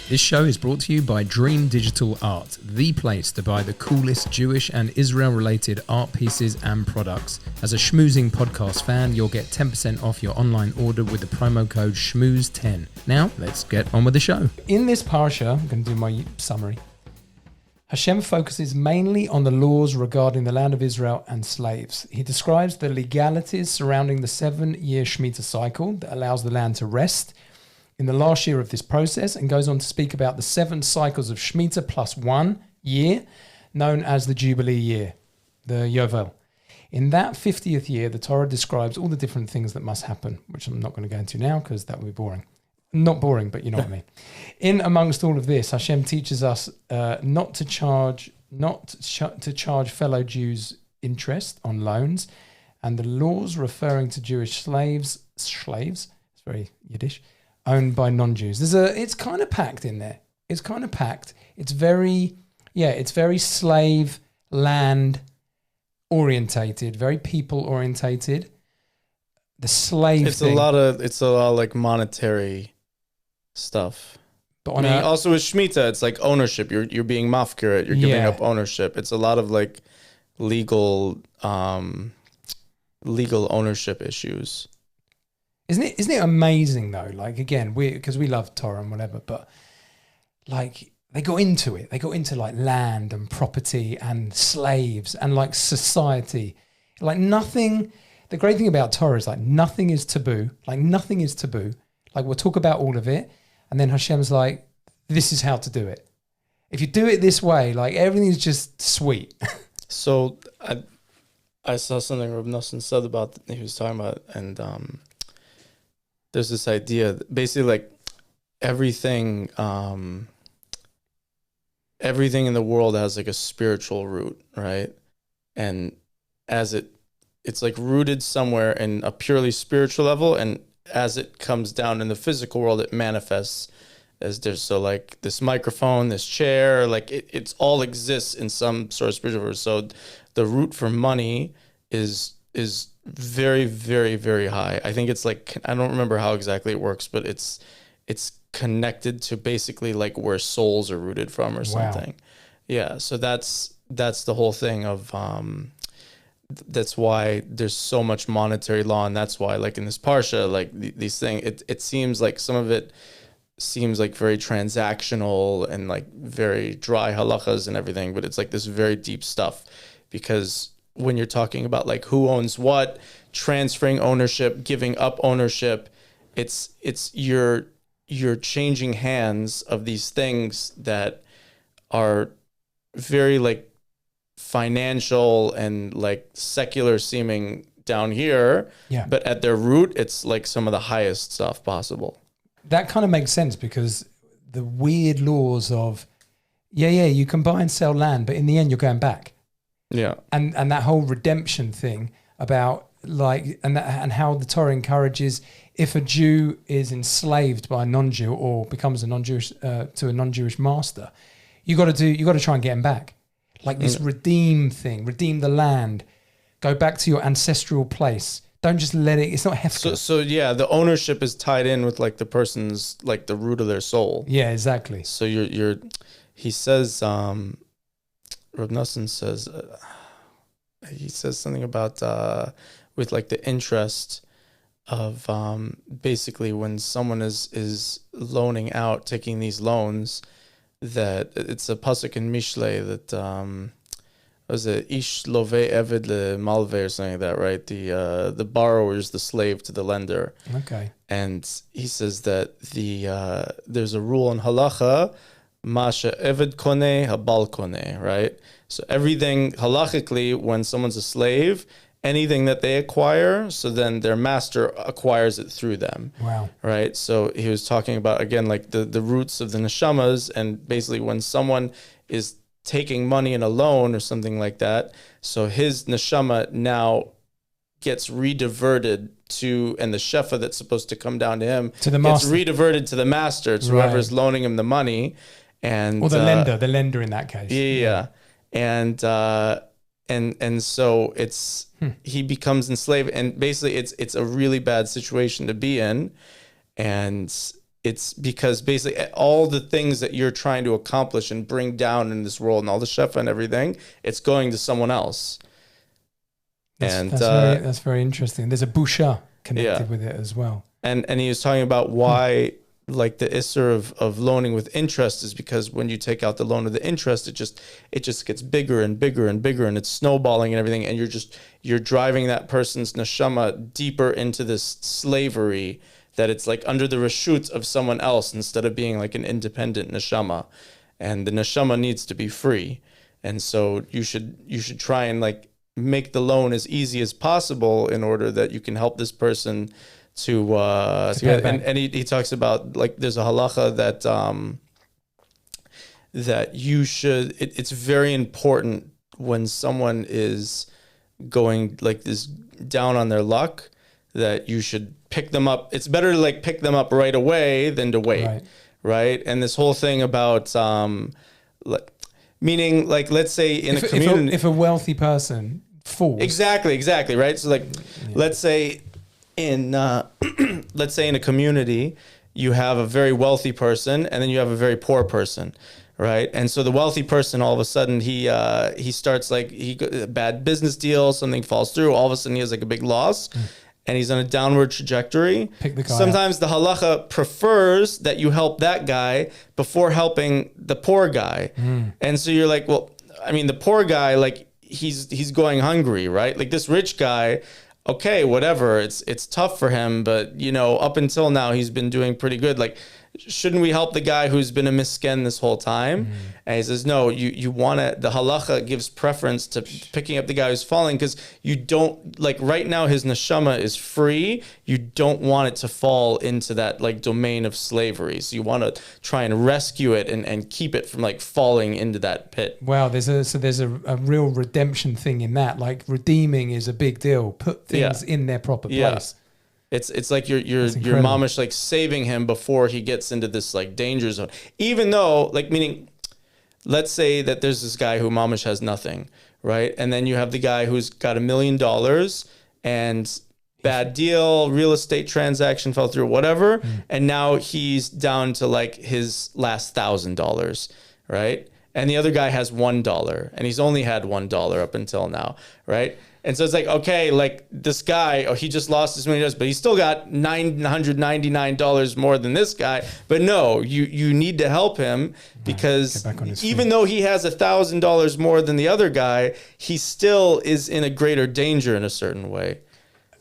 This show is brought to you by Dream Digital Art, the place to buy the coolest Jewish and Israel-related art pieces and products. As a schmoozing podcast fan, you'll get 10% off your online order with the promo code shmooze10. Now, let's get on with the show. In this parasha, I'm going to do my summary. Hashem focuses mainly on the laws regarding the land of Israel and slaves. He describes the legalities surrounding the 7-year Shemitah cycle that allows the land to rest in the last year of this process, and goes on to speak about the 7 cycles of Shemitah plus 1 year, known as the Jubilee year, the Yovel. In that 50th year, the Torah describes all the different things that must happen, which I'm not going to go into now because that would be boring. Not boring, but you know what I mean. In amongst all of this, Hashem teaches us not to charge fellow Jews interest on loans, and the laws referring to Jewish slaves, it's very Yiddish, owned by non-Jews. It's kind of packed in there. It's kind of packed. It's very slave land orientated, very people orientated. The slave thing. It's a lot like monetary stuff. But also with Shemitah, it's like ownership. You're being mafkir, you're giving up ownership. It's a lot of like legal ownership issues. Isn't it amazing though? Like again, because we love Torah and whatever, but like they got into it. They got into like land and property and slaves and like society. Like nothing. The great thing about Torah is like nothing is taboo. Like nothing is taboo. Like we'll talk about all of it, and then Hashem's like, this is how to do it. If you do it this way, like everything's just sweet. So I saw something Reb Nosson said about he was talking about, and there's this idea that basically like everything in the world has like a spiritual root, right? And as it's like rooted somewhere in a purely spiritual level, and as it comes down in the physical world, it manifests as there's so like this microphone, this chair, like it's all exists in some sort of spiritual world. So the root for money is very, very, very high. I think it's like, I don't remember how exactly it works, but it's connected to basically like where souls are rooted from or something. Wow. Yeah. So that's the whole thing of, that's why there's so much monetary law. And that's why like in this parsha, like these things, it seems like some of it seems like very transactional and like very dry halachas and everything, but it's like this very deep stuff, because when you're talking about like who owns what, transferring ownership, giving up ownership, it's you're changing hands of these things that are very like financial and like secular seeming down here, but at their root, it's like some of the highest stuff possible. That kind of makes sense, because the weird laws of, you can buy and sell land, but in the end, you're going back. Yeah. And that whole redemption thing about like, and how the Torah encourages, if a Jew is enslaved by a non-Jew or becomes a non-Jewish, to a non-Jewish master, you got to try and get him back. Like this redeem thing, redeem the land, go back to your ancestral place. Don't just let it, it's not hefker. So the ownership is tied in with like the person's, like the root of their soul. Yeah, exactly. So he says, Reb Nosson says, he says something about, with like the interest of, basically when someone is loaning out, taking these loans, that it's a pasuk in Mishlei that was it ish love eved le malve or something like that, right? The borrower is the slave to the lender. Okay. And he says that there's a rule in halacha, masha eved koneh habal koneh, right? So everything halachically, when someone's a slave, anything that they acquire, so then their master acquires it through them. Wow. Right? So he was talking about, again, like the roots of the neshamas, and basically when someone is taking money in a loan or something like that, so his neshama now gets rediverted to, and the shefa that's supposed to come down to him to the gets rediverted to the master, to whoever's loaning him the money. And or the lender in that case. Yeah. And so it's he becomes enslaved, and basically it's a really bad situation to be in. And it's because basically all the things that you're trying to accomplish and bring down in this world and all the shefa and everything, it's going to someone else. That's very interesting. There's a busha connected with it as well. And he was talking about why like the isser of loaning with interest is because when you take out the loan with the interest, it just gets bigger and bigger and bigger, and it's snowballing and everything, and you're driving that person's neshama deeper into this slavery that it's like under the reshut of someone else instead of being like an independent neshama. And the neshama needs to be free. And so you should try and like make the loan as easy as possible in order that you can help this person to get, and he talks about like there's a halacha that you should, it's very important when someone is going like this down on their luck that you should pick them up. It's better to like pick them up right away than to wait, right? And this whole thing about meaning like let's say in a community, if a wealthy person falls, exactly, right? So like let's say in a community, you have a very wealthy person and then you have a very poor person, right? And so the wealthy person, all of a sudden he starts like a bad business deal, something falls through, all of a sudden he has like a big loss, and he's on a downward trajectory. Sometimes the halacha prefers that you help that guy before helping the poor guy, and so you're like, well, I mean, the poor guy, like he's going hungry, right? Like this rich guy, okay, whatever, it's tough for him, but you know, up until now he's been doing pretty good. Like, shouldn't we help the guy who's been a misken this whole time? And he says, no, you want to, the halacha gives preference to picking up the guy who's falling, because you don't, like right now his neshama is free. You don't want it to fall into that like domain of slavery. So you want to try and rescue it and keep it from like falling into that pit. Wow, there's a real redemption thing in that. Like redeeming is a big deal. Put things in their proper place. It's like your mamish like saving him before he gets into this like danger zone. Even though like, meaning, let's say that there's this guy who mamish has nothing, right? And then you have the guy who's got $1 million and bad deal, real estate transaction fell through, whatever, and now he's down to like his last $1,000, right? And the other guy has $1, and he's only had $1 up until now, right? And so it's like, okay, like this guy, he just lost his $1 million, but he's still got $999 more than this guy. But no, you need to help him, because even though he has $1,000 more than the other guy, he still is in a greater danger in a certain way.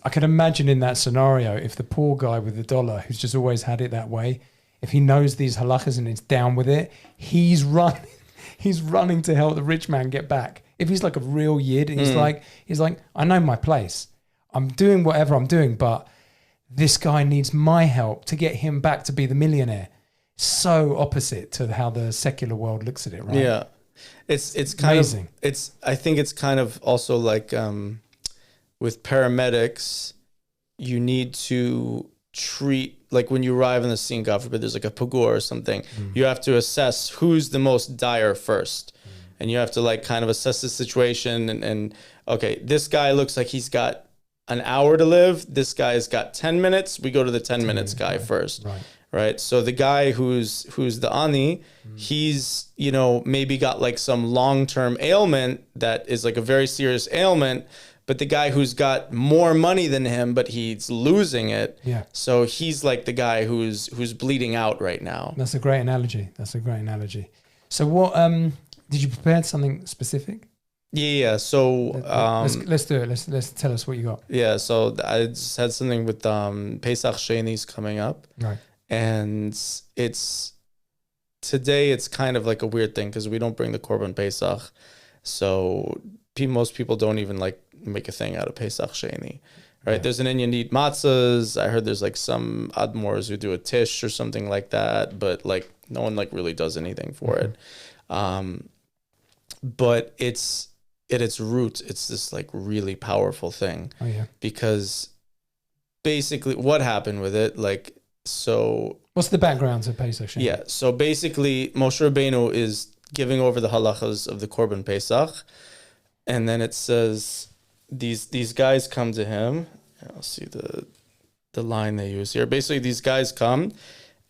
I can imagine in that scenario, if the poor guy with the dollar, who's just always had it that way, if he knows these halachas and is down with it, he's running to help the rich man get back. If he's like a real yid, he's like, I know my place. I'm doing whatever I'm doing, but this guy needs my help to get him back to be the millionaire. So opposite to how the secular world looks at it, right? Yeah, it's kind amazing. I think it's kind of also like with paramedics, you need to treat, like when you arrive on the scene, God forbid, there's like a pagor or something, you have to assess who's the most dire first. And you have to like kind of assess the situation and okay, this guy looks like he's got an hour to live. This guy's got 10 minutes. We go to the 10 minutes guy first. Right. So the guy who's the ani, he's, you know, maybe got like some long-term ailment that is like a very serious ailment, but the guy who's got more money than him, but he's losing it. Yeah. So he's like the guy who's bleeding out right now. That's a great analogy. So what, did you prepare something specific? Yeah. So let's do it. Let's tell us what you got. Yeah. So I just had something with Pesach Sheini's coming up, right? And today it's kind of like a weird thing because we don't bring the korban Pesach, so most people don't even like make a thing out of Pesach Sheini, right? Yeah. There's an Indian eat matzahs. I heard there's like some admors who do a tish or something like that, but like no one like really does anything for it. But at its roots, it's this like really powerful thing. Oh yeah. Because basically what happened with it, like, so what's the background to Pesach Sheini? Yeah. So basically Moshe Rabbeinu is giving over the halachas of the Korban Pesach. And then it says these guys come to him. I'll see the line they use here. Basically these guys come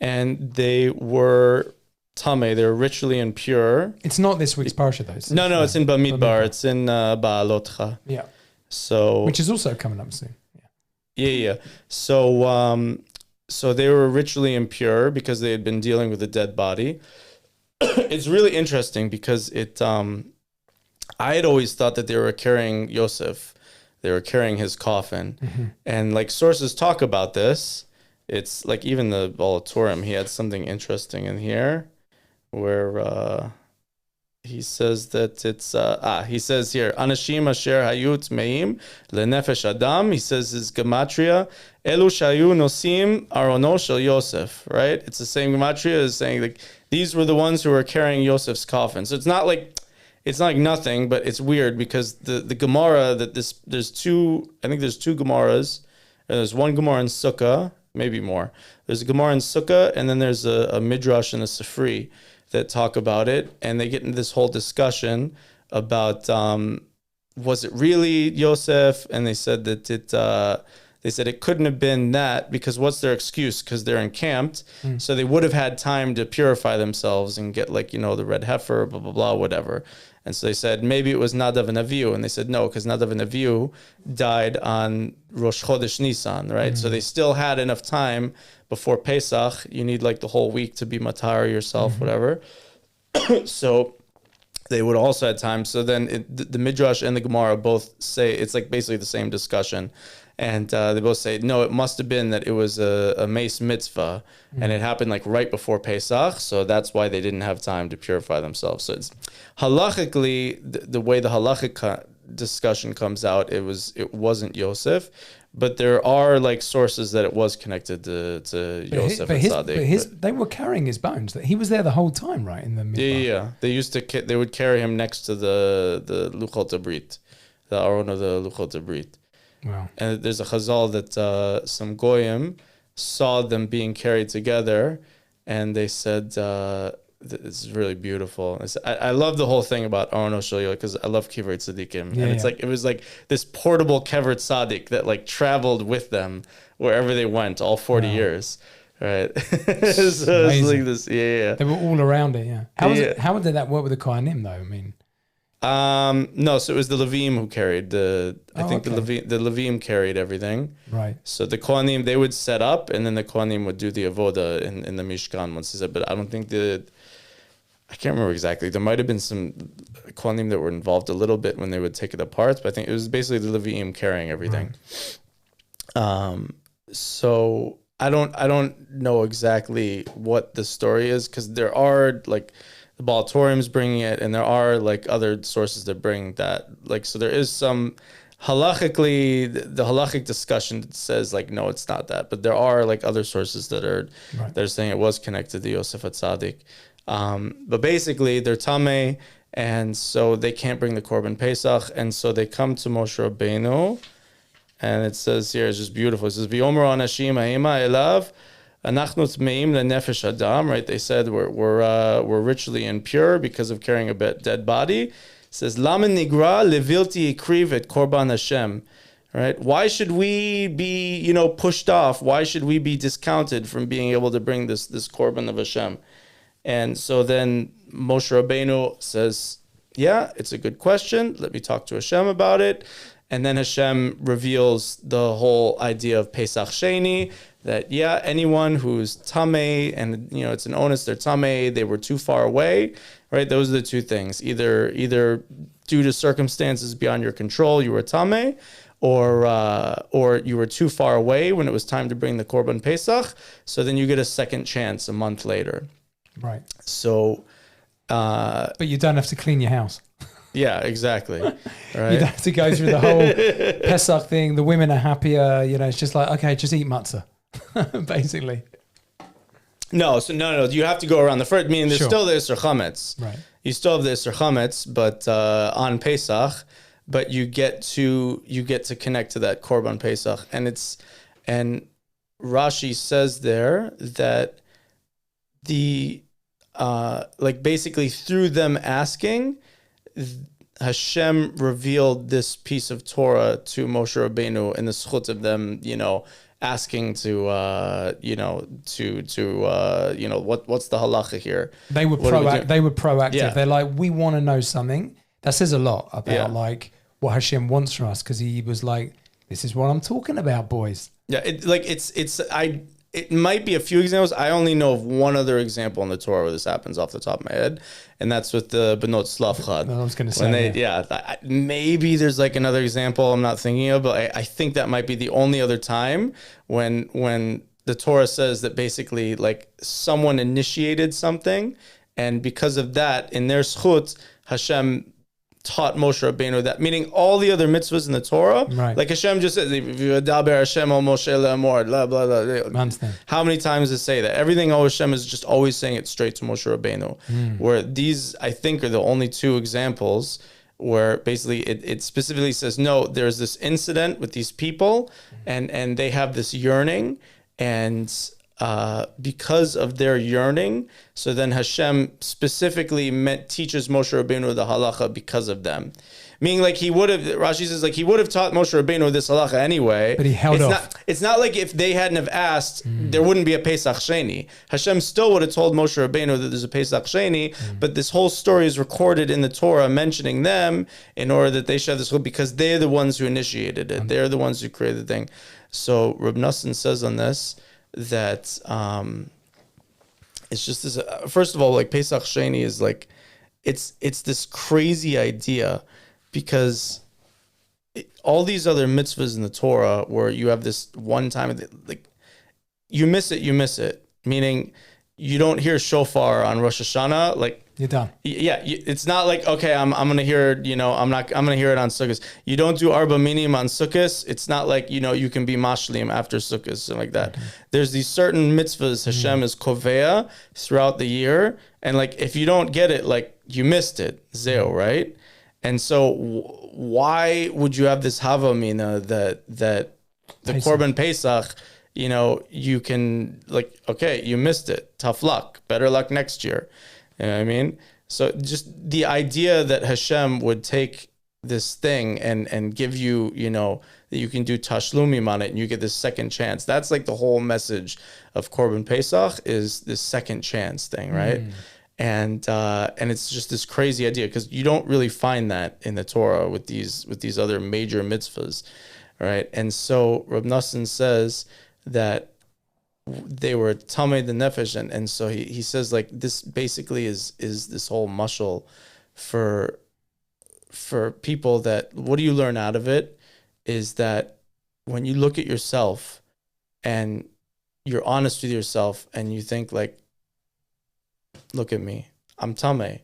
and they were tameh. They were ritually impure. It's not this week's parasha though. It's It's in Bamidbar. It's in Ba'alotcha. Yeah. So which is also coming up soon. Yeah. So they were ritually impure because they had been dealing with a dead body. It's really interesting because I had always thought that they were carrying Yosef. They were carrying his coffin. Mm-hmm. And like sources talk about this. It's like even the 𝗨𝗦𝗕𝗦𝗕, he had something interesting in here where he says that it's he says here anashim asher hayu tmeim lenefesh adam. He says his gematria elu shayu nosim arono shel Yosef. Right, it's the same gematria as saying like these were the ones who were carrying Yosef's coffin. So it's not like nothing, but it's weird because the Gemara that there's two Gemaras. There's one Gemara in Sukkah, maybe more. There's a Gemara in Sukkah, and then there's a Midrash and a Sifri that talk about it, and they get into this whole discussion about was it really Yosef? And they said that it couldn't have been that because what's their excuse? Because they're encamped, so they would have had time to purify themselves and get the red heifer, blah blah blah, whatever. And so they said maybe it was Nadav and Avihu, and they said no, because Nadav and Avihu died on Rosh Chodesh Nisan, right? So they still had enough time before Pesach. You need like the whole week to be matar yourself, whatever. So they would also have time. So then the Midrash and the Gemara both say it's like basically the same discussion. And they both say, no, it must have been that it was a mace mitzvah and it happened like right before Pesach. So that's why they didn't have time to purify themselves. So it's halachically, the way the halachic discussion comes out, it wasn't Yosef, but there are like sources that it was connected to Yosef and tzadik. They were carrying his bones. He was there the whole time, right? In the midbar. Yeah. They would carry him next to the 𝗨𝗥𝗜𝗦𝗕𝗬, the aron of the 𝗨𝗥𝗜𝗬𝗬. Wow. And there's a chazal that some goyim saw them being carried together, and they said it's really beautiful. I love the whole thing about Arono Shel because I love Kever tzadikim, and it's like it was like this portable Kever tzadik that like traveled with them wherever they went, all 40 years. Right. So it's like this, They were all around it, yeah. How did that work with the Kohanim though? I mean, no, so it was the Levim who carried the Levim carried everything. Right. So the Kohanim, they would set up, and then the Kohanim would do the avoda in the Mishkan once he said, but I don't think I can't remember exactly. There might have been some Kohanim that were involved a little bit when they would take it apart, but I think it was basically the Levim carrying everything. Right. So I don't know exactly what the story is, because there are like the 𝗨𝗦𝗕𝗦𝗧's bringing it, and there are like other sources that bring that. Like, so there is some halachically, the halachic discussion that says like, no, it's not that. But there are like other sources that are they're saying it was connected to Yosef tzadik. But basically they're tameh, and so they can't bring the korban Pesach, and so they come to Moshe Rabbeinu, and it says here, it's just beautiful. It says, V'yomer anashim ha'ema elav, anachnu tmeim lenefesh adam, right? They said we're ritually impure because of carrying a dead body. It says, Lamen nigra levilti ikriv et korban Hashem, right? Why should we be, pushed off? Why should we be discounted from being able to bring this korban of Hashem? And so then Moshe Rabbeinu says, yeah, it's a good question. Let me talk to Hashem about it. And then Hashem reveals the whole idea of Pesach Sheini, that, anyone who's tameh, and, it's an onus, they're tameh, they were too far away, right? Those are the two things. Either due to circumstances beyond your control, you were tameh, or you were too far away when it was time to bring the Korban Pesach, so then you get a second chance a month later. Right. So... but you don't have to clean your house. Yeah, exactly. Right. You don't have to go through the whole Pesach thing. The women are happier. It's just like, okay, just eat matzah, basically. No. You have to go around the first. Meaning, there's still the Isser Chametz. Right. You still have the Isser Chametz, but on Pesach, but you get to connect to that Korban Pesach, and Rashi says there that basically through them asking, Hashem revealed this piece of Torah to Moshe Rabbeinu in the zchut of them, asking to what's the halacha here? They were proactive. Yeah. They're like, we want to know something. That says a lot about like what Hashem wants from us, because he was like, this is what I'm talking about, boys. Yeah, it might be a few examples. I only know of one other example in the Torah where this happens off the top of my head, and that's with the Benot Slavchad. I was going to say, maybe there's like another example I'm not thinking of, but I think that might be the only other time when the Torah says that basically like someone initiated something, and because of that, in their zchut, Hashem taught Moshe Rabbeinu that, meaning all the other mitzvahs in the Torah, right. like Hashem just says, Hashem al Moshe le'amor, blah, blah, blah. Understand. How many times does it say that? Everything Hashem is just always saying it straight to Moshe Rabbeinu. Where these, I think, are the only two examples where basically it specifically says, no, there's this incident with these people, and they have this yearning, and because of their yearning, so then Hashem specifically teaches Moshe Rabbeinu the halacha because of them. Meaning, like, he would have, Rashi says, like, he would have taught Moshe Rabbeinu this halacha anyway. But he held off. It's not like if they hadn't have asked, there wouldn't be a Pesach Sheini. Hashem still would have told Moshe Rabbeinu that there's a Pesach Sheini, but this whole story is recorded in the Torah mentioning them in order that they should have this, because they're the ones who initiated it. They're the ones who created the thing. So Reb Nosson says on this, that it's just this, first of all, like Pesach Sheini is like, it's this crazy idea, because all these other mitzvahs in the Torah where you have this one time, like you miss it, meaning you don't hear shofar on Rosh Hashanah, like you're done. Yeah, it's not like, okay, I'm gonna hear it, I'm gonna hear it on Sukkot. You don't do arba minim on Sukkot. It's not like, you can be mashlim after Sukkot, something like that. There's these certain mitzvahs Hashem is kovea throughout the year, and like if you don't get it, like you missed it, zeo, right? And so why would you have this havamina that the Korban Pesach, you can, like, okay, you missed it, tough luck, better luck next year. You know what I mean? So just the idea that Hashem would take this thing and give you, that you can do tashlumim on it and you get this second chance. That's like the whole message of Korban Pesach, is this second chance thing, right? And it's just this crazy idea, because you don't really find that in the Torah with these other major mitzvahs, right? And so Reb Nosson says that they were tamei the nefesh, and so he says, like, this basically is this whole mashal for people, that what do you learn out of it is that when you look at yourself and you're honest with yourself and you think, like, look at me, I'm tamei,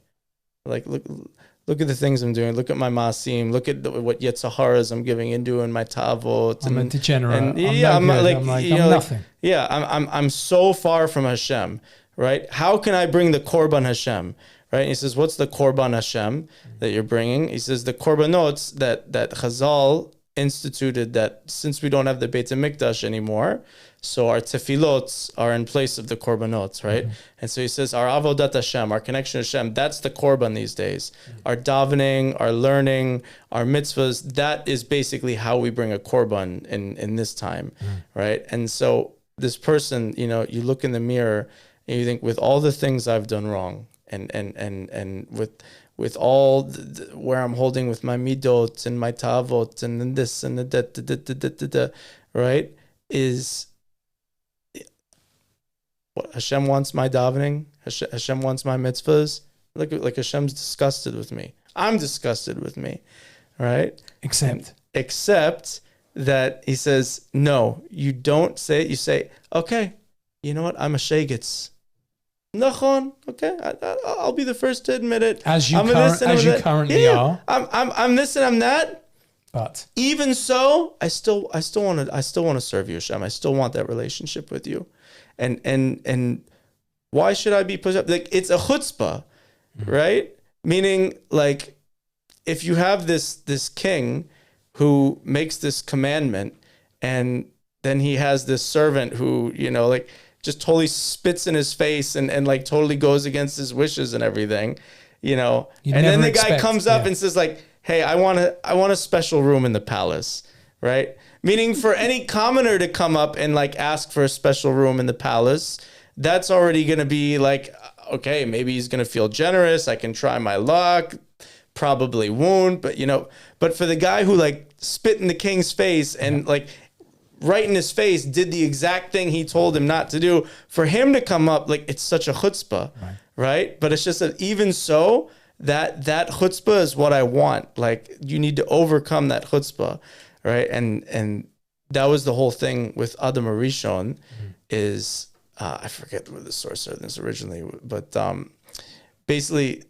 like, look at the things I'm doing. Look at my masim. Look at what yetzaharas I'm giving into in my tavot. I'm a degenerate. I'm nothing. Yeah, I'm so far from Hashem, right? How can I bring the korban Hashem, right? And he says, what's the korban Hashem that you're bringing? He says the korbanot that Chazal instituted, that since we don't have the Beit HaMikdash anymore, so our tefillot are in place of the korbanot, right? And so he says, our avodat Hashem, our connection to Hashem, that's the korban these days. Our davening, our learning, our mitzvahs, that is basically how we bring a korban in this time, right? And so this person, you look in the mirror and you think, with all the things I've done wrong, and with all where I'm holding with my midot and my tavot and then this and the right, is what Hashem wants my davening. Hashem wants my mitzvahs. Like Hashem's disgusted with me. I'm disgusted with me, right? Except that he says, no, you don't say it. You say, okay, you know what? I'm a shegitz. Nachon, okay, I'll be the first to admit it. As you currently are. I'm this and I'm that. But even so, I still want to serve you, Hashem. I still want that relationship with you. And why should I be pushed up? Like, it's a chutzpah, right? Meaning, like, if you have this king who makes this commandment, and then he has this servant who, like, just totally spits in his face and like totally goes against his wishes and everything, and then the guy comes up and says, like, hey, I want a special room in the palace, right? Meaning for any commoner to come up and like ask for a special room in the palace, that's already going to be like, okay, maybe he's going to feel generous. I can try my luck. Probably won't, but but for the guy who like spit in the king's face and like right in his face did the exact thing he told him not to do, for him to come up, like, it's such a chutzpah, right? But it's just that even so, that chutzpah is what I want. Like, you need to overcome that chutzpah, right? And that was the whole thing with Adam Arishon is, I forget where the source of this originally, but basically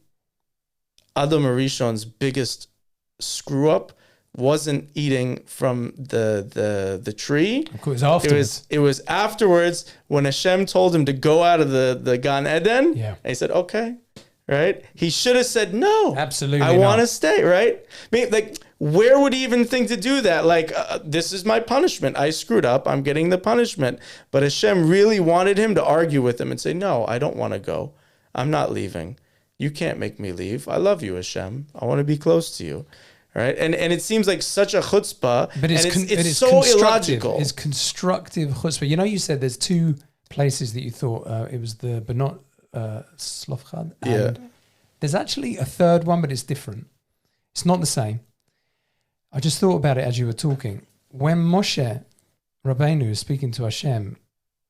Adam Arishon's biggest screw up wasn't eating from the tree. Of course, afterwards. It was afterwards when Hashem told him to go out of the Gan Eden. Yeah. And he said, okay, right? He should have said no. Absolutely, I want to stay, right? I mean, like, where would he even think to do that? Like, this is my punishment. I screwed up. I'm getting the punishment. But Hashem really wanted him to argue with him and say, no, I don't want to go. I'm not leaving. You can't make me leave. I love you, Hashem. I want to be close to you. Right? And it seems like such a chutzpah, but it's so illogical. It's constructive chutzpah. You said there's two places that you thought it was the Benot Slofchad. And there's actually a third one, but it's different. It's not the same. I just thought about it as you were talking. When Moshe Rabbeinu is speaking to Hashem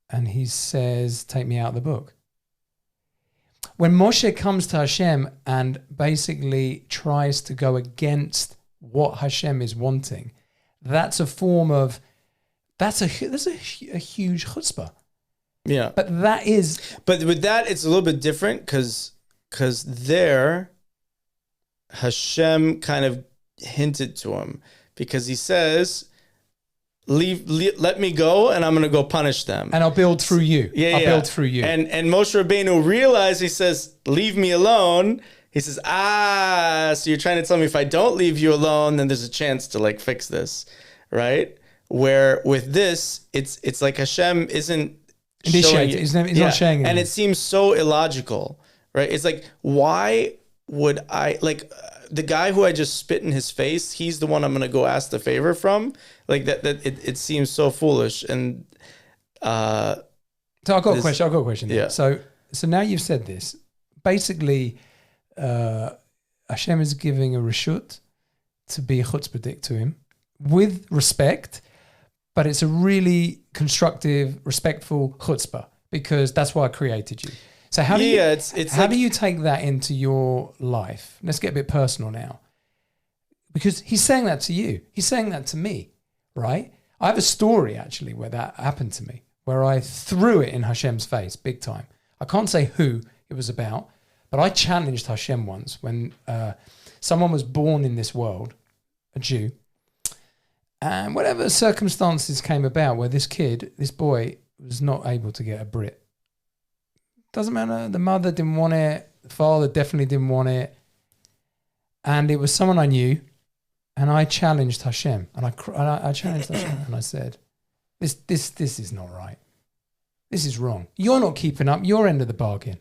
and he says, take me out of the book. When Moshe comes to Hashem and basically tries to go against what Hashem is wanting, that's a form of, that's a huge chutzpah. Yeah. But with that, it's a little bit different because there, Hashem kind of hinted to him because he says, let me go and I'm going to go punish them. And I'll build through you. I'll build through you. And Moshe Rabbeinu realized, he says, leave me alone. He says, so you're trying to tell me if I don't leave you alone, then there's a chance to like fix this, right? Where with this, it's like Hashem isn't showing you. He's not showing it. And it seems so illogical, right? It's like, why would I, like, the guy who I just spit in his face, he's the one I'm going to go ask the favor from. Like that it seems so foolish. And so I've got a question. Yeah. So now you've said this. Basically, Hashem is giving a reshut to be a chutzpahdik to him with respect, but it's a really constructive, respectful chutzpah because that's why I created you. So how do you take that into your life? Let's get a bit personal now. Because he's saying that to you. He's saying that to me, right? I have a story actually where that happened to me, where I threw it in Hashem's face big time. I can't say who it was about, but I challenged Hashem once when someone was born in this world, a Jew, and whatever circumstances came about where this boy was not able to get a Brit. Doesn't matter. The mother didn't want it. The father definitely didn't want it. And it was someone I knew. And I challenged Hashem. And I challenged Hashem. And I said, this is not right. This is wrong. You're not keeping up your end of the bargain.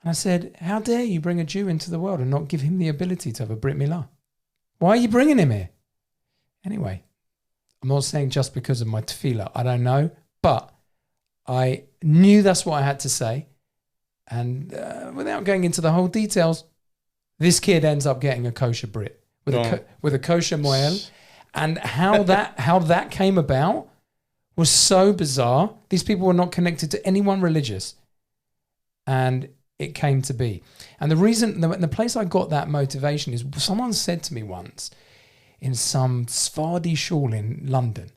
And I said, how dare you bring a Jew into the world and not give him the ability to have a Brit Milah? Why are you bringing him here? Anyway, I'm not saying just because of my tefillah. I don't know. But I knew that's what I had to say. And without going into the whole details, this kid ends up getting a kosher Brit with a kosher moel. And how that came about was so bizarre. These people were not connected to anyone religious. And it came to be. And the reason, the place I got that motivation is someone said to me once in some Sephardi shul in London,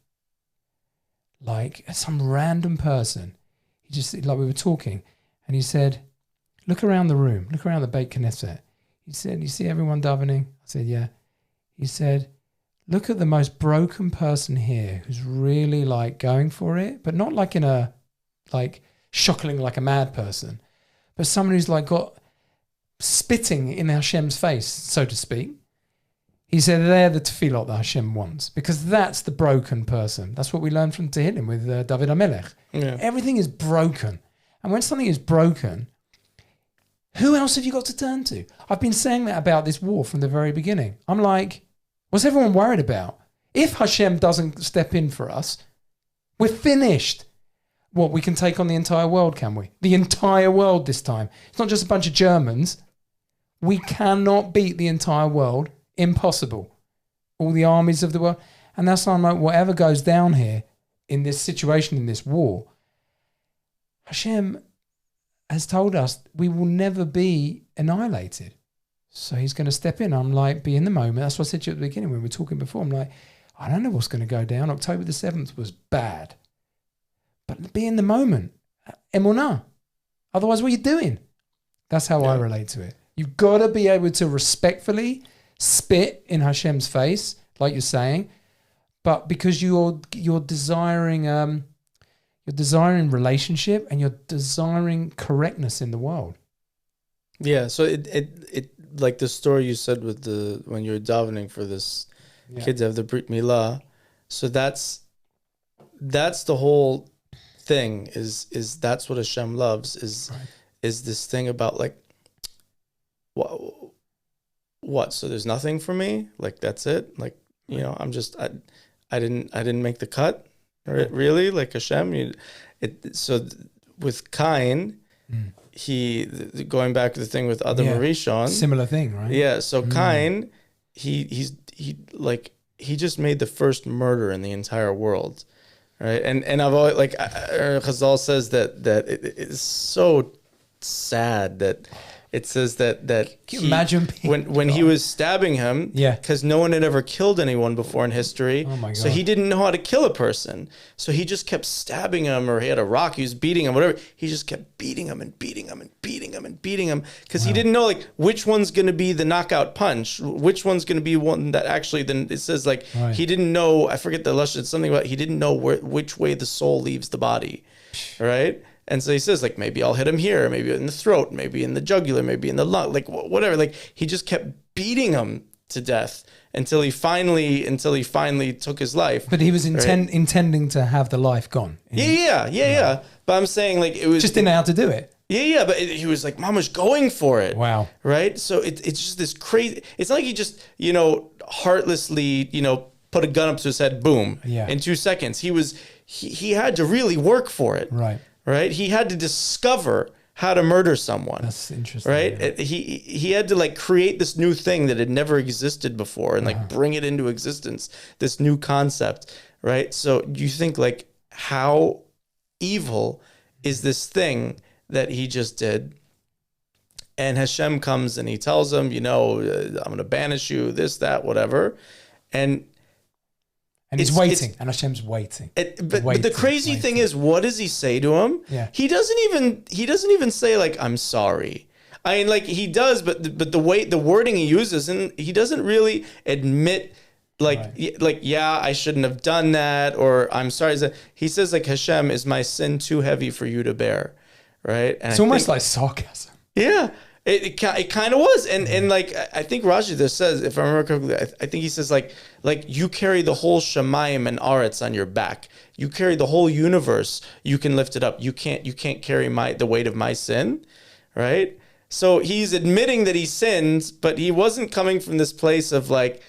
like some random person, he just, like we were talking, and he said, look around the room, look around the Beit Knesset. He said, you see everyone davening? I said, yeah. He said, look at the most broken person here who's really like going for it, but not like in a, like shockling like a mad person, but someone who's like got spitting in Hashem's face, so to speak. He said they're the tefillot that Hashem wants because that's the broken person. That's what we learned from Tehillim with David HaMelech. Yeah. Everything is broken. And when something is broken, who else have you got to turn to? I've been saying that about this war from the very beginning. I'm like, what's everyone worried about? If Hashem doesn't step in for us, we're finished. What, we can take on the entire world, can we? The entire world this time. It's not just a bunch of Germans. We cannot beat the entire world. Impossible. All the armies of the world. And that's why I'm like, whatever goes down here in this situation, in this war, Hashem has told us we will never be annihilated. So he's going to step in. I'm like, be in the moment. That's what I said to you at the beginning when we were talking before. I'm like, I don't know what's going to go down. October the 7th was bad. But be in the moment. Emunah. Otherwise, what are you doing? That's how I relate to it. You've got to be able to respectfully spit in Hashem's face, like you're saying, but because you're desiring relationship and you're desiring correctness in the world. Yeah, so it like the story you said with when you're davening for this kids have the Brit Milah. So that's the whole thing is that's what Hashem loves is this thing about like what so there's nothing for me, like that's it, like I'm just I didn't make the cut, really, like Hashem. So with Kayin, he going back to the thing with Adam Rishon, similar thing, right? Yeah. So Kayin, he just made the first murder in the entire world, right? And I've always like Chazal says that it is so sad that. It says that Can you imagine when he was stabbing him, because no one had ever killed anyone before in history. Oh my God. So he didn't know how to kill a person. So he just kept stabbing him, or he had a rock, he was beating him, whatever. He just kept beating him and beating him and beating him and beating him because he didn't know like which one's going to be the knockout punch, which one's going to be one that actually. Then it says like he didn't know. I forget the lashon. It's something about he didn't know which way the soul leaves the body, right? And so he says, like, maybe I'll hit him here, maybe in the throat, maybe in the jugular, maybe in the lung, like whatever. Like he just kept beating him to death until he finally took his life. But he was intending to have the life gone. Yeah. But I'm saying like it was just didn't know how to do it. Yeah. But he was like, Mama's going for it. Wow. Right. So it's just this crazy. It's not like he just heartlessly put a gun up to his head, boom. Yeah. In 2 seconds, he had to really work for it. Right. He had to discover how to murder someone. That's interesting. Right. Yeah. He had to like create this new thing that had never existed before and like bring it into existence, this new concept. Right. So you think like how evil is this thing that he just did? And Hashem comes and he tells him, I'm going to banish you, this, that, whatever. And he's waiting, and Hashem's waiting. But the crazy thing is, what does he say to him? Yeah. He doesn't even say like, I'm sorry. I mean, like he does, but the wording he uses, and he doesn't really admit yeah, I shouldn't have done that, or I'm sorry. He says like, Hashem, is my sin too heavy for you to bear? Right. And it's almost like sarcasm. Yeah. It kind of was, and like I think Rashi there says, if I remember correctly, I think he says like you carry the whole Shemayim and Aretz on your back. You carry the whole universe. You can lift it up. You can't carry the weight of my sin, right? So he's admitting that he sins, but he wasn't coming from this place of like,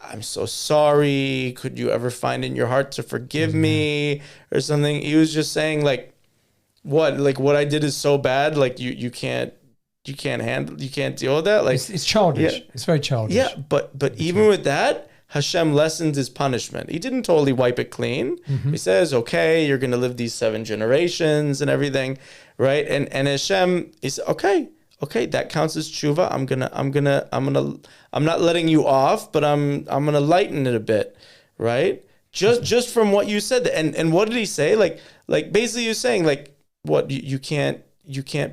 I'm so sorry. Could you ever find in your heart to forgive me or something? He was just saying like, what I did is so bad. Like you can't deal with that. Like it's childish. Yeah. It's very childish. Yeah, but even with that, Hashem lessened his punishment. He didn't totally wipe it clean. He says, okay, you're gonna live these 7 generations and everything, right? And Hashem is okay, that counts as teshuvah. I'm not letting you off, but I'm gonna lighten it a bit, right? Just from what you said. And what did he say? Like basically you're saying like, what you can't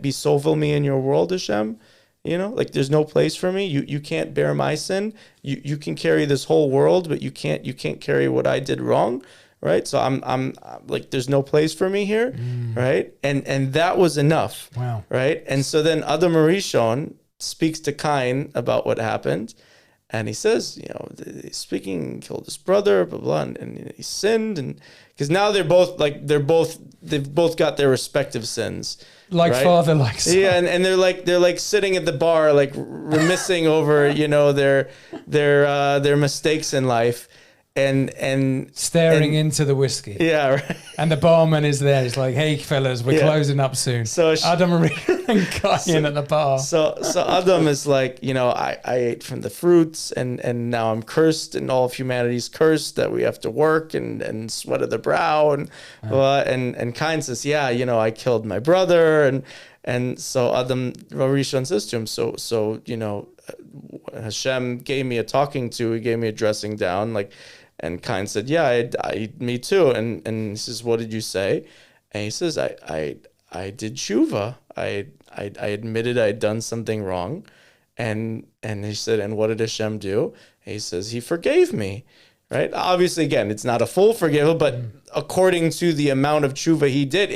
be sovel me in your world, Hashem. Like there's no place for me. You can't bear my sin. You can carry this whole world, but you can't carry what I did wrong, right? So I'm like there's no place for me here, right? And that was enough. Wow. Right? And so then Adam Rishon speaks to Kayin about what happened, and he says, speaking, killed his brother, blah blah, and he sinned, and because now they've both got their respective sins. Like right? father, like son. Yeah, and they're like sitting at the bar, like reminiscing over their mistakes in life, and Staring into the whiskey. yeah, right. And the barman is there. He's like, hey, fellas, we're closing up soon. So Adam and Kayin at the bar. So Adam is like, I ate from the fruits and now I'm cursed and all of humanity's cursed that we have to work and sweat of the brow and Kayin says, I killed my brother and so Adam Rishon says to him, so Hashem gave me a talking to, he gave me a dressing down, and Kayin said, me too. And he says, what did you say? And he says, I did Teshuvah. I admitted I'd done something wrong. And he said, and what did Hashem do? And he says, he forgave me. Right? Obviously, again, it's not a full forgival, but according to the amount of tshuva he did,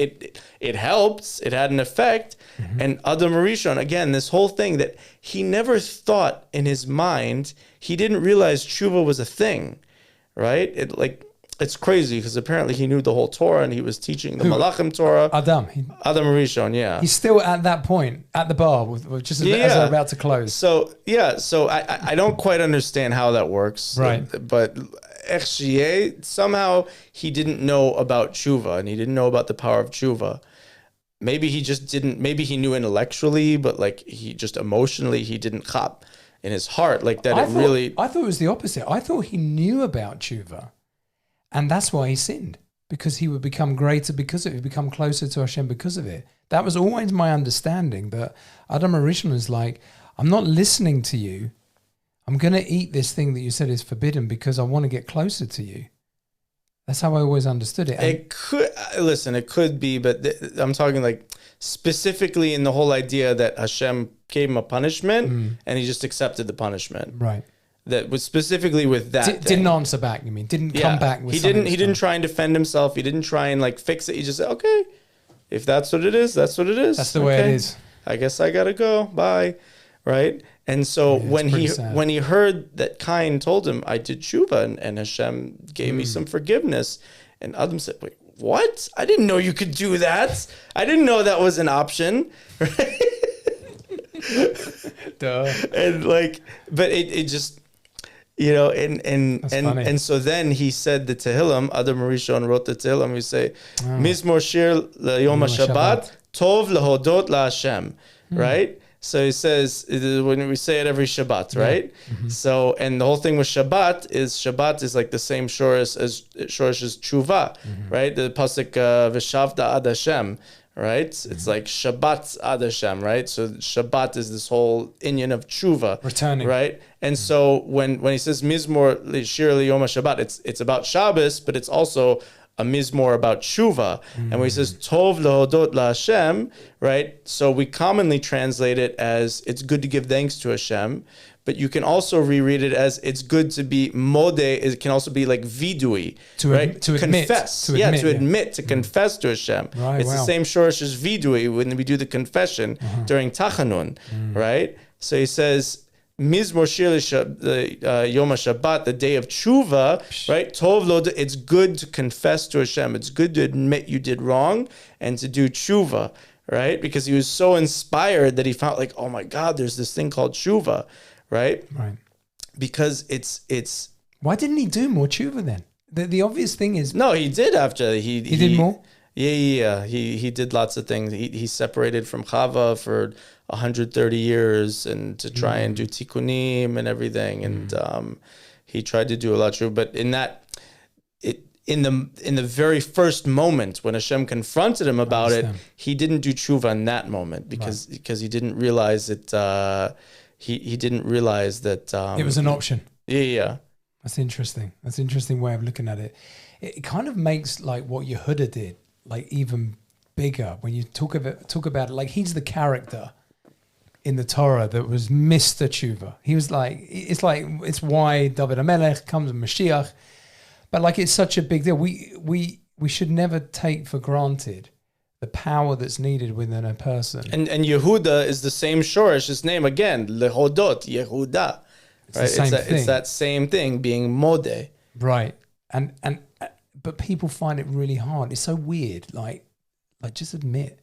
it helped. It had an effect. Mm-hmm. And Adam Rishon, again, this whole thing that he never thought in his mind, he didn't realize tshuva was a thing. Right? It's crazy because apparently he knew the whole Torah and he was teaching the Malachim Torah. Adam Rishon, yeah. He's still at that point at the bar, as they're about to close. So I don't quite understand how that works. Right. But somehow he didn't know about tshuva and he didn't know about the power of tshuva. Maybe he just didn't, maybe he knew intellectually, but he just emotionally, he didn't chop in his heart I thought it was the opposite. I thought he knew about tshuva. And that's why he sinned, because he would become greater because of it, he'd become closer to Hashem because of it. That was always my understanding, that Adam Rishon is like, I'm not listening to you. I'm going to eat this thing that you said is forbidden because I want to get closer to you. That's how I always understood it. It could be, but I'm talking specifically in the whole idea that Hashem gave him a punishment and he just accepted the punishment. Right. That was specifically with that. Didn't answer back, you mean? Didn't come back with something. He didn't try and defend himself. He didn't try and fix it. He just said, okay, if that's what it is, that's what it is. That's the way it is. I guess I gotta go. Bye. Right? And so when he heard that Kayin told him, I did Teshuvah and Hashem gave me some forgiveness, and Adam said, wait, what? I didn't know you could do that. I didn't know that was an option. Right? Duh. And but it just, and so then he said the Tehillim. Adam Rishon wrote the Tehillim. We say, Mizmor Shir Yom HaShabbat, Tov Lehodot LaHashem, right? So he says, when we say it every Shabbat, right? Mm-hmm. So, and the whole thing with Shabbat is the same shorish as Teshuvah, right? The pasuk V'shavta ad Hashem, right? It's like Shabbat ad Hashem, right? So Shabbat is this whole inyan of Teshuvah, returning, right? And so when he says Mizmor Shir Yom HaShabbat, it's about Shabbos, but it's also a mizmor about Teshuvah. And when he says Tov lehodot laHashem, right? So we commonly translate it as it's good to give thanks to Hashem, but you can also reread it as it's good to be modeh. It can also be vidui, right? To confess. To confess to Hashem. Right, it's the same shorish as vidui when we do the confession during Tachanun, right? So he says, Mizmor Shir Yom HaShabbat, the day of Teshuvah, right? Tov lo, it's good to confess to Hashem. It's good to admit you did wrong and to do Teshuvah, right? Because he was so inspired that he found oh my God, there's this thing called Teshuvah, right? Right. Because it's. Why didn't he do more Teshuvah then? The obvious thing is. No, he did after. He did more? Yeah. He did lots of things. He separated from Chava for 130 years and to try and do tikkunim and everything. And he tried to do a lot of Teshuvah. But in the very first moment when Hashem confronted him about it, he didn't do Teshuvah in that moment because he didn't realize it. He didn't realize that it was an option. Yeah. That's interesting. That's an interesting way of looking at it. It kind of makes what Yehuda did even bigger when you talk about it. He's the character in the Torah that was Mr. Teshuvah. He was it's why David HaMelech comes in Mashiach, but it's such a big deal. We should never take for granted the power that's needed within a person. And Yehuda is the same shorish. His name again, Lehodot, Yehuda. Right? It's that same thing, being modeh. Right. And but people find it really hard. It's so weird. Just admit.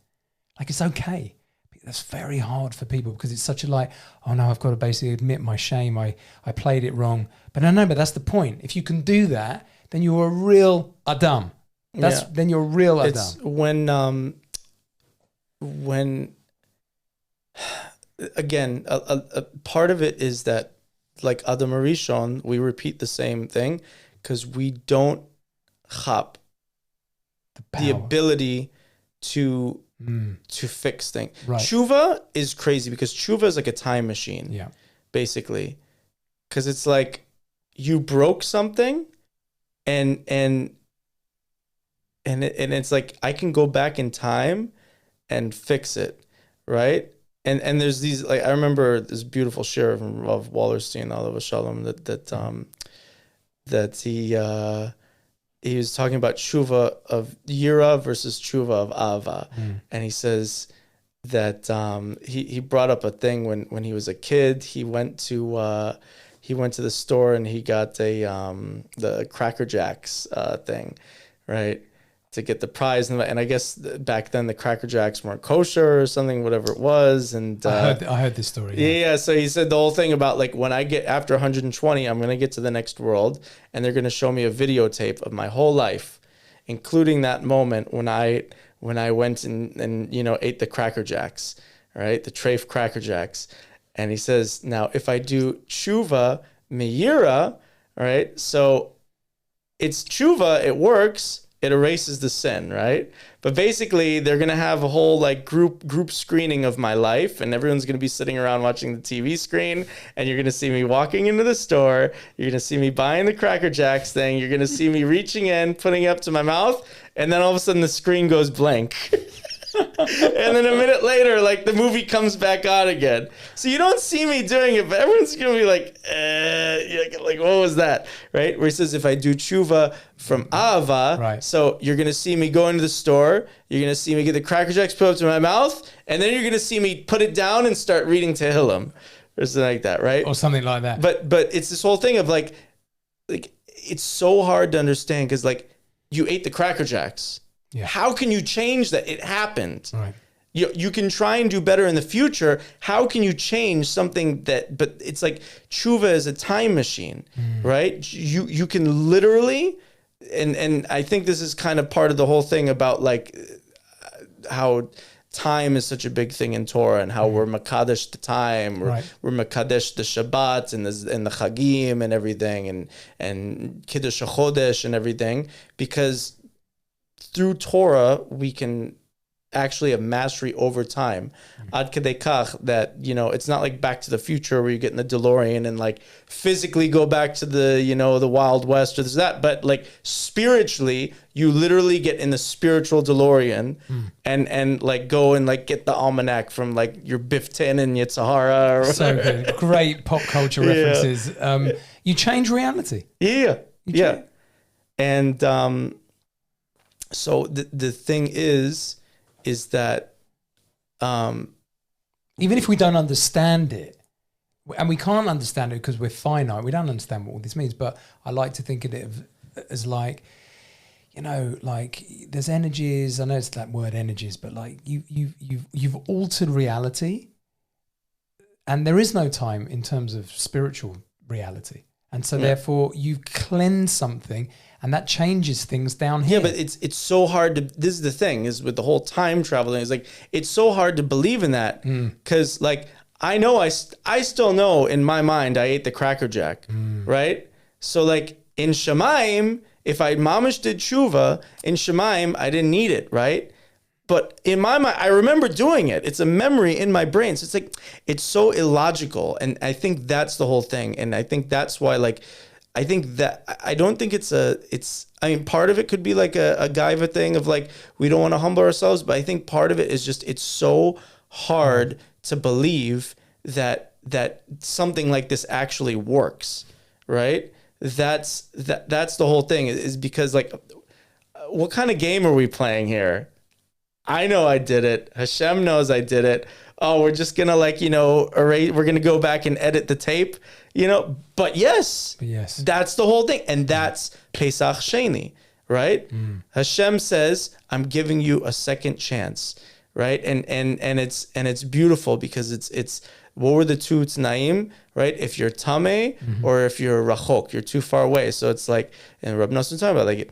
It's okay. that's very hard for people because it's such a like, oh no, I've got to basically admit my shame. I played it wrong. But no, but that's the point. If you can do that, then you're a real Adam. Then you're a real Adam. It's when again, a part of it is that like Adam Arishon, we repeat the same thing because we don't have the ability to fix things. Right. Teshuvah is crazy because Teshuvah is like a time machine, basically, because it's like you broke something, and it's like I can go back in time and fix it, right? And there's these, like, I remember this beautiful share of Wallerstein, Alav Shalom, that he was talking about Teshuvah of Yira versus Teshuvah of Ava. And he says that he brought up a thing when he was a kid. He went to the store and he got the Cracker Jacks thing, right? To get the prize. And I guess back then the Cracker Jacks weren't kosher or something, whatever it was. And I heard this story. Yeah. So he said the whole thing about like, when I get after 120, I'm going to get to the next world and they're going to show me a videotape of my whole life, including that moment when I went and ate the Cracker Jacks, right? The treif Cracker Jacks. And he says, now if I do Teshuvah Meira, right? So it's Teshuvah, it works. It erases the sin, right? But basically, they're gonna have a whole like group screening of my life, and everyone's gonna be sitting around watching the TV screen, and you're gonna see me walking into the store, you're gonna see me buying the Cracker Jacks thing, you're gonna see me reaching in, putting it up to my mouth, and then all of a sudden the screen goes blank. And then a minute later, like the movie comes back on again. So you don't see me doing it, but everyone's gonna be like, like what was that, right? Where he says, if I do Teshuvah from Ava, right. So you're gonna see me go into the store, you're gonna see me get the Cracker Jacks put up to my mouth, and then you're gonna see me put it down and start reading Tehillim or something like that, right? Or something like that. But it's this whole thing of like it's so hard to understand because like you ate the Cracker Jacks. Yeah. How can you change that? It happened. Right. You can try and do better in the future. How can you change something but it's like Teshuvah is a time machine, right? You can literally, and I think this is kind of part of the whole thing about like how time is such a big thing in Torah and how we're Makadesh the time, we're Makadesh the Shabbat and the Chagim and everything and Kiddush HaChodesh and everything, because through Torah, we can actually have mastery over time. 𝗠𝗢𝗦𝗕𝗬 that, it's not like Back to the Future where you get in the DeLorean and like physically go back to the, the Wild West or this, that, but like spiritually, you literally get in the spiritual DeLorean and like go and like get the almanac from like your Bifton and Yitzhahara. Or so good. Great pop culture references. You change reality. Yeah. And, so the thing is that even if we don't understand it, and we can't understand it because we're finite, we don't understand what all this means. But I like to think of it as like, like there's energies. I know it's that word energies, but like you've altered reality, and there is no time in terms of spiritual reality. And so therefore you've cleansed something and that changes things down here. Yeah, but it's so hard to, this is the thing, is with the whole time traveling, it's like, it's so hard to believe in that. Cause like, I know, I still know in my mind, I ate the Cracker Jack, right? So like in Shemaim, if I mamish did Teshuvah, in Shemaim, I didn't need it, right? But in my mind, I remember doing it. It's a memory in my brain. So it's like, it's so illogical. And I think that's the whole thing. And I think that's why, like, I think that, I don't think I mean, part of it could be like a gaiva thing of like, we don't want to humble ourselves. But I think part of it is just, it's so hard to believe that something like this actually works, right? That's the whole thing, is because like, what kind of game are we playing here? I know I did it. Hashem knows I did it. Oh, we're just going to like, erase, we're going to go back and edit the tape, but yes, that's the whole thing. And that's Pesach Sheini, right? Hashem says, I'm giving you a second chance, right? And it's beautiful because it's what were the two tnaim, right? If you're tameh or if you're rachok, you're too far away. So it's like, and Rab Nosson talking about, like,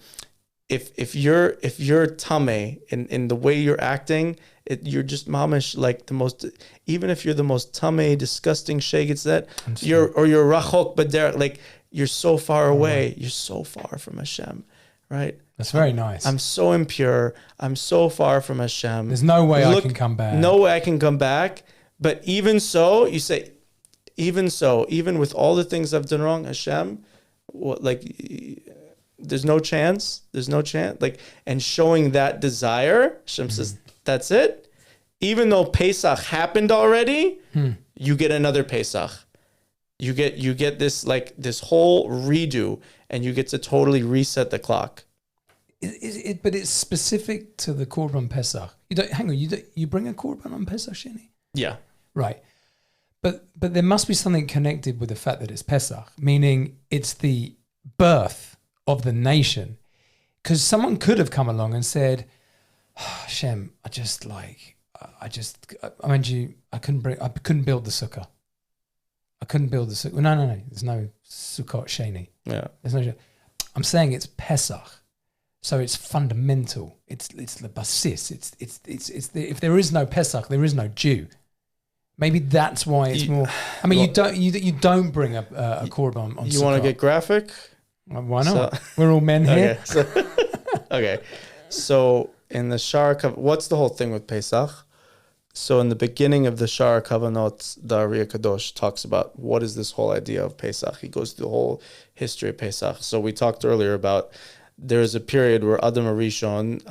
if you're tameh in the way you're acting, you're just mamish, like the most, even if you're the most tameh, disgusting shegitz that you're rachok, but they're like, you're so far away. You're so far from Hashem, right? That's very nice. I'm so impure. I'm so far from Hashem. There's no way I can come back. No way I can come back. But even so, you say, even with all the things I've done wrong, Hashem, there's no chance. There's no chance. Like, and showing that desire, Hashem says, that's it. Even though Pesach happened already, you get another Pesach. You get this, like, this whole redo, and you get to totally reset the clock. But it's specific to the Korban Pesach. You bring a Korban on Pesach Sheini? Yeah. Right. But there must be something connected with the fact that it's Pesach, meaning it's the birth of the nation. Because someone could have come along and said, Hashem, I couldn't build the sukkah. I couldn't build the sukkah. No. There's no Sukkot Sheini. Yeah. There's no. I'm saying it's Pesach. So it's fundamental. It's the basis. It's the, if there is no Pesach, there is no Jew. Maybe that's why it's more. I mean, you don't bring a korban on. You want to get graphic? Why not? We're all men here. Okay. So in the Shar Kavanot, what's the whole thing with Pesach? So in the beginning of the Shar Kavanot, the Uriah Kadosh talks about what is this whole idea of Pesach. He goes through the whole history of Pesach. So we talked earlier about there's a period where Adam Arishon,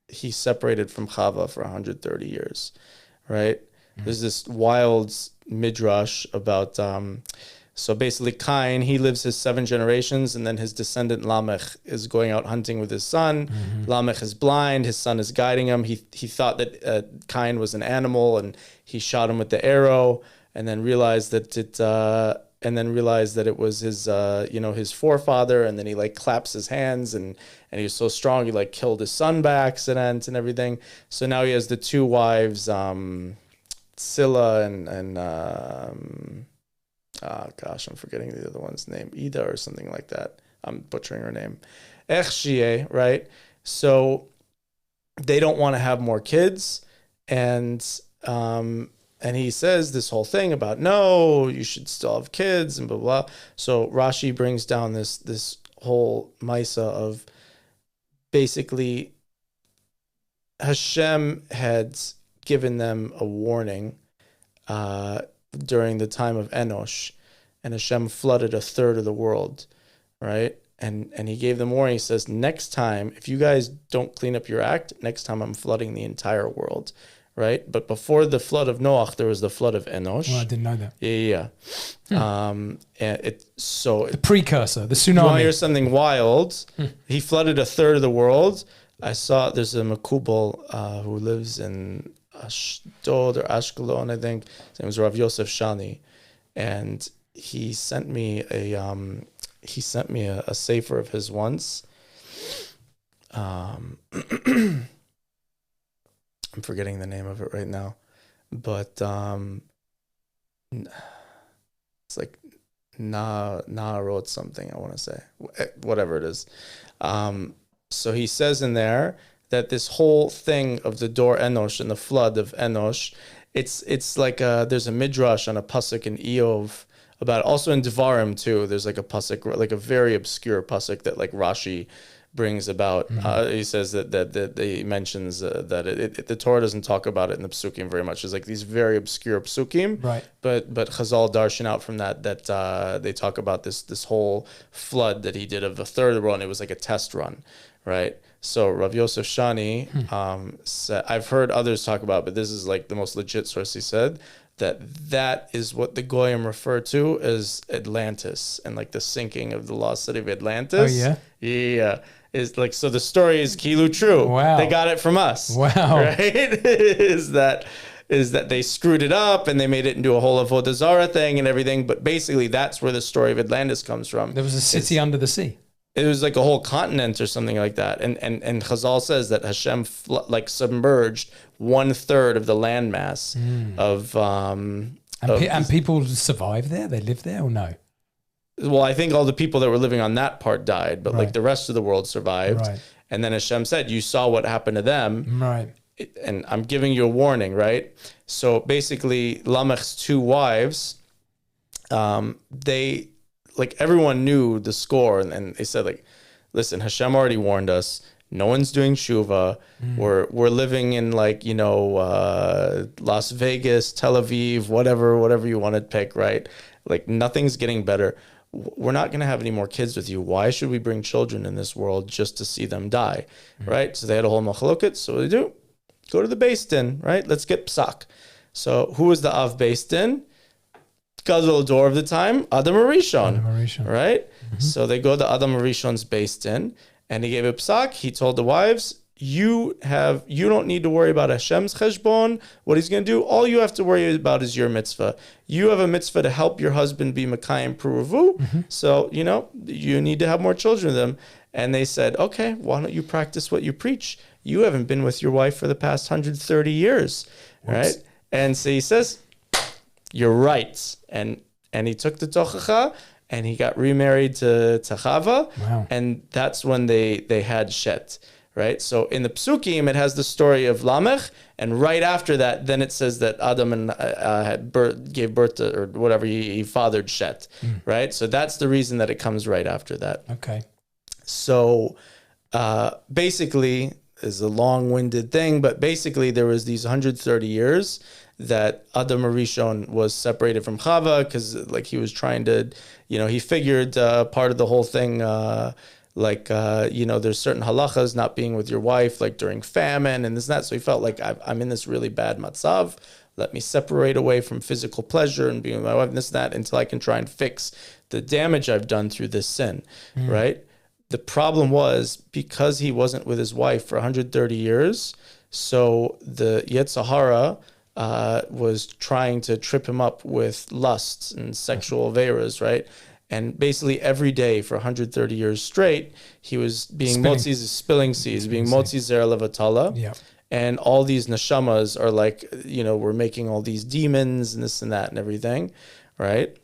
he separated from Chava for 130 years, right? There's this wild midrash about, so basically Kayin, he lives his 7 generations, and then his descendant 𝗨𝗥𝗜𝗔𝗦𝗕𝗬 is going out hunting with his son. 𝗨𝗥𝗑 is blind, his son is guiding him. He thought that Kayin was an animal, and he shot him with the arrow, and then realized that it was his, his forefather, and then he like claps his hands, and he was so strong he like killed his son by accident and everything. So now he has the 2 wives, 𝗠𝗢𝗏 and I'm forgetting the other one's name, Ida or something like that. I'm butchering her name. 𝗥𝗢𝗏, right? So they don't want to have more kids, and he says this whole thing about, no, you should still have kids and blah, blah. So Rashi brings down this whole Maisa of basically Hashem had given them a warning during the time of Enosh, and Hashem flooded 1/3 of the world, right? And he gave them warning. He says, next time, if you guys don't clean up your act, next time I'm flooding the entire world. Right, but before the flood of Noach, there was the flood of Enosh. Well, I didn't know that. Yeah. And the precursor, the tsunami. You want to hear something wild? He flooded 1/3 of the world. I saw there's a Makubal who lives in Ashdod or Ashkelon, I think. His name was Rav Yosef Shani, and he sent me a sefer of his once. I'm forgetting the name of it right now, but it's like Na wrote something, I want to say, whatever it is. So he says in there that this whole thing of the Dor Enosh and the flood of Enosh, it's like there's a midrash on a pasuk in Eov about, also in Devarim too. There's like a pasuk, like a very obscure pasuk that like Rashi brings about. He says that he mentions that the Torah doesn't talk about it in the psukim very much. It's like these very obscure psukim, right? But Chazal darshan out from that they talk about this whole flood that he did of 1/3 of the world, and it was like a test run, right? So Rav Yosef Shani said, I've heard others talk about, but this is like the most legit source. He said that is what the Goyim refer to as Atlantis, and like the sinking of the lost city of Atlantis. Oh yeah, yeah. Is like, so the story is kilu true. Wow. They got it from us. Wow. Right? is that they screwed it up and they made it into a whole avodah zarah thing and everything. But basically that's where the story of Atlantis comes from. There was a city under the sea. It was like a whole continent or something like that. And Chazal says that Hashem submerged 1/3 of the landmass of and people survive there? They live there or no? Well, I think all the people that were living on that part died, but like the rest of the world survived. Right. And then Hashem said, you saw what happened to them. Right. And I'm giving you a warning, right? So basically, 𝗨𝗥𝗜𝗦𝗕𝗬's 2 wives, they, like, everyone knew the score. And they said, like, listen, Hashem already warned us. No one's doing Teshuvah. We're living in, like, you know, Las Vegas, Tel Aviv, whatever you want to pick, right? Like, nothing's getting better. We're not going to have any more kids with you. Why should we bring children in this world just to see them die, right? So they had a whole machloket. So what do they do? Go to the Beis Din, right? Let's get psak. So who was the Av Beis Din? Gadol Dor of the time, Adam Arishon, right? So they go to Adam Arishon's Beis Din, and he gave a psak. He told the wives, you don't need to worry about Hashem's cheshbon, what he's going to do. All you have to worry about is your mitzvah. You have a mitzvah to help your husband be Mekayim Pruvu. So, you know, you need to have more children with him. And they said, okay, why don't you practice what you preach? You haven't been with your wife for the past 130 years, right? And so he says, you're right. And he took the tochacha and he got remarried to Chava. Wow. And that's when they had Shet. Right, so in the Psukim, it has the story of 𝗨𝗥, and right after that, then it says that Adam gave birth to, or whatever, he fathered Shet, right? So that's the reason that it comes right after that. Okay. So basically, it's a long-winded thing, but basically there was these 130 years that Adam Arishon was separated from Chava because, like, he was trying to, you know, he figured part of the whole thing. You know, there's certain halachas not being with your wife, like during famine and this and that. So he felt like I'm in this really bad matzav. Let me separate away from physical pleasure and being with my wife and this and that until I can try and fix the damage I've done through this sin, right? The problem was because he wasn't with his wife for 130 years, so the Yetzer Hara was trying to trip him up with lusts and sexual averas, right? And basically every day for 130 years straight, he was being spilling seeds, being motzi zer levatala. Yeah. And all these neshamas are like, you know, we're making all these demons and this and that and everything, right?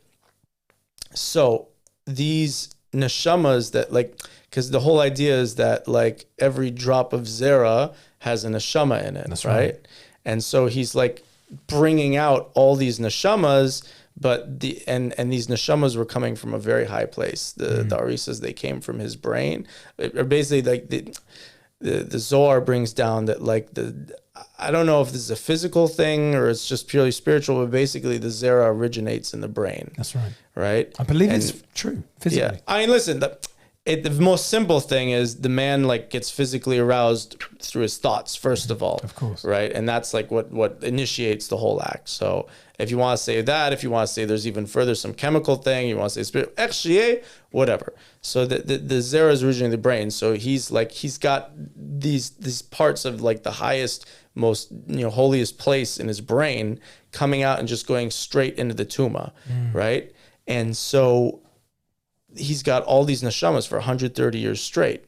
So these neshamas that, like, because the whole idea is that, like, every drop of zera has a neshama in it. That's right? And so he's like bringing out all these neshamas. But these neshamas were coming from a very high place. The Ari says they came from his brain. Or basically, like the Zohar brings down that, like, I don't know if this is a physical thing or it's just purely spiritual, but basically the Zera originates in the brain. That's right. Right? I believe it's true, physically. Yeah. I mean, listen, the most simple thing is the man, like, gets physically aroused through his thoughts, first of all. Of course. Right? And that's, like, what initiates the whole act. So if you want to say that, if you want to say there's even further some chemical thing, you want to say spirit, whatever. So the zera is originally the brain. So he's got these parts of, like, the highest, most, you know, holiest place in his brain coming out and just going straight into the tuma, right? And so he's got all these neshamas for 130 years straight.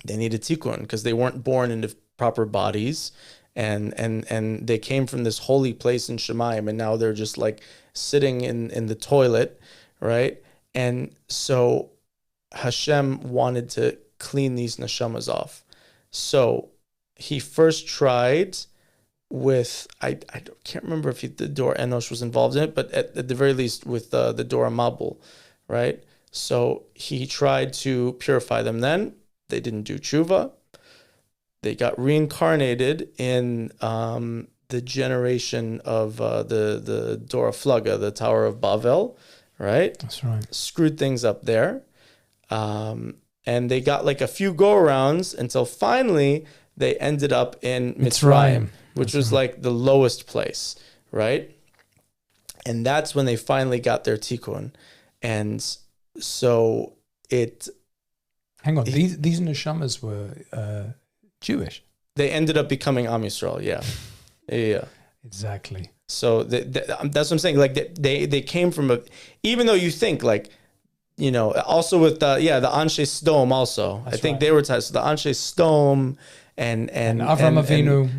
They need a tikkun because they weren't born into proper bodies. And they came from this holy place in Shemayim, and now they're just, like, sitting in the toilet, right? And so Hashem wanted to clean these neshamas off. So he first tried with, I can't remember if the Dor Enosh was involved in it, but at the very least with the Dor Mabul, right? So he tried to purify them then. They didn't do Teshuvah. They got reincarnated in the generation of the Dor Flugga, the Tower of Babel, right? That's right. Screwed things up there. And they got, like, a few go-arounds until finally they ended up in Mitzrayim, which was, like, the lowest place, right? And that's when they finally got their tikkun. And so it... Hang on, these neshamas were... Jewish. They ended up becoming Am Yisrael, yeah. Exactly. So that's what I'm saying. Like, they came from even though you think, like, also with the Anshe Sdom also. That's I think right. they were tied. So the Anshe Sdom and Avram Avinu.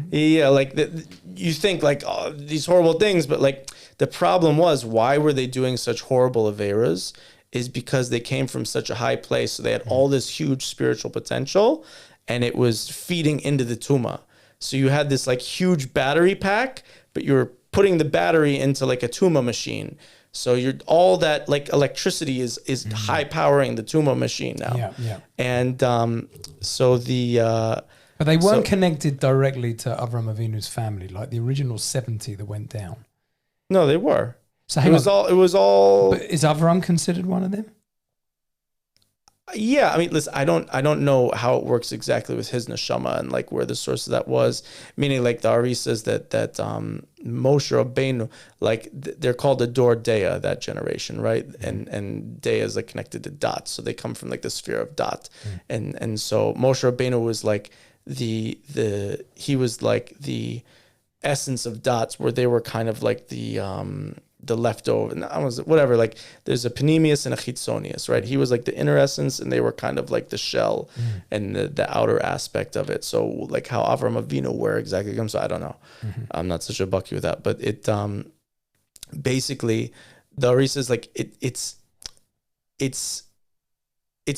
You think like these horrible things, but like the problem was, why were they doing such horrible averas? Is because they came from such a high place. So they had all this huge spiritual potential, and it was feeding into the tuma. So you had this like huge battery pack, but you were putting the battery into like a tuma machine. So all that like electricity is high powering the tuma machine now. Yeah. And but they weren't connected directly to Avram Avinu's family, like the original 70 that went down. No, they were. So it was all. But is Avram considered one of them? Yeah, I mean, listen, I don't know how it works exactly with his neshama and like where the source of that was. Meaning, like the Ari says that Moshe Rabbeinu, like they're called the Dor Dea, that generation, right? And Dea is like connected to dot, so they come from like the sphere of dot, and so Moshe Rabbeinu was like he was like the essence of dots, where they were kind of like the leftover, whatever, like there's a panemius and a chitzonius, right? He was like the inner essence, and they were kind of like the shell and the outer aspect of it. So like how Avram Avinu, where exactly comes, so I don't know. I'm not such a bucky with that, but it basically the Ari says like it's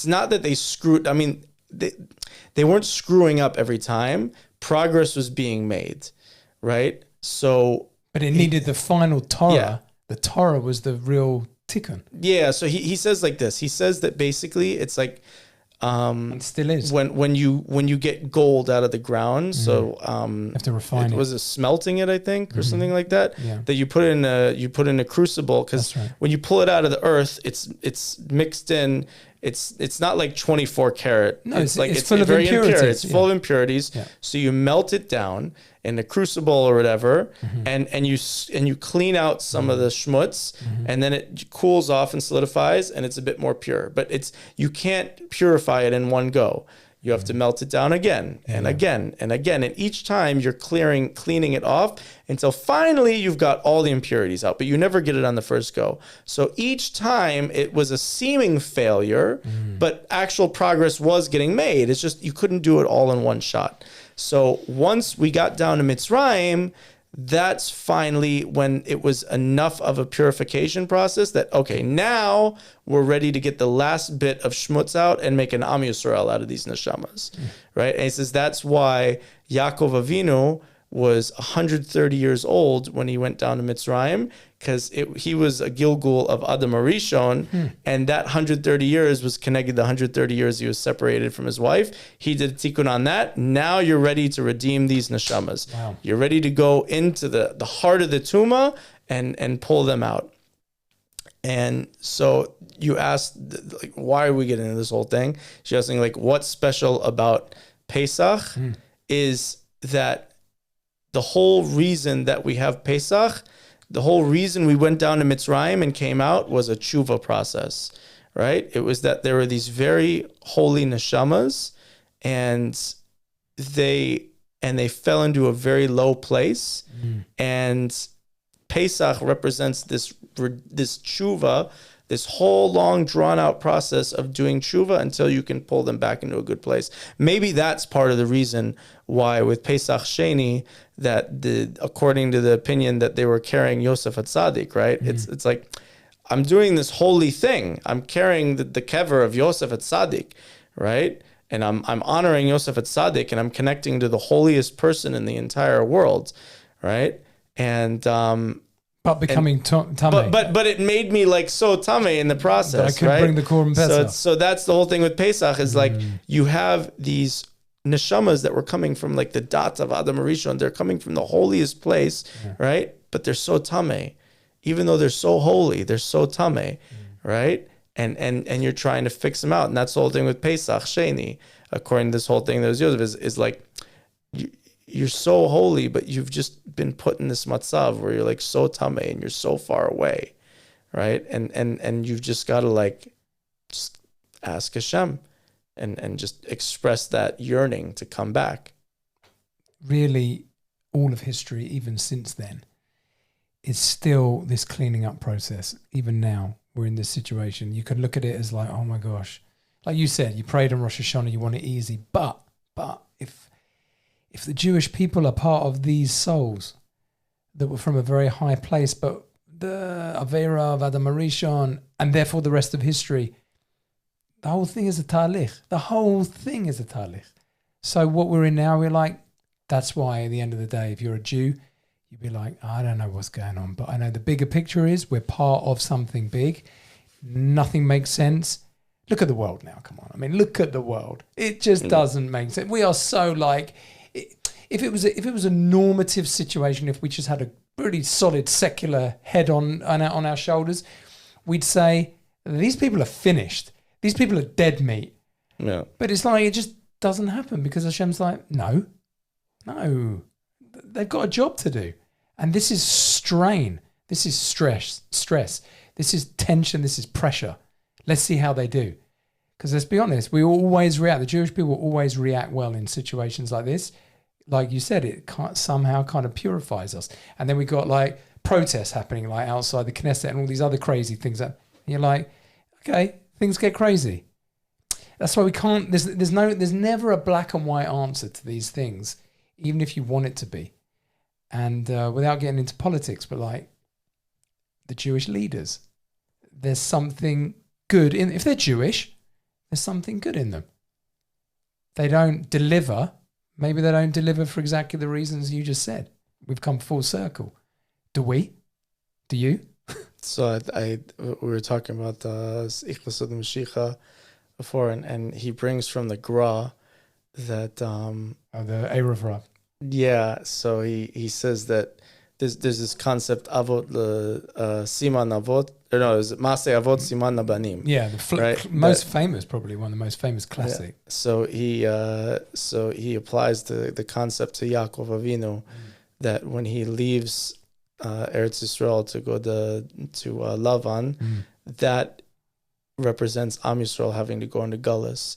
not that they screwed. I mean, they weren't screwing up every time. Progress was being made, right? So, but it needed the final Torah. Yeah. The Torah was the real tikkun. Yeah. So he says like this. He says that basically it's like, it still is when you get gold out of the ground. So you have to refine it. Was it smelting it, I think, or something like that? Yeah. That you put in a crucible, because when you pull it out of the earth, it's mixed in. It's not like 24 karat. No, it's like it's full of very impurities. impure. It's full of impurities. Yeah. So you melt it down in a crucible or whatever, and you clean out some of the schmutz, and then it cools off and solidifies, and it's a bit more pure. But you can't purify it in one go. You have to melt it down again and again and again. And each time you're cleaning it off until finally you've got all the impurities out, but you never get it on the first go. So each time it was a seeming failure, but actual progress was getting made. It's just you couldn't do it all in one shot. So once we got down to Mitzrayim, that's finally when it was enough of a purification process that, okay, now we're ready to get the last bit of schmutz out and make an Am Yisrael out of these neshamas, right? And he says that's why Yaakov Avinu was 130 years old when he went down to Mitzrayim, because he was a Gilgul of Adam Arishon, and that 130 years was connected to the 130 years he was separated from his wife. He did a tikkun on that. Now you're ready to redeem these neshamas. Wow. You're ready to go into the heart of the tuma and pull them out. And so you asked, like, why are we getting into this whole thing? She's asking, like, what's special about Pesach is that the whole reason that we have Pesach, the whole reason we went down to Mitzrayim and came out was a Teshuvah process, right? It was that there were these very holy neshamas, and they fell into a very low place, and Pesach represents this Teshuvah, this whole long drawn out process of doing Teshuvah until you can pull them back into a good place. Maybe that's part of the reason why with Pesach Sheini, that according to the opinion that they were carrying Yosef 𝗦𝗦𝗧, right? It's like, I'm doing this holy thing. I'm carrying the Kever of Yosef 𝗦𝗧, right? And I'm honoring Yosef 𝗦𝗧, and I'm connecting to the holiest person in the entire world, right? And but becoming tamei. But it made me like so tamei in the process. But I couldn't bring the Korban Pesach. So that's the whole thing with Pesach is like you have these neshamas that were coming from like the dot of Adam Arishon. They're coming from the holiest place, right? But they're so tamei, even though they're so holy, they're so tamei, right? And you're trying to fix them out, and that's the whole thing with Pesach Sheini. According to this whole thing that was Yosef is like. You're so holy, but you've just been put in this matzav where you're like so tamei and you're so far away, right? And you've just got to like just ask Hashem and just express that yearning to come back. Really, all of history, even since then, is still this cleaning up process. Even now, we're in this situation. You could look at it as like, oh my gosh, like you said, you prayed on Rosh Hashanah, you want it easy, but if the Jewish people are part of these souls that were from a very high place, but the Avera of Adam Arishon, and therefore the rest of history, the whole thing is a talich. The whole thing is a talich. So what we're in now, we're like, that's why at the end of the day, if you're a Jew, you'd be like, I don't know what's going on, but I know the bigger picture is we're part of something big. Nothing makes sense. Look at the world now. Come on. I mean, look at the world. It just doesn't make sense. We are so like, if it was a normative situation, if we just had a pretty solid secular head on our shoulders, we'd say, these people are finished. These people are dead meat. Yeah. But it's like, it just doesn't happen because Hashem's like, no. They've got a job to do. And this is strain. This is stress. This is tension. This is pressure. Let's see how they do. Because let's be honest, we always react. The Jewish people always react well in situations like this. Like you said, it somehow kind of purifies us. And then we got like protests happening like outside the Knesset and all these other crazy things. That you're like, okay, things get crazy. That's why we can't. There's never a black and white answer to these things, even if you want it to be. And without getting into politics, but like the Jewish leaders, there's something good in. If they're Jewish, there's something good in them. They don't deliver. Maybe they don't deliver for exactly the reasons you just said. We've come full circle. Do we? Do you? So we were talking about 𝗚𝗥𝗜𝗦𝗕𝗬 Mashiach before, and he brings from the Gra that the Erev Rav. Yeah, so he says that there's this concept avot siman avot, or no, is maseh avot siman nabanim. Yeah, the right? most famous, probably one of the most famous classic. Yeah. So he applies the concept to Yaakov Avinu, that when he leaves Eretz Yisrael to go to Lavan, that represents Am Yisrael having to go into Gullus,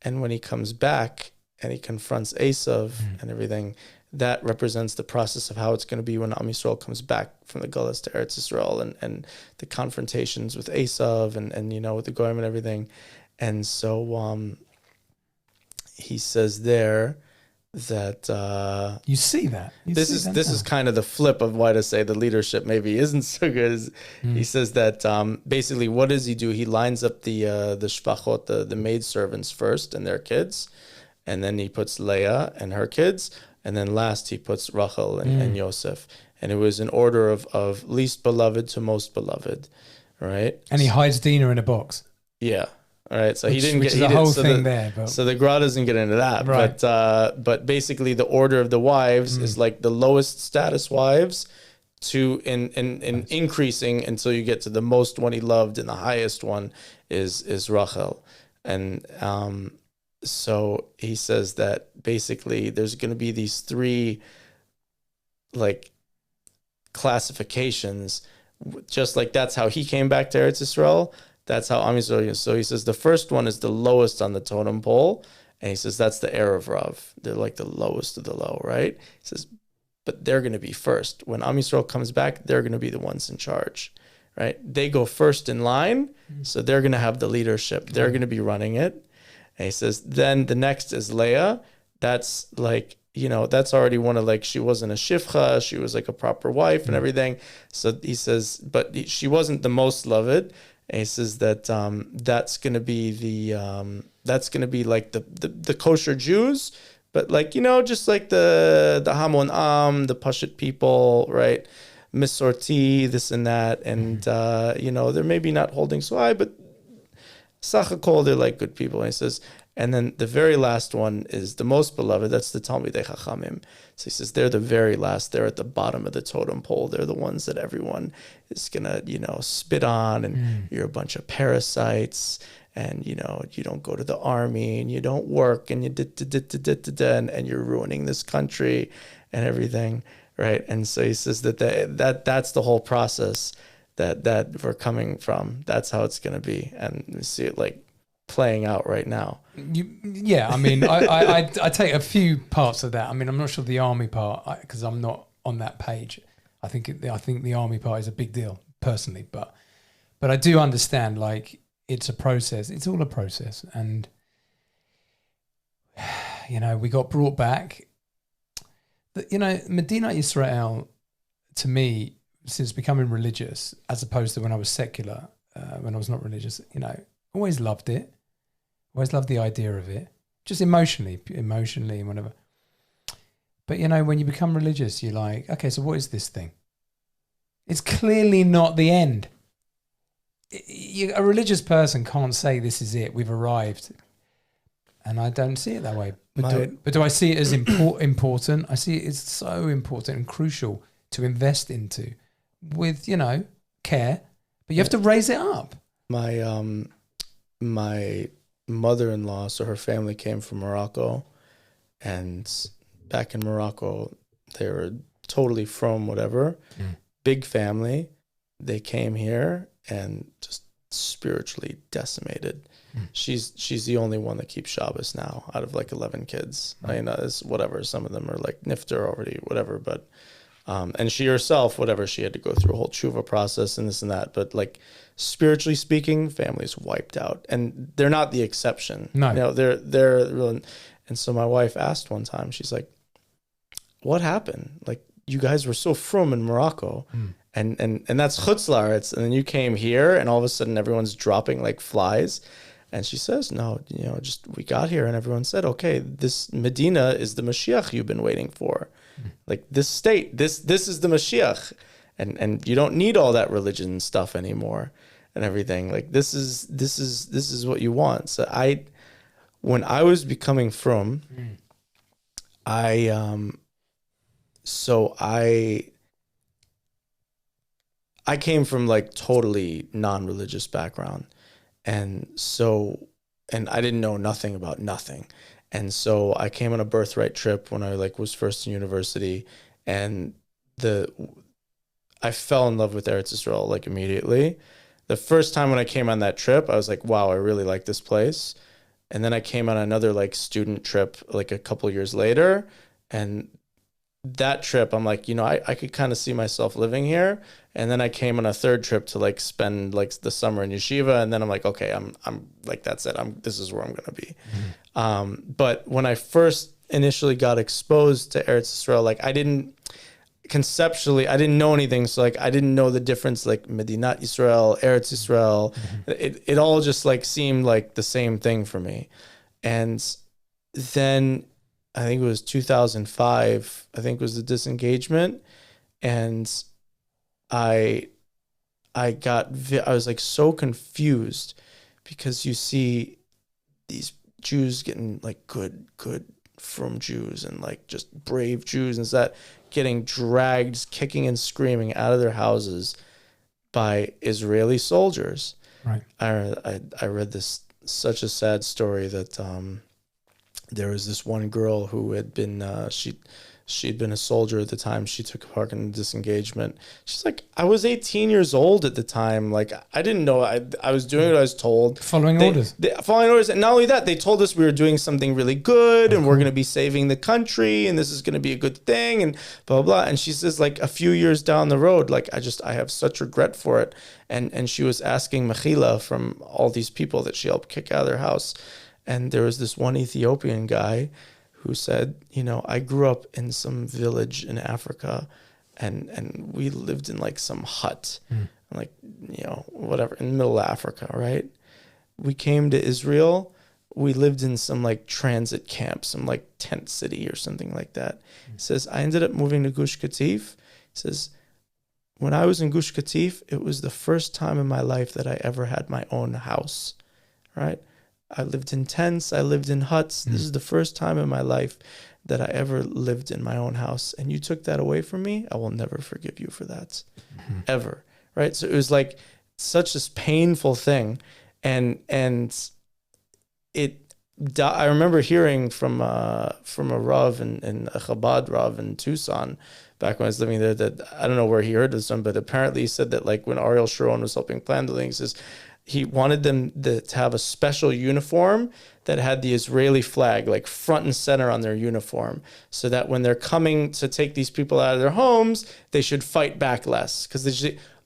and when he comes back and he confronts Esav and everything, that represents the process of how it's going to be when Am Yisrael comes back from the Gullus to Eretz Yisrael, and the confrontations with Esav and with the Goyim and everything. And so he says there that you see that this is kind of the flip of why to say the leadership maybe isn't so good. He says that basically what does he do? He lines up the shpachot, the maid servants first and their kids, and then he puts Leah and her kids, and then last he puts Rachel and Yosef. And it was in order of least beloved to most beloved, right? And he hides Dinah in a box. Yeah. All right. So he didn't which get is he a did, whole so thing the, there. But. So the Gra doesn't get into that. Right. But basically the order of the wives is like the lowest status wives to in increasing until you get to the most one he loved, and the highest one is Rachel. And so he says that basically there's going to be these three like classifications, just like that's how he came back to Eretz Yisrael. That's how Am Yisrael. So he says the first one is the lowest on the totem pole, and he says that's the Erev Rav. They're like the lowest of the low, right? He says, but they're going to be first. When Am Yisrael comes back, they're going to be the ones in charge, right? They go first in line, so they're going to have the leadership. They're going to be running it. And he says, then the next is Leah. That's like, that's already one of like, she wasn't a shifcha, she was like a proper wife and everything. So he says, but she wasn't the most loved. And he says that that's going to be like the kosher Jews, but like, just like the Hamon Am, the Pashut people, right? Misorti, this and that. And, they're maybe not holding so high, but Sachakol, they're like good people. And he says, and then the very last one is the most beloved. That's the Talmidei Chachamim. So he says they're the very last. They're at the bottom of the totem pole. They're the ones that everyone is gonna, spit on. And you're a bunch of parasites. And you don't go to the army, and you don't work, and and you're ruining this country, and everything, right? And so he says that's the whole process that we're coming from. That's how it's gonna be, and we see it like playing out right now. I mean, I take a few parts of that. I mean, I'm not sure the army part because I'm not on that page. I think the army part is a big deal personally, but But I do understand, like, it's a process. It's all a process. And, we got brought back. Medina Israel, to me, since becoming religious, as opposed to when I was secular, when I was not religious, always loved it. Always loved the idea of it. Just emotionally and whatever. But, when you become religious, you're like, okay, so what is this thing? It's clearly not the end. A religious person can't say this is it, we've arrived. And I don't see it that way. But do I see it as important? I see it as so important and crucial to invest into with, care. But you have to raise it up. My mother-in-law, so her family came from Morocco. And back in Morocco, they were totally from whatever. Big family. They came here and just spiritually decimated. She's the only one that keeps Shabbos now out of like 11 kids. I mean, it's whatever. Some of them are like nifter already, whatever. But and she herself, whatever, she had to go through a whole Teshuvah process and this and that. But like spiritually speaking, family's wiped out, and they're not the exception. No, they're real. And so my wife asked one time, she's like, "What happened? Like you guys were so frum in Morocco." And that's 𝗠𝗢𝗦𝗕𝗬, and then you came here and all of a sudden everyone's dropping like flies. And she says, no, just we got here and everyone said, okay, this Medina is the Mashiach you've been waiting for. Like this state, this is the Mashiach, and you don't need all that religion stuff anymore and everything. Like this is what you want. So when I was becoming frum, I came from like totally non-religious background. And I didn't know nothing about nothing. And so I came on a birthright trip when I was first in university, and I fell in love with Eretz Yisrael like immediately. The first time when I came on that trip, I was like, wow, I really like this place. And then I came on another like student trip like a couple years later, and that trip, I'm like, I could kind of see myself living here. And then I came on a third trip to like spend like the summer in yeshiva. And then I'm like, okay, I'm like, that's it. This is where I'm going to be. But when I first initially got exposed to Eretz Yisrael, like I didn't know anything. So like, I didn't know the difference, like Medinat Yisrael, Eretz Yisrael. It all just like seemed like the same thing for me. And then I think it was 2005, was the disengagement. And I was like so confused, because you see these Jews getting like good from Jews and like just brave Jews and that getting dragged, kicking and screaming out of their houses by Israeli soldiers. Right. I read this, such a sad story that there was this one girl who had been she'd been a soldier at the time. She took part in the disengagement. She's like, I was 18 years old at the time. Like, I didn't know. I was doing what I was told. Following orders. Following orders. And not only that, they told us we were doing something really good and we're going to be saving the country and this is going to be a good thing and blah, blah, blah. And she says, like, a few years down the road, like, I have such regret for it. And she was asking mechila from all these people that she helped kick out of their house. And there was this one Ethiopian guy who said, I grew up in some village in Africa and we lived in like some hut, like, whatever, in the middle of Africa, right? We came to Israel. We lived in some like transit camp, some like tent city or something like that. He says, I ended up moving to Gush Katif. He says, when I was in Gush Katif, it was the first time in my life that I ever had my own house, right? I lived in tents. I lived in huts. This is the first time in my life that I ever lived in my own house. And you took that away from me. I will never forgive you for that, ever. Right? So it was like such this painful thing. And I remember hearing from a Rav and a Chabad Rav in Tucson back when I was living there, that I don't know where he heard this one, but apparently he said that like when Ariel Sharon was helping plan the thing, he says, he wanted them to have a special uniform that had the Israeli flag like front and center on their uniform, so that when they're coming to take these people out of their homes, they should fight back less. Because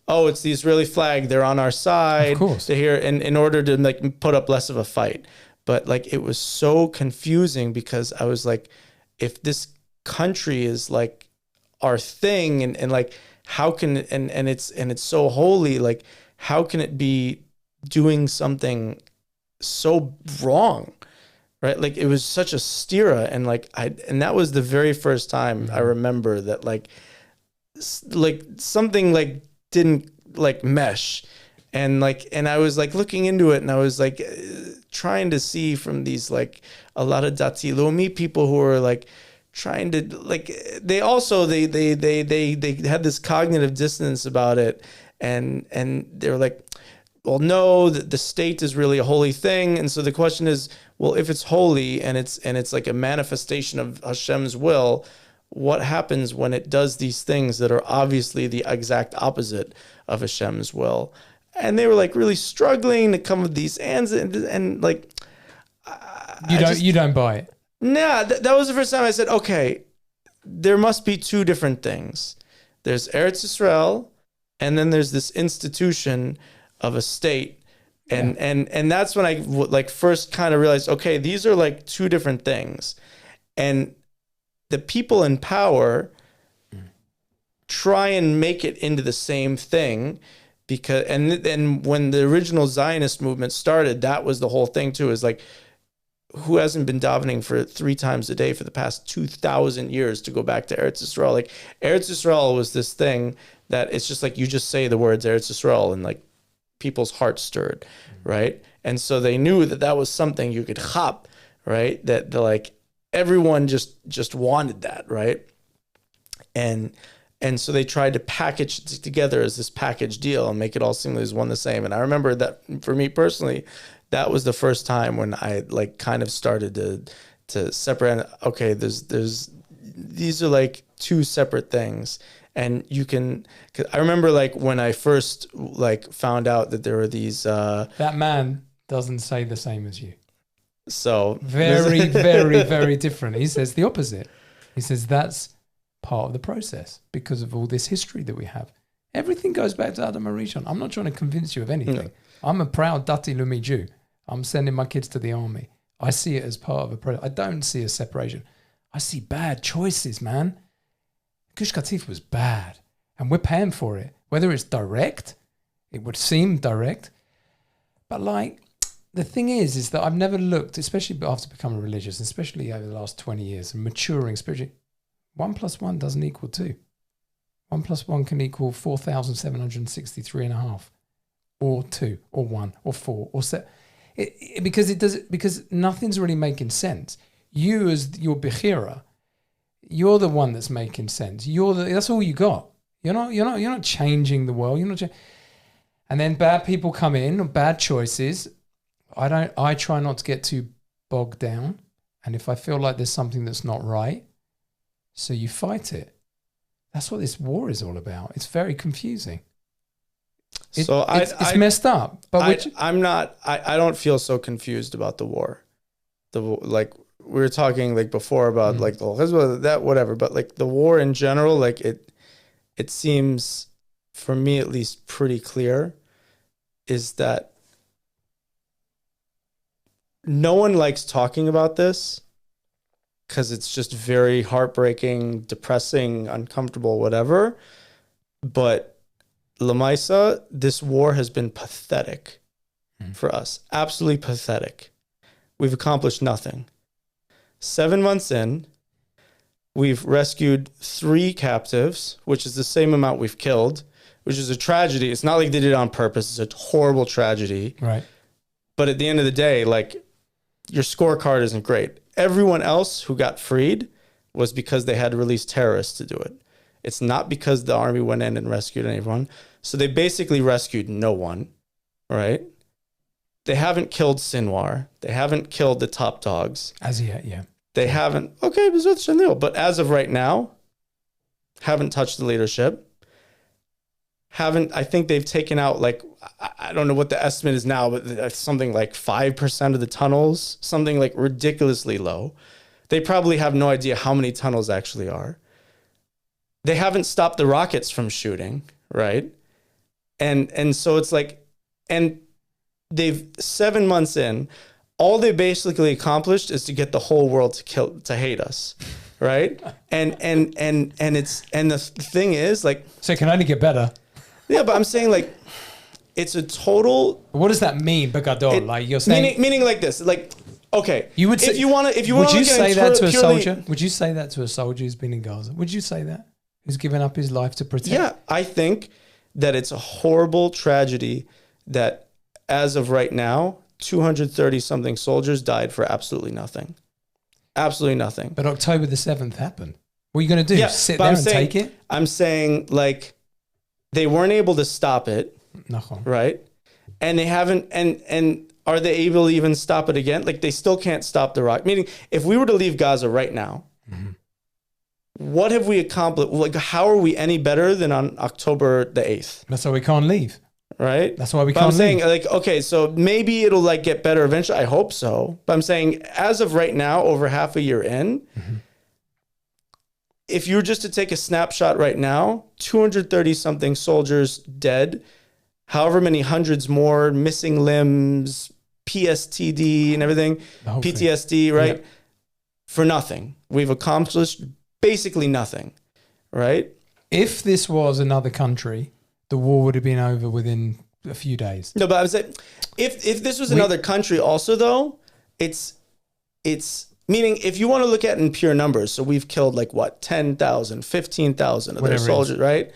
oh, it's the Israeli flag. They're on our side. Of course. They're here in order to like put up less of a fight. But like, it was so confusing because I was like, if this country is like our thing and like, how can, and it's so holy, like, how can it be doing something so wrong? Right? Like, it was such a stira. And like, and that was the very first time I remember that like something like didn't like mesh. And I was like looking into it, and I was like trying to see from these like a lot of 𝗔𝗕𝗦𝗧 𝗨𝗥𝗜𝗔𝗛 people who are like trying to like, they also they had this cognitive dissonance about it, and they're like, well, no, the state is really a holy thing. And so the question is, well, if it's holy and it's like a manifestation of Hashem's will, what happens when it does these things that are obviously the exact opposite of Hashem's will? And they were like really struggling to come with these answers, and like, you don't buy it. Nah, that was the first time I said, okay, there must be two different things. There's Eretz Yisrael, and then there's this institution of a state. And that's when I like first kind of realized, okay, these are like two different things. And the people in power try and make it into the same thing, because, and when the original Zionist movement started, that was the whole thing too, is like, who hasn't been davening for 3 times a day for the past 2,000 years to go back to Eretz Yisrael? Like, Eretz Yisrael was this thing that it's just like, you just say the words Eretz Yisrael and like people's hearts stirred, right? And so they knew that that was something you could hop, right? That the, like, everyone just wanted that, right? And so they tried to package it together as this package deal and make it all seem as one the same. And I remember that for me personally, that was the first time when I like kind of started to separate. Okay, these are like two separate things, and you can. 'Cause I remember like when I first like found out that there were these. That man doesn't say the same as you. So very, very, very different. He says the opposite. He says that's part of the process because of all this history that we have. Everything goes back to Adam and Rishon. I'm not trying to convince you of anything. No. I'm a proud Dati Lumi Jew. I'm sending my kids to the army. I see it as part of a process. I don't see a separation. I see bad choices, man. 𝗔𝗕𝗦𝗧 was bad, and we're paying for it. Whether it's direct, it would seem direct, but like, the thing is that I've never looked, especially after becoming religious, especially over the last 20 years and maturing spiritually, 1 + 1 doesn't equal 2. 1 + 1 can equal 4,763.5, or 2, or 1, or 4, or 7. Because nothing's really making sense. You as your Behar, you're the one that's making sense. That's all you got. You're not changing the world. And then bad people come in, or bad choices. I try not to get too bogged down. And if I feel like there's something that's not right, so you fight it. That's what this war is all about. It's very confusing. It's messed up. But I don't feel so confused about the war. Like we were talking like before about like the whole that whatever, but like the war in general, like it seems, for me at least, pretty clear, is that no one likes talking about this because it's just very heartbreaking, depressing, uncomfortable, whatever. But Lamaisa, this war has been pathetic for us. Absolutely pathetic. We've accomplished nothing. 7 months in, we've rescued 3 captives, which is the same amount we've killed, which is a tragedy. It's not like they did it on purpose. It's a horrible tragedy. Right. But at the end of the day, like, your scorecard isn't great. Everyone else who got freed was because they had to release terrorists to do it. It's not because the army went in and rescued anyone. So they basically rescued no one, right? They haven't killed Sinwar. They haven't killed the top dogs. As yet, yeah. They haven't. Okay, but as of right now, haven't touched the leadership. I think they've taken out, like, I don't know what the estimate is now, but something like 5% of the tunnels, something like ridiculously low. They probably have no idea how many tunnels actually are. They haven't stopped the rockets from shooting, right? And so it's like, and they've 7 months in, all they basically accomplished is to get the whole world to hate us. Right. And the thing is, like, So it can only get better. yeah, but I'm saying, like, it's a total. What does that mean, Begadol? Like you're saying, meaning like this, like, okay, you would say, if you want to, would you say that to a soldier? Would you say that to a soldier who's been in Gaza? Would you say that? Who's given up his life to protect? Yeah, I think that it's a horrible tragedy that as of right now, 230 something soldiers died for absolutely nothing. Absolutely nothing. But October the 7th happened. What are you going to do? Yeah, Sit but there I'm and saying- take it? I'm saying, like, they weren't able to stop it, No. right? And they haven't, and are they able to even stop it again? Like, they still can't stop the rock. Meaning, if we were to leave Gaza right now, what have we accomplished? Like, how are we any better than on October the 8th? That's why we can't leave. Right? That's why we But can't I'm saying, leave. like, okay, so maybe it'll, like, get better eventually. I hope so. But I'm saying, as of right now, over half a year in, if you were just to take a snapshot right now, 230 something soldiers dead, however many hundreds more missing limbs, PSTD and everything, The whole thing. PTSD, right? Yeah. For nothing. We've accomplished basically nothing, right? If this was another country, the war would have been over within a few days. No, but I was saying, if this was another country also, though, it's meaning, if you want to look at it in pure numbers, so we've killed, like, what, 10,000, 15,000 of their Whatever it is. soldiers, right?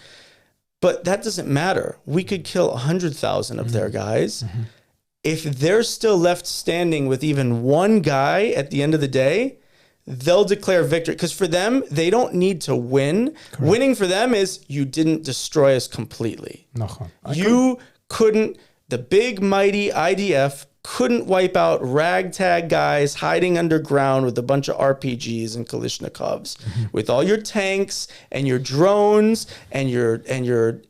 But that doesn't matter. We could kill 100,000 of their guys. If they're still left standing with even one guy at the end of the day, they'll declare victory. Because for them, they don't need to win. Correct. Winning for them is, you didn't destroy us completely. No. You couldn't, the big mighty IDF couldn't wipe out ragtag guys hiding underground with a bunch of RPGs and Kalashnikovs, with all your tanks and your drones and your FB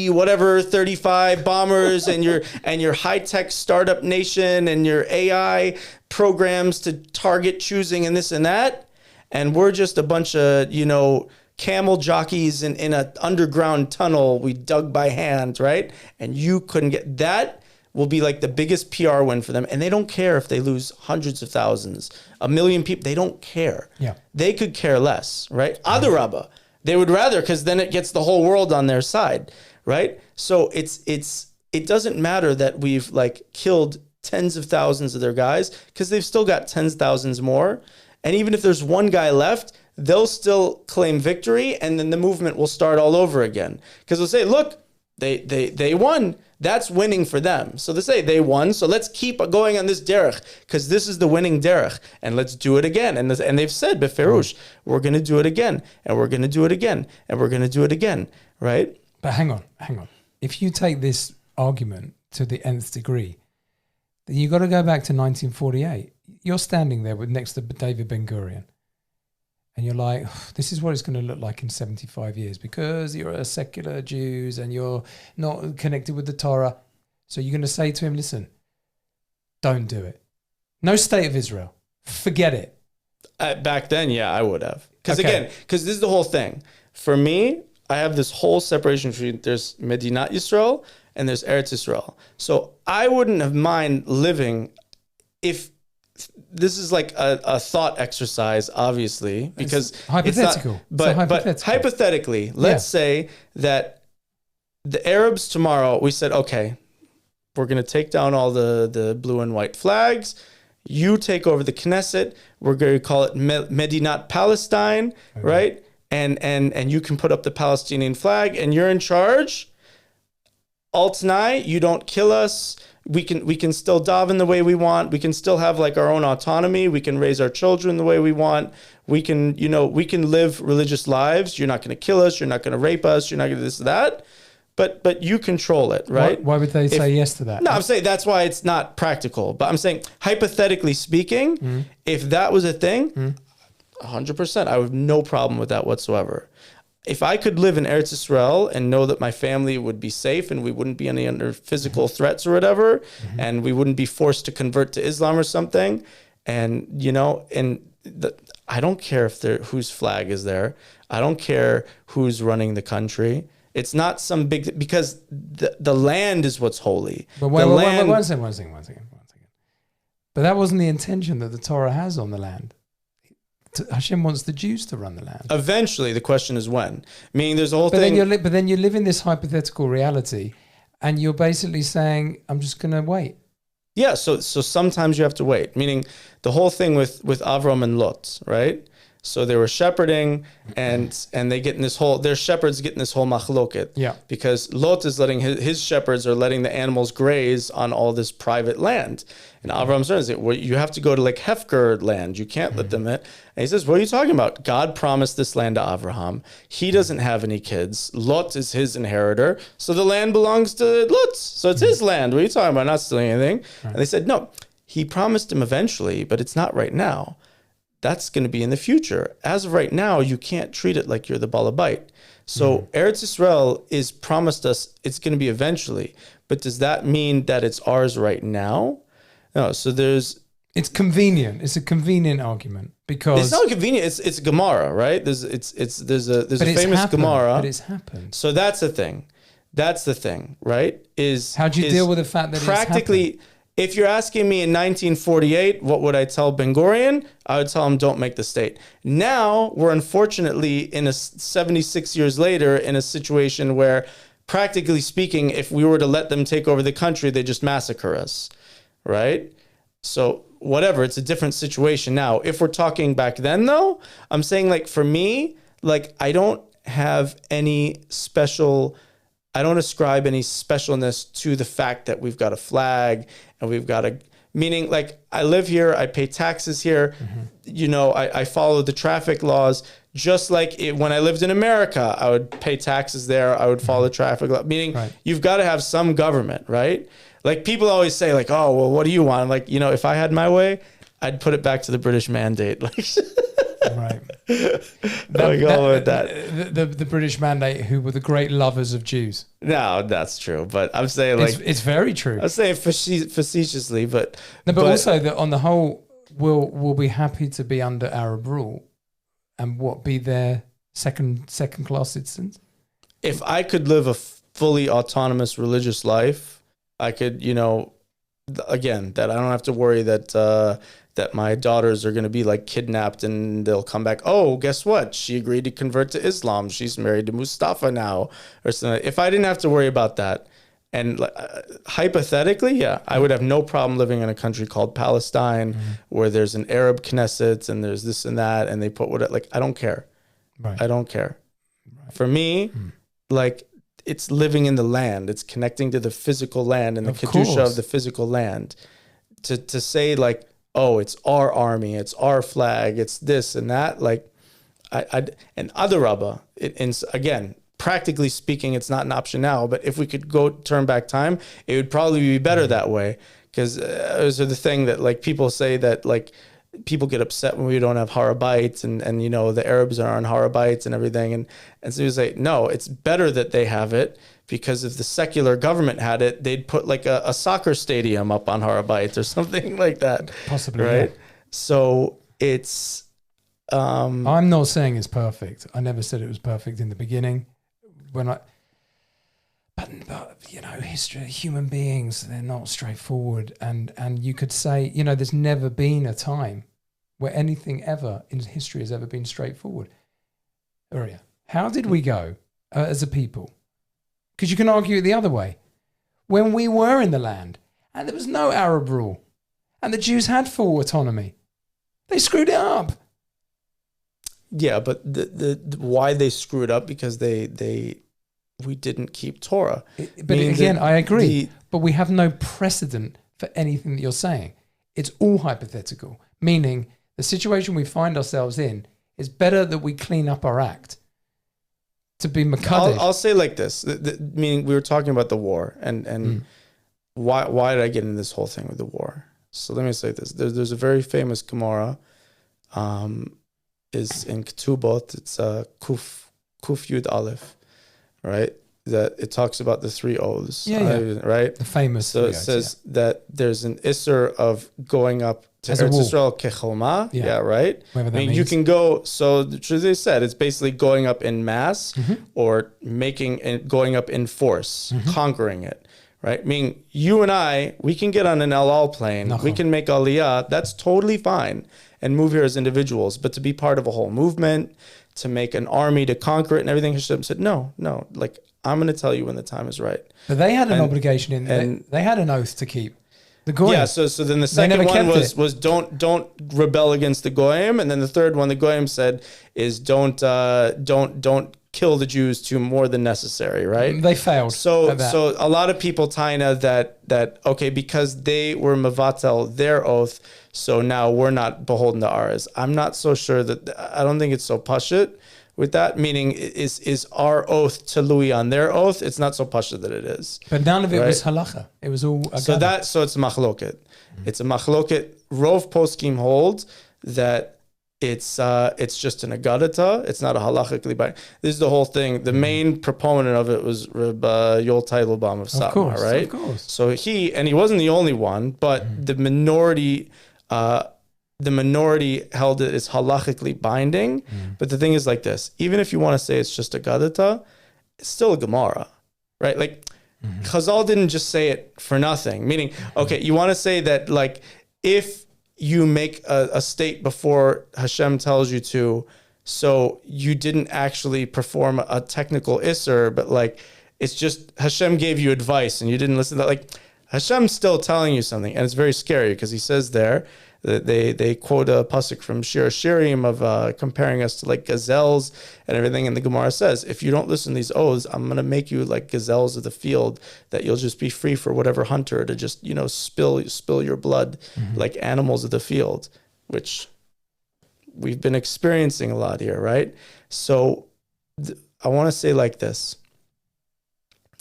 whatever 35 bombers and your high-tech startup nation and your AI programs to target choosing and this and that. And we're just a bunch of, camel jockeys in an underground tunnel we dug by hand, right? And you couldn't get that. Will be like the biggest PR win for them. And they don't care if they lose hundreds of thousands, 1 million people. They don't care. Yeah. They could care less, right? Adarabba. They would rather, because then it gets the whole world on their side, right? So it doesn't matter that we've, like, killed tens of thousands of their guys, because they've still got tens of thousands more. And even if there's one guy left, they'll still claim victory, and then the movement will start all over again. Because they'll say, look, they won. That's winning for them. So they say they won. So let's keep going on this derech, because this is the winning derech, and let's do it again. And they've said, beferush, we're going to do it again, and we're going to do it again, and we're going to do it again, right? But hang on. If you take this argument to the nth degree, then you got to go back to 1948. You're standing there next to David Ben-Gurion, and you're like, this is what it's going to look like in 75 years, because you're a secular Jews and you're not connected with the Torah. So you're going to say to him, listen, don't do it. No state of Israel. Forget it. Back then, yeah, I would have. Because Okay. this is the whole thing. For me, I have this whole separation between, there's Medinat Yisrael and there's Eretz Yisrael. So I wouldn't have mind living, if this is like a thought exercise, obviously, because hypothetical. It's not, but hypothetically, let's say that the Arabs tomorrow, we said, okay, we're going to take down all the blue and white flags. You take over the Knesset. We're going to call it Medinat Palestine, right? And you can put up the Palestinian flag, and you're in charge. 𝗨𝗥𝗦𝗕𝗬, you don't kill us. We can still daven the way we want. We can still have, like, our own autonomy. We can raise our children the way we want. We can live religious lives. You're not going to kill us. You're not going to rape us. You're not going to this, that. But you control it, right? Why would they say yes to that? No, I'm saying that's why it's not practical. But I'm saying, hypothetically speaking, if that was a thing, 100%, I would have no problem with that whatsoever. If I could live in Eretz Yisrael and know that my family would be safe and we wouldn't be under physical threats or whatever, and we wouldn't be forced to convert to Islam or something, and I don't care if whose flag is there. I don't care who's running the country. It's not some big, because the land is what's holy. But wait, one second. But that wasn't the intention that the Torah has on the land. Hashem wants the Jews to run the land. Eventually, the question is when. Meaning there's a whole thing. But then you live in this hypothetical reality, and you're basically saying, I'm just going to wait. Yeah, so sometimes you have to wait. Meaning the whole thing with Avram and Lot, right? So they were shepherding, and they get in this whole, their shepherds get in this whole machloket. Yeah. Because Lot is letting, his shepherds are letting the animals graze on all this private land. And Avram says, well, you have to go to like Hefker land. You can't let them in. And he says, what are you talking about? God promised this land to Avraham. He doesn't have any kids. Lot is his inheritor. So the land belongs to Lot. So it's his land. What are you talking about? Not stealing anything. Right. And they said, no, he promised him eventually, but it's not right now. That's going to be in the future. As of right now, you can't treat it like you're the balabait. So Eretz Yisrael is promised us it's going to be eventually. But does that mean that it's ours right now? No. So it's convenient. It's a convenient argument because it's not convenient. It's Gemara, right? There's a famous Gemara. But it's happened. So that's the thing. That's the thing, right? How do you deal with the fact that practically? It's happened? If you're asking me in 1948, what would I tell Ben Gurion? I would tell him, don't make the state. Now, we're unfortunately 76 years later in a situation where, practically speaking, if we were to let them take over the country, they just massacre us, right? So whatever, it's a different situation now. If we're talking back then, though, I'm saying, like, for me, like, I don't ascribe any specialness to the fact that we've got a flag and we've got meaning like I live here, I pay taxes here, I follow the traffic laws, just like when I lived in America, I would pay taxes there, I would follow the traffic law, meaning you've got to have some government, right? Like people always say like, oh, well, what do you want? Like, if I had my way, I'd put it back to the British mandate. Like, right. The British mandate, who were the great lovers of Jews. No, that's true. But I'm saying like it's very true. I'm saying facetiously, but also that on the whole, we'll be happy to be under Arab rule, and be their second class citizens. If I could live a fully autonomous religious life, I could, again, that I don't have to worry that my daughters are going to be like kidnapped and they'll come back. Oh, guess what? She agreed to convert to Islam. She's married to Mustafa now or something. If I didn't have to worry about that, and hypothetically, yeah, I would have no problem living in a country called Palestine where there's an Arab Knesset and there's this and that. And they put I don't care. Right. I don't care. Right. For me, it's living in the land. It's connecting to the physical land and the Kedusha of the physical land. To say like, oh, it's our army, it's our flag, it's this and that. Like, and Adarabba, again, practically speaking, it's not an option now. But if we could turn back time, it would probably be better that way. Because those are the thing that like people say that like people get upset when we don't have Harabites and the Arabs are on Harabites and everything. And so you say, no, it's better that they have it, because if the secular government had it, they'd put like a soccer stadium up on Harabites or something like that. Possibly, right? Yeah. So it's... I'm not saying it's perfect. I never said it was perfect in the beginning. But history, human beings, they're not straightforward. And you could say, there's never been a time where anything ever in history has ever been straightforward. Uriah, how did we go as a people? Because you can argue it the other way. When we were in the land and there was no Arab rule and the Jews had full autonomy, they screwed it up. Yeah, but the why they screwed up, because we didn't keep Torah. But again, I agree. But we have no precedent for anything that you're saying. It's all hypothetical, meaning the situation we find ourselves in is better that we clean up our act. To be Makadish. I'll say like this, meaning we were talking about the war and why did I get into this whole thing with the war? So let me say this. There's a very famous Gemara, is in Ketubot. It's Kuf Yud Aleph, right? That it talks about the 3 oaths, right? The famous. So it says that there's an Isser of going up to As a Eretz wall. Yisrael kecholma. Yeah. Yeah, right? Whatever that You means. can go, so they said, it's basically going up in mass Mm-hmm. or going up in force, conquering it, right? Meaning you and I, we can get on an El Al plane, we Nachon. can make Aliyah, that's totally fine, and move here as individuals, but to be part of a whole movement, to make an army, to conquer it and everything, Hashem said, no, like, I'm going to tell you when the time is right. But they had an And- obligation and- they had an oath to keep. The Goyim. Yeah, so then the They never second one kept was don't rebel against the Goyim, and then the third one the Goyim said is don't kill the Jews to more than necessary, right? They failed. So at that. so a lot of people taina that okay, because they were mevatel their oath, so now we're not beholden to ours. I'm not so sure that, I don't think it's so pashut with that, meaning is our oath talui on their oath? It's not so pashut that it is. But none of it Right. was halacha. It was all So agada. it's a machloket. It's a machloket. Rov poskim hold that it's just an agadata. It's not a halachically binding. This is the whole thing. The main proponent of it was Reb 𝗨𝗘𝗦𝗕𝗬 of Satmar, course, right? of course. So he wasn't the only one, but the minority held it as halachically binding. But the thing is like this: even if you want to say it's just a gadata, it's still a Gemara, right? Like Chazal didn't just say it for nothing. Meaning, okay, you want to say that like if you make a state before Hashem tells you to, so you didn't actually perform a technical isser, but like it's just Hashem gave you advice and you didn't listen to that. Like Hashem's still telling you something, and it's very scary because he says there that they quote a pasuk from Shir Shirim of comparing us to like gazelles and everything, and the Gemara says, if you don't listen to these oaths, I'm gonna make you like gazelles of the field, that you'll just be free for whatever hunter to just spill your blood like animals of the field, which we've been experiencing a lot here, right? So I want to say like this: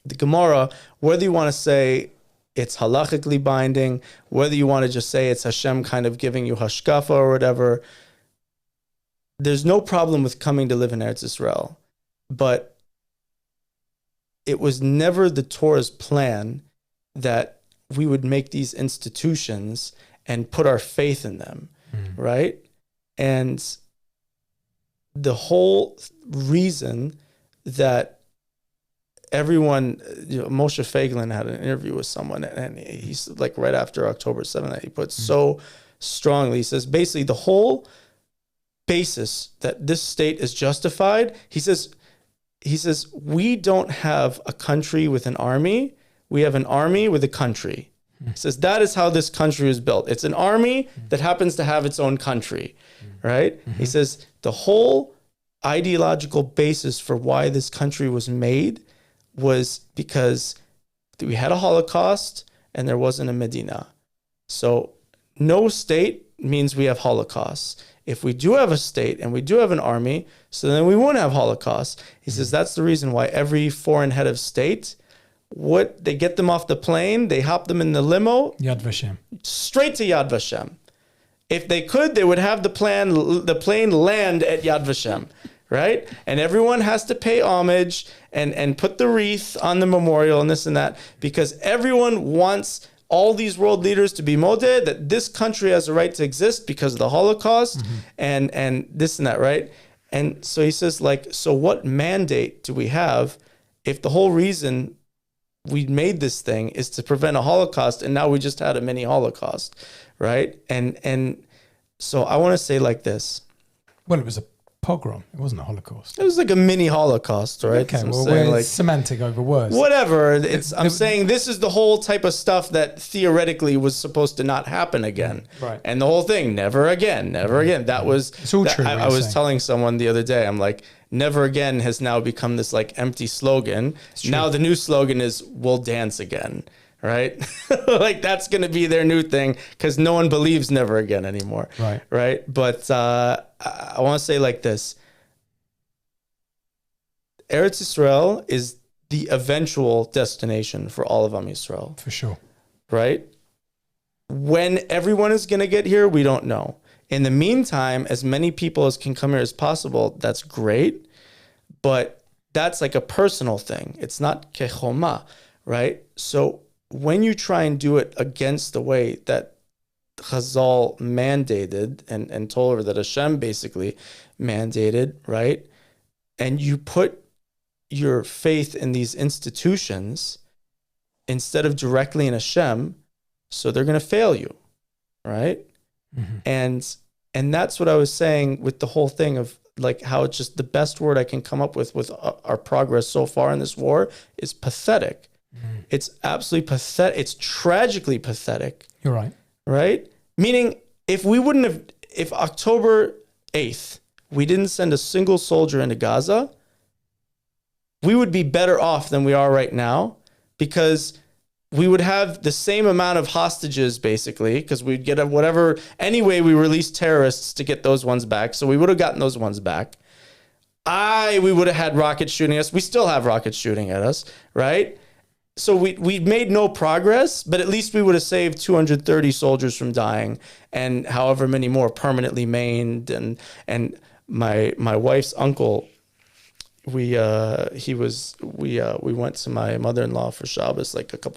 the Gemara, whether you want to say it's halachically binding, whether you want to just say it's Hashem kind of giving you hashkafa or whatever, there's no problem with coming to live in Eretz Yisrael. But it was never the Torah's plan that we would make these institutions and put our faith in them, right? And the whole reason that everyone, Moshe Feiglin had an interview with someone, and he's like right after October 7th, he puts so strongly, he says basically the whole basis that this state is justified, he says we don't have a country with an army, we have an army with a country. He says that is how this country was built. It's an army that happens to have its own country, right? He says the whole ideological basis for why this country was made was because we had a Holocaust and there wasn't a Medina. So no state means we have Holocaust. If we do have a state and we do have an army, so then we won't have Holocaust. He says that's the reason why every foreign head of state, they get them off the plane, they hop them in the limo, Yad Vashem. straight to Yad Vashem. If they could, they would have the plane land at Yad Vashem, right? And everyone has to pay homage and put the wreath on the memorial and this and that, because everyone wants all these world leaders to be modeh that this country has a right to exist because of the Holocaust and this and that, right? And so he says, like, so what mandate do we have if the whole reason we made this thing is to prevent a Holocaust, and now we just had a mini Holocaust, right? And so I want to say like this. Well, it was a pogrom. It wasn't a Holocaust. It was like a mini Holocaust, right? Okay, So I'm well, saying, we're like, semantic over words. whatever. I'm saying this is the whole type of stuff that theoretically was supposed to not happen again. Right. And the whole thing, never again, never again. That was, It's all true, what I you're was saying. telling someone the other day, I'm like, never again has now become this like empty slogan. Now the new slogan is, we'll dance again. Right? Like that's going to be their new thing because no one believes never again anymore. Right. Right. But I want to say like this. Eretz Yisrael is the eventual destination for all of Am Yisrael. For sure. Right? When everyone is going to get here, we don't know. In the meantime, as many people as can come here as possible, that's great. But that's like a personal thing. It's not kechoma, right? So when you try and do it against the way that Chazal mandated and Torah that Hashem basically mandated, right? And you put your faith in these institutions instead of directly in Hashem, so they're going to fail you, right? And that's what I was saying with the whole thing of like how it's just the best word I can come up with our progress so far in this war is pathetic. It's absolutely pathetic. It's tragically pathetic. You're right. Right? Meaning if October 8th, we didn't send a single soldier into Gaza, we would be better off than we are right now, because we would have the same amount of hostages, basically, because we'd get whatever. Anyway, we released terrorists to get those ones back. So we would have gotten those ones back. We would have had rockets shooting us. We still have rockets shooting at us, right? So we made no progress, but at least we would have saved 230 soldiers from dying, and however many more permanently maimed. And my wife's uncle, we went to my mother-in-law for Shabbos like a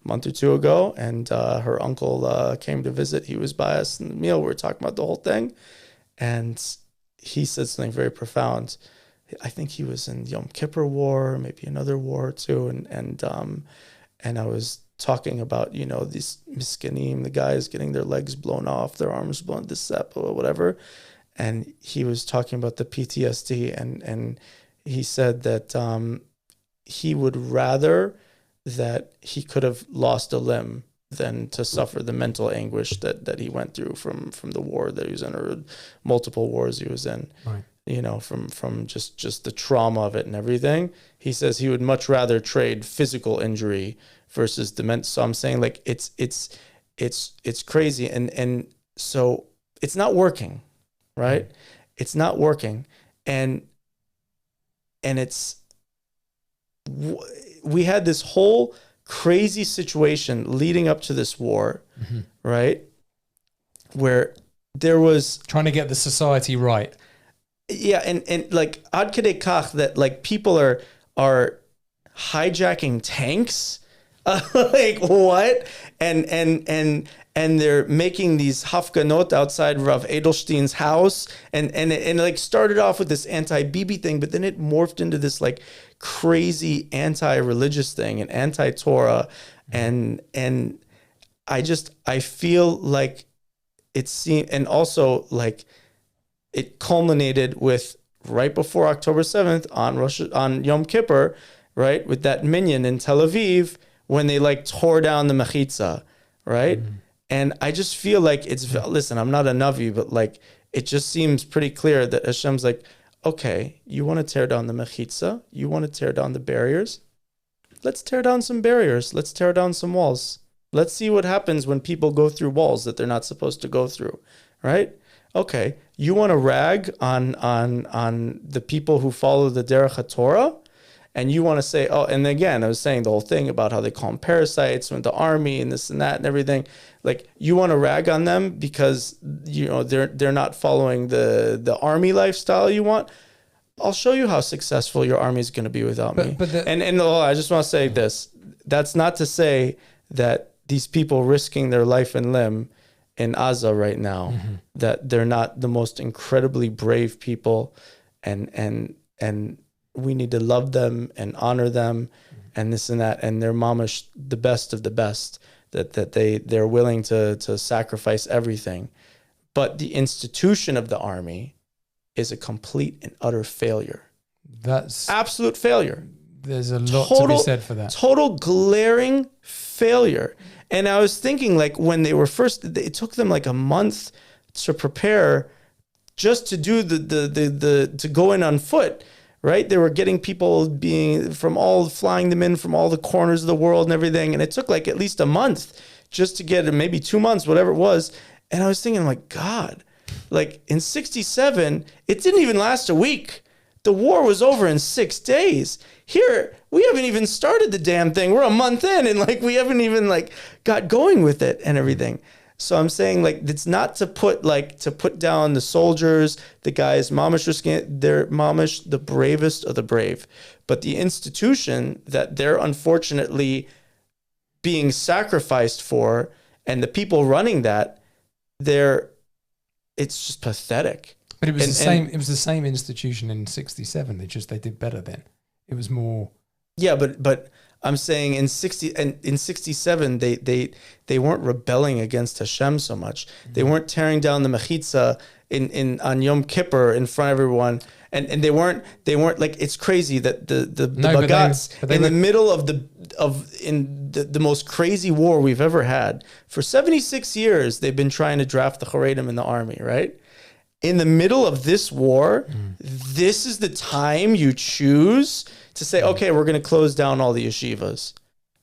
month or two ago, and her uncle came to visit. He was by us in the meal. We were talking about the whole thing, and he said something very profound. I think he was in the Yom Kippur War, maybe another war too, and I was talking about, these miskanim, the guys getting their legs blown off, their arms blown, this, that, or whatever. And he was talking about the PTSD, and he said that he would rather that he could have lost a limb than to suffer the mental anguish that he went through from the war that he was in, or multiple wars he was in. Right. From just the trauma of it and everything. He says he would much rather trade physical injury versus the mental. So I'm saying like it's crazy, and so it's not working. Right? It's not working. And we had this whole crazy situation leading up to this war, right? Where there was trying to get the society right. Yeah. And like 𝗷𝗢𝗢𝗦𝗕𝗬 that like people are hijacking tanks. Like what? And they're making these hafganot outside Rav Edelstein's house, and it like started off with this anti-Bibi thing, but then it morphed into this like crazy anti-religious thing and anti-Torah, and I feel like it seemed, and also like it culminated with right before October 7th on Yom Kippur, right, with that minyan in Tel Aviv when they like tore down the mechitza, right? And I just feel like listen, I'm not a Navi, but like, it just seems pretty clear that Hashem's like, okay, you want to tear down the mechitza? You want to tear down the barriers? Let's tear down some barriers. Let's tear down some walls. Let's see what happens when people go through walls that they're not supposed to go through, right? Okay, you want to rag on the people who follow the Derech Torah? And you want to say, and again, I was saying the whole thing about how they call them parasites with the army and this and that and everything. Like, you want to rag on them because they're not following the army lifestyle you want. I'll show you how successful your army is going to be without me. And I just want to say this. That's not to say that these people risking their life and limb in Gaza right now, that they're not the most incredibly brave people, and we need to love them and honor them, and this and that, and they're mamash the best of the best, that they're willing to sacrifice everything. But the institution of the army is a complete and utter failure. That's absolute failure. There's a lot to be said for that. Total glaring failure. And I was thinking, like, when they were first, it took them like a month to prepare just to do to go in on foot. Right? They were getting people flying them in from all the corners of the world and everything. And it took like at least a month just to get it, maybe 2 months, whatever it was. And I was thinking, like, God, like in 1967, it didn't even last a week. The war was over in 6 days. Here, we haven't even started the damn thing. We're a month in, and like we haven't even like got going with it and everything. So I'm saying, like, it's not to put down the soldiers, the guys, mamish risking it. They're mamish the bravest of the brave. But the institution that they're unfortunately being sacrificed for And the people running that, it's just pathetic. But it was It was the same institution in '67. They did better then. It was more. Yeah, but I'm saying in '67 they weren't rebelling against Hashem so much. They weren't tearing down the mechitza on Yom Kippur in front of everyone. And they weren't like, it's crazy that the Bagats in the middle of the most crazy war we've ever had, for 76 years they've been trying to draft the Chareidim in the army, right? In the middle of this war, this is the time you choose to say, okay, we're going to close down all the yeshivas,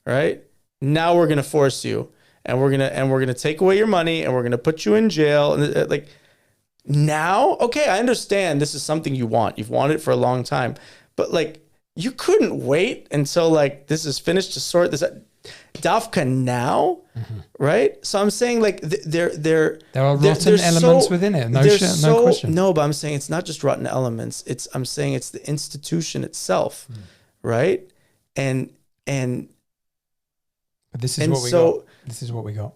right? Now we're going to force you, and we're going to take away your money, and we're going to put you in jail, and like. Now, okay, I understand this is something you want. You've wanted it for a long time. But like, you couldn't wait until like this is finished to sort this out. Dafka now, right? So I'm saying like there are rotten elements within it. No question. No, but I'm saying it's not just rotten elements. I'm saying it's the institution itself, right? And but this is what we got. This is what we got.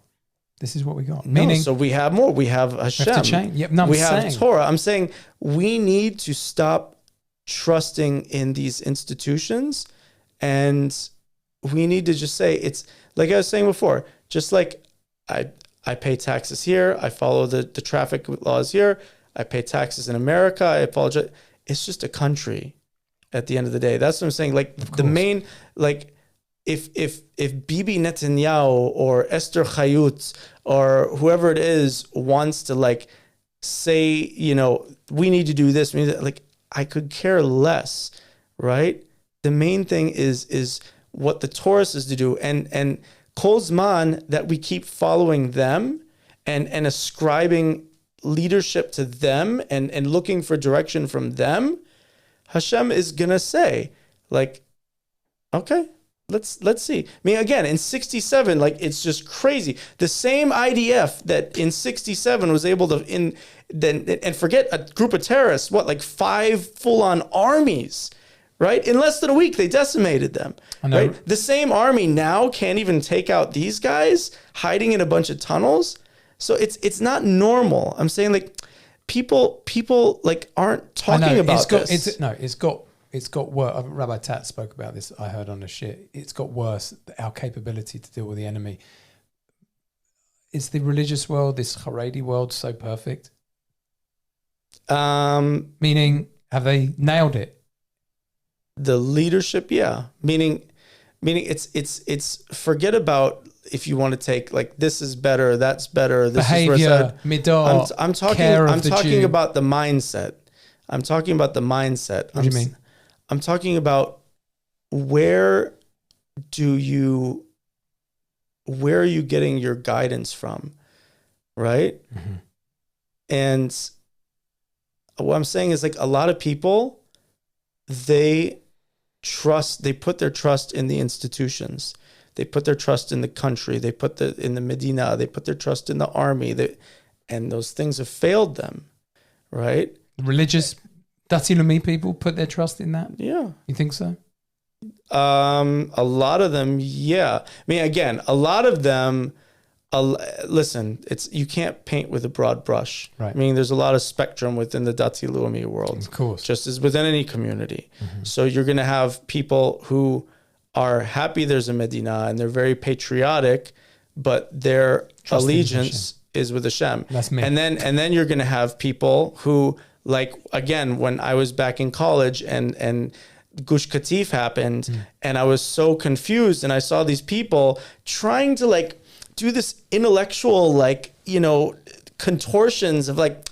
This is what we got. Meaning, so we have more. We have Hashem. We have to change. Yep, no, we have Torah. I'm saying we need to stop trusting in these institutions, and we need to just say, it's like I was saying before, just like I pay taxes here, I follow the traffic laws here, I pay taxes in America, I apologize. It's just a country at the end of the day. That's what I'm saying. Like the main, like, if Bibi Netanyahu or Esther Chayut or whoever it is wants to like say, you know, we need to do this, like, I could care less, right? The main thing is what the Torah says to do, and kol zman that we keep following them and ascribing leadership to them and looking for direction from them, Hashem is gonna say, like, okay, let's see. I mean, again, in '67, like, it's just crazy. The same IDF that in '67 was able to and forget a group of terrorists, like 5 full-on armies, right? In less than a week, they decimated them. Right? The same army now can't even take out these guys hiding in a bunch of tunnels. So it's not normal. I'm saying, like, people like aren't talking about this. It's got worse. Rabbi Tat spoke about this, I heard on the shit. It's got worse, our capability to deal with the enemy. Is the religious world, this Chareidi world, so perfect? Meaning, have they nailed it? The leadership, yeah. Meaning it's forget about if you want to take, like, this is better, that's better, this behavior, is where midah, I'm talking about the mindset. I'm talking about the mindset. What do you mean? I'm talking about where are you getting your guidance from, right? Mm-hmm. And what I'm saying is, like, a lot of people, they put their trust in the institutions. They put their trust in the country. They put in the Medina. They put their trust in the army. And those things have failed them, right? Religious 𝗔𝗕𝗦𝗕𝗬 people put their trust in that? Yeah. You think so? A lot of them, yeah. I mean, again, a lot of them, listen, you can't paint with a broad brush. Right. I mean, there's a lot of spectrum within the Darche Noam world. Of course. Just as within any community. Mm-hmm. So you're going to have people who are happy there's a Medina and they're very patriotic, but their allegiance is with Hashem. That's me. And then you're going to have people who, like, again, when I was back in college and Gush Katif happened, and I was so confused, and I saw these people trying to, like, do this intellectual, like, you know, contortions of, like,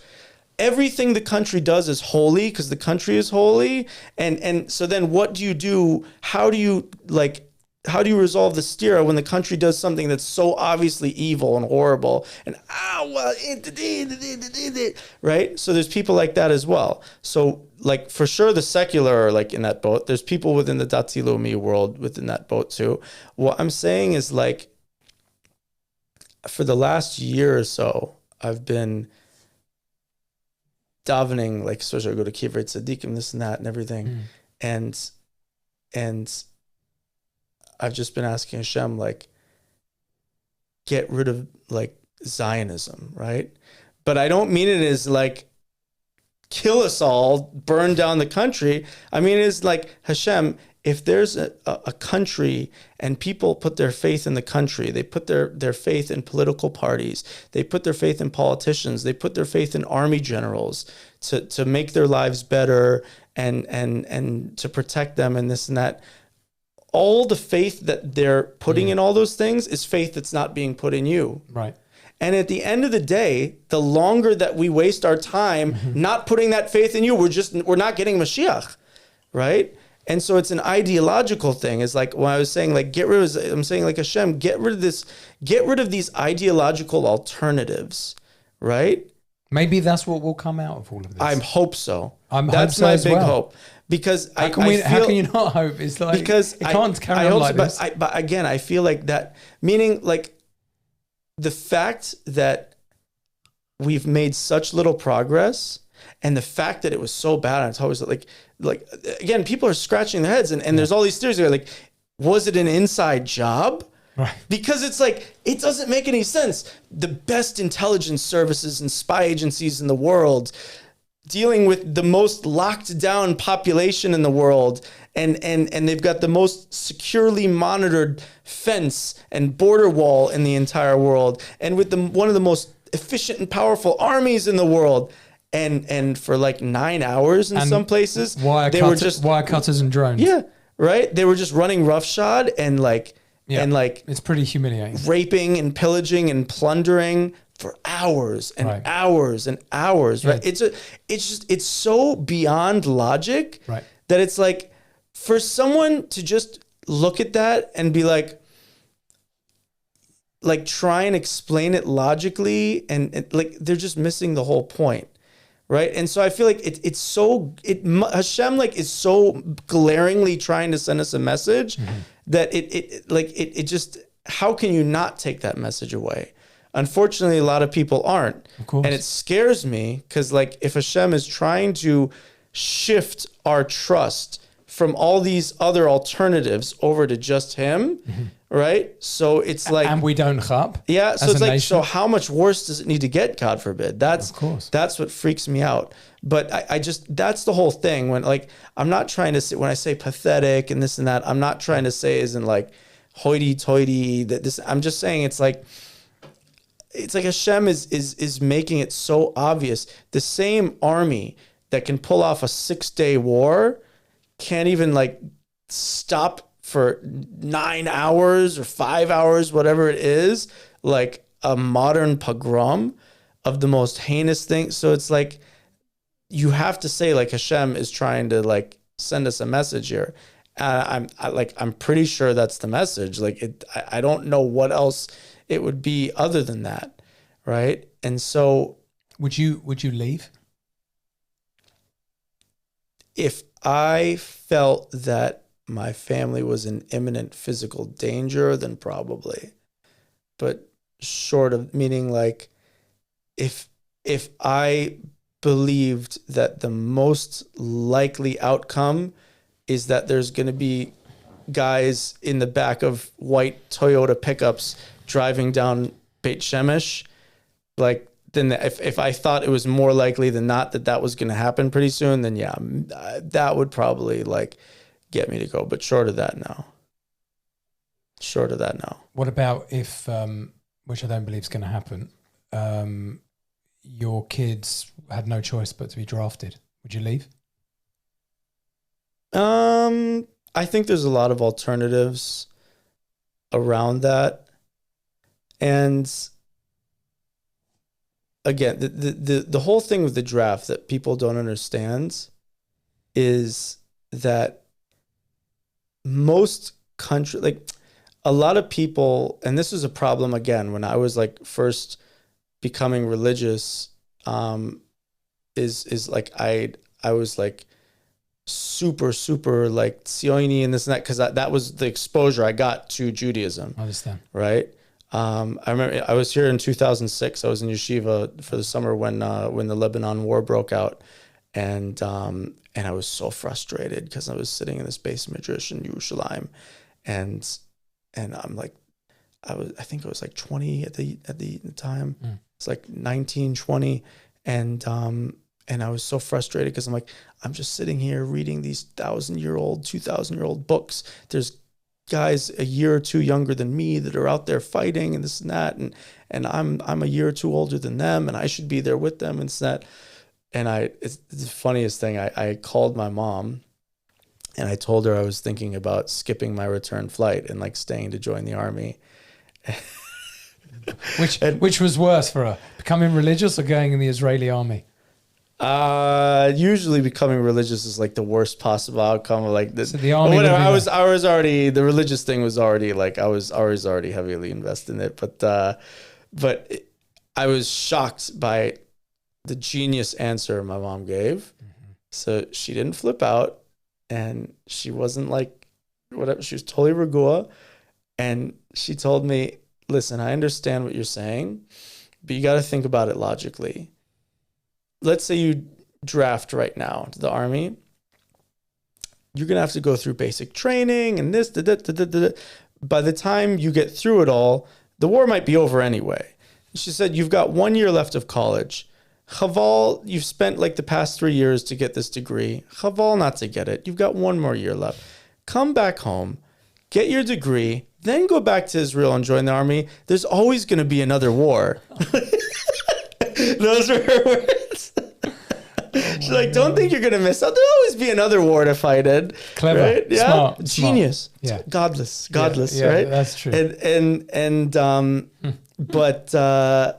everything the country does is holy because the country is holy, and so then what do you do? How do you resolve the stira when the country does something that's so obviously evil and horrible? And right? So there's people like that as well. So, like, for sure the secular are, like, in that boat. There's people within the Darche Noam world within that boat too. What I'm saying is, like, for the last year or so, I've been davening, like, especially I go to Kever tzadik and this and that and everything. And I've just been asking Hashem, like, get rid of like Zionism, right? But I don't mean it as like kill us all, burn down the country. I mean, it's like, Hashem, if there's a country and people put their faith in the country, they put their faith in political parties, they put their faith in politicians, they put their faith in army generals to make their lives better and to protect them and this and that. All the faith that they're putting in all those things is faith that's not being put in you. Right. And at the end of the day, the longer that we waste our time not putting that faith in you, we're not getting Mashiach, right? And so it's an ideological thing. It's like when I was saying, like, I'm saying like, Hashem, get rid of these ideological alternatives, right? Maybe that's what will come out of all of this. I hope so. That's my as big well. hope. Because how can you not hope? It's like, because it can't carry on like this. But again, I feel like that, meaning like the fact that we've made such little progress and the fact that it was so bad, and it's always like again, people are scratching their heads and there's all these theories where like, was it an inside job? Right. Because it's like, it doesn't make any sense. The best intelligence services and spy agencies in the world dealing with the most locked down population in the world and they've got the most securely monitored fence and border wall in the entire world and with one of the most efficient and powerful armies in the world. And for like 9 hours in some places, they were just wire cutters and drones. Yeah, right. They were just running roughshod and like it's pretty humiliating, raping and pillaging and plundering for hours and hours and hours. Right. It's so beyond logic that it's like for someone to just look at that and be like try and explain it logically and like they're just missing the whole point. Right. And so I feel like Hashem like is so glaringly trying to send us a message that it just, how can you not take that message away? Unfortunately, a lot of people aren't. Of course. And it scares me because like if Hashem is trying to shift our trust from all these other alternatives over to just him, right? So it's like, and we don't chap. Yeah. So it's like, nation. So how much worse does it need to get? God forbid. That's what freaks me out. But I just, that's the whole thing when like, I'm not trying to say, when I say pathetic and this and that, I'm not trying to say isn't like hoity-toity that this, I'm just saying it's like Hashem is making it so obvious. The same army that can pull off a 6-day war can't even like stop for 9 hours or 5 hours, whatever it is, like a modern pogrom of the most heinous thing. So it's like, you have to say like Hashem is trying to like send us a message here. I'm pretty sure that's the message. Like I don't know what else it would be other than that. Right. And so would you leave? If I felt that my family was in imminent physical danger, then probably. But short of, meaning like if I believed that the most likely outcome is that there's going to be guys in the back of white Toyota pickups driving down Beit Shemesh, like then if I thought it was more likely than not that was going to happen pretty soon, then yeah, that would probably like get me to go. But short of that, no. What about if, which I don't believe is going to happen, your kids had no choice but to be drafted? Would you leave? I think there's a lot of alternatives around that. And again, the whole thing with the draft that people don't understand is that most countries, like a lot of people, and this was a problem again when I was like first becoming religious, is like I was like super like Zioni and this and that because that was the exposure I got to Judaism. I understand. Right. I remember I was here in 2006. I was in yeshiva for the summer when the Lebanon war broke out, and I was so frustrated because I was sitting in this base midrash in Yerushalayim, and I'm like, I think I was like 20 at the time. It's like 19, 20. And I was so frustrated because I'm like, I'm just sitting here reading these 1,000-year-old, 2,000-year-old books. There's guys a year or two younger than me that are out there fighting and this and that. And I'm a year or two older than them, and I should be there with them and this and that. And it's the funniest thing. I called my mom and I told her I was thinking about skipping my return flight and like staying to join the army. Which was worse for her, becoming religious or going in the Israeli army? Usually becoming religious is like the worst possible outcome of like this. So the army. Whatever. I was already, the religious thing was already like, I was already heavily invested in it. But I was shocked by the genius answer my mom gave. So she didn't flip out and she wasn't like, whatever. She was totally regua. And she told me, listen, I understand what you're saying, but you got to think about it logically. Let's say you draft right now to the army. You're going to have to go through basic training and this. By the time you get through it all, the war might be over anyway. She said, you've got 1 year left of college. Chaval, you've spent like the past 3 years to get this degree. Chaval not to get it. You've got 1 more year left. Come back home, get your degree, then go back to Israel and join the army. There's always going to be another war. Those were her words. She's like, don't think you're going to miss out. There'll always be another war to fight in. Clever. Right? Yeah. Smart. Genius. Yeah. Godless, yeah, right? That's true. But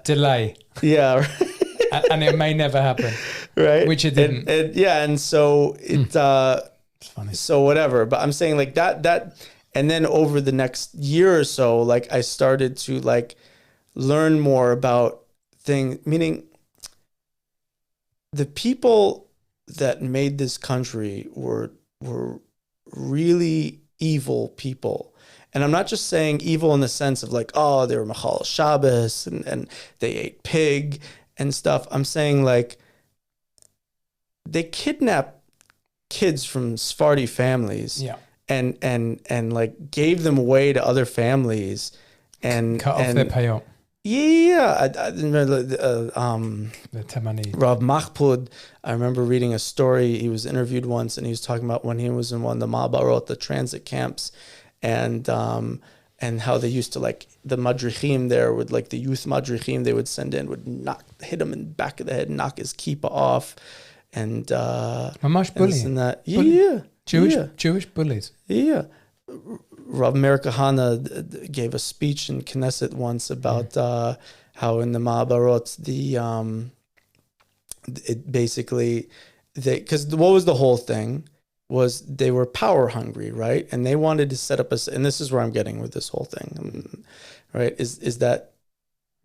delay. Yeah. Right. and it may never happen. Right. Which it didn't. And so it's funny. So whatever. But I'm saying like that, and then over the next year or so, like I started to like learn more about things, meaning the people that made this country were really evil people. And I'm not just saying evil in the sense of like, oh, they were Machal Shabbos and they ate pig and stuff. I'm saying like they kidnapped kids from Sephardi families. Yeah. And like gave them away to other families and cut off their payout. Yeah, I remember The Temani. 𝗨𝗥𝗜𝗔𝗦𝗕𝗬. I remember reading a story. He was interviewed once, and he was talking about when he was in one of the Ma'abarot, the transit camps, and how they used to like the madrichim there would like the youth madrichim they would send in would hit him in the back of the head, knock his kippah off, and Mamash bullying. And that. Yeah. Jewish bullies. Yeah. Rav Meir Kahana gave a speech in Knesset once about how in the Ma'abarot, it basically, because what was the whole thing was they were power hungry, right? And they wanted to set up and this is where I'm getting with this whole thing, right? Is that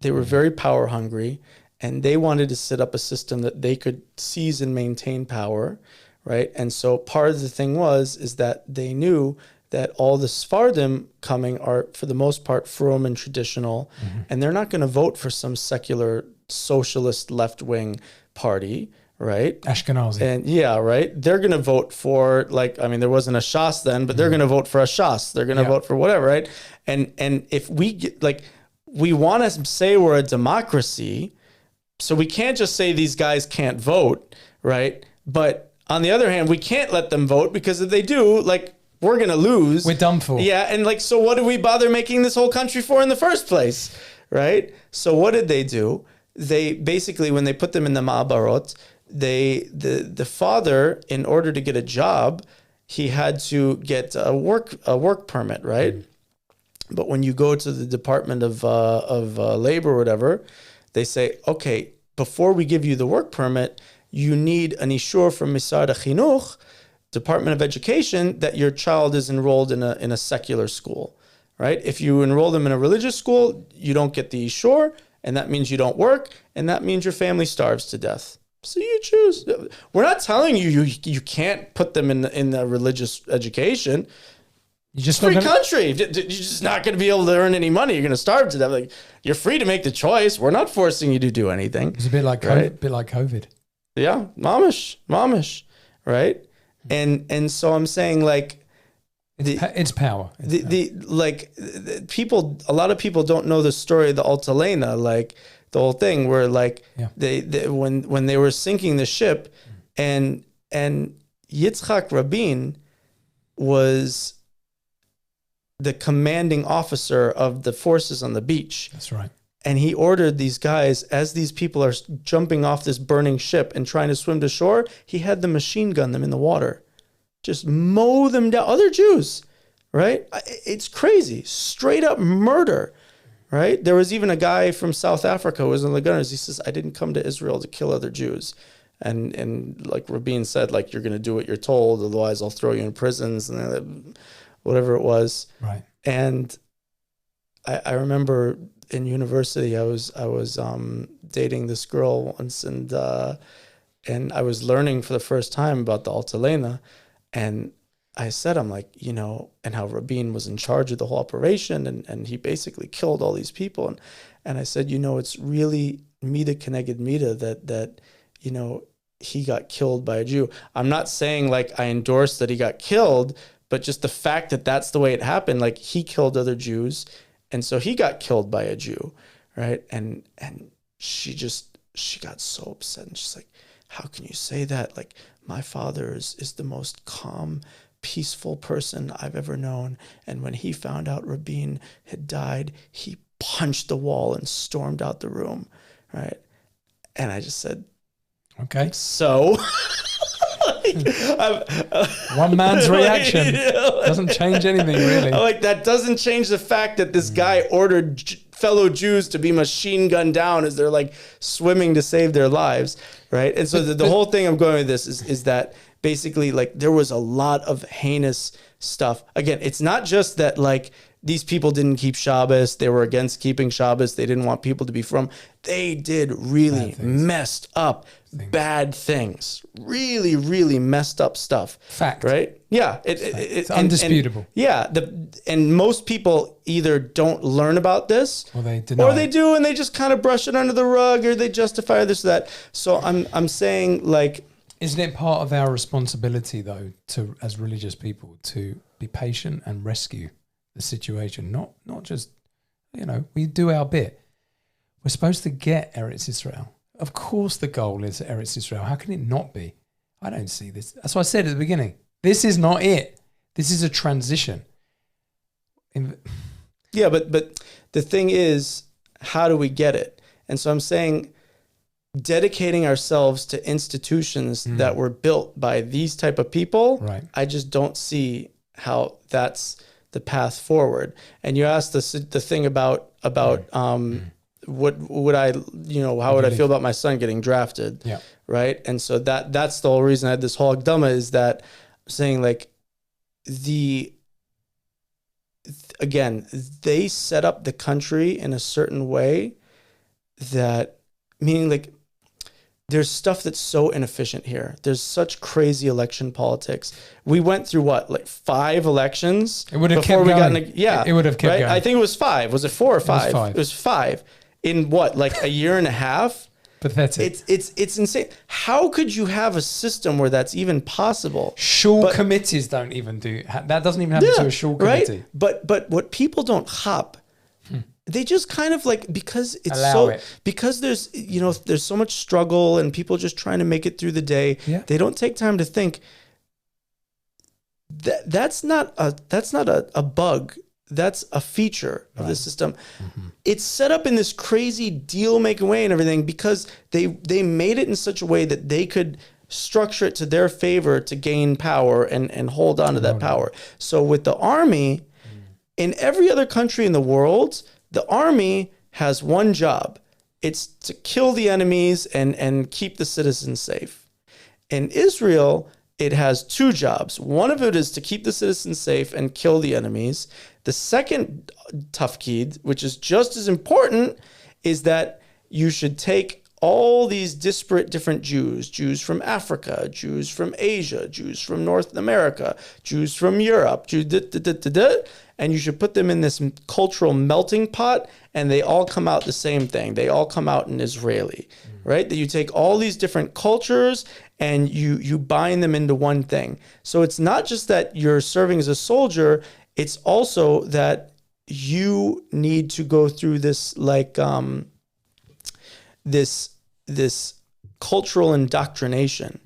they were very power hungry and they wanted to set up a system that they could seize and maintain power, right? And so part of the thing is that they knew that all the Sephardim coming are, for the most part, frum and traditional, and they're not going to vote for some secular socialist left-wing party, right? Ashkenazi. And yeah, right? They're going to vote for, like, I mean, there wasn't a Shas then, but they're going to vote for a Shas. They're going to vote for whatever, right? And if we get, like, we want to say we're a democracy, so we can't just say these guys can't vote, right? But on the other hand, we can't let them vote because if they do, like, we're going to lose. We're done for. Yeah. And like, so what do we bother making this whole country for in the first place? Right. So what did they do? They basically, when they put them in the Ma'abarot, the father, in order to get a job, he had to get a work permit. Right. But when you go to the Department of Labor or whatever, they say, okay, before we give you the work permit, you need an ishur from Misad HaChinuch, Department of Education, that your child is enrolled in a secular school, right? If you enroll them in a religious school, you don't get the ishur, and that means you don't work, and that means your family starves to death. So you choose. We're not telling you can't put them in the religious education. It's free country. You're just not going to be able to earn any money. You're going to starve to death. Like, you're free to make the choice. We're not forcing you to do anything. It's a bit like COVID. Yeah, mamish, right? And so I'm saying, like, It's power. People, a lot of people don't know the story of the 𝗨𝗘𝗦𝗕𝗬, like the whole thing where like they when they were sinking the ship, and Yitzhak Rabin was the commanding officer of the forces on the beach. That's right. And he ordered these guys, as these people are jumping off this burning ship and trying to swim to shore, he had them machine gun them in the water. Just mow them down. Other Jews, right? It's crazy. Straight up murder, right? There was even a guy from South Africa who was in the gunners. He says, I didn't come to Israel to kill other Jews. And like Rabin said, like, you're going to do what you're told, otherwise I'll throw you in prisons and whatever it was. Right. And I remember in university, I was dating this girl once, and I was learning for the first time about the 𝗨𝗪𝗓𝗓. And I said, I'm like, and how Rabin was in charge of the whole operation, and he basically killed all these people. And I said, it's really 𝗍𝗓 k'neged 𝗍𝗓 that he got killed by a Jew. I'm not saying like I endorse that he got killed, but just the fact that that's the way it happened, like he killed other Jews, and so he got killed by a Jew, right? And she got so upset, and she's like, how can you say that? Like, my father is the most calm, peaceful person I've ever known. And when he found out Rabin had died, he punched the wall and stormed out the room, right? And I just said, okay. So... one man's reaction doesn't change anything, really. Like, that doesn't change the fact that this guy ordered fellow Jews to be machine gunned down as they're like swimming to save their lives, right? And so the whole thing I'm going with this is that basically, like, there was a lot of heinous stuff. Again, it's not just that like these people didn't keep Shabbos, they were against keeping Shabbos, they didn't want people to be from. They did really messed up bad things. Really, really messed up stuff. Fact. Right? Yeah. It's undisputable. And most people either don't learn about this, or they deny, or they do, and they just kind of brush it under the rug, or they justify this or that. So I'm saying, like, isn't it part of our responsibility, though, to, as religious people, to be patient and rescue the situation? Not just, we do our bit. We're supposed to get Eretz Israel. Of course the goal is Eretz Israel. How can it not be? I don't see this. That's what I said at the beginning. This is not it. This is a transition. Yeah, but the thing is, how do we get it? And so I'm saying, dedicating ourselves to institutions that were built by these type of people, right. I just don't see how that's the path forward. And you asked the thing about what would I, how would I feel about my son getting drafted? Yeah. Right. And so that's the whole reason I had this whole 𝗪𝗓𝗦 is that I'm saying, like, again, they set up the country in a certain way that, meaning, like, there's stuff that's so inefficient here. There's such crazy election politics. We went through like 5 elections. It would have kept going. It would have kept right? going. I think it was 5. Was it 4 or 5? It was 5. It was 5 in what, like a year and a half? Pathetic. It's insane. How could you have a system where that's even possible? Shul committees don't even do that. Doesn't even happen to a shul committee. Right? But what people don't hop. They just kind of, like, because it's because there's, there's so much struggle and people just trying to make it through the day. Yeah. They don't take time to think that that's not a bug. That's a feature of the system. Mm-hmm. It's set up in this crazy deal making way and everything because they made it in such a way that they could structure it to their favor to gain power and hold on to that power. So with the army, in every other country in the world, the army has one job. It's to kill the enemies and keep the citizens safe. In Israel, it has 2 jobs. One of it is to keep the citizens safe and kill the enemies. The second tafkid, which is just as important, is that you should take all these disparate different Jews from Africa, Jews from Asia, Jews from North America, Jews from Europe, and you should put them in this cultural melting pot, and they all come out the same thing. They all come out in Israeli, right? That you take all these different cultures and you bind them into one thing. So it's not just that you're serving as a soldier, it's also that you need to go through this like this cultural indoctrination,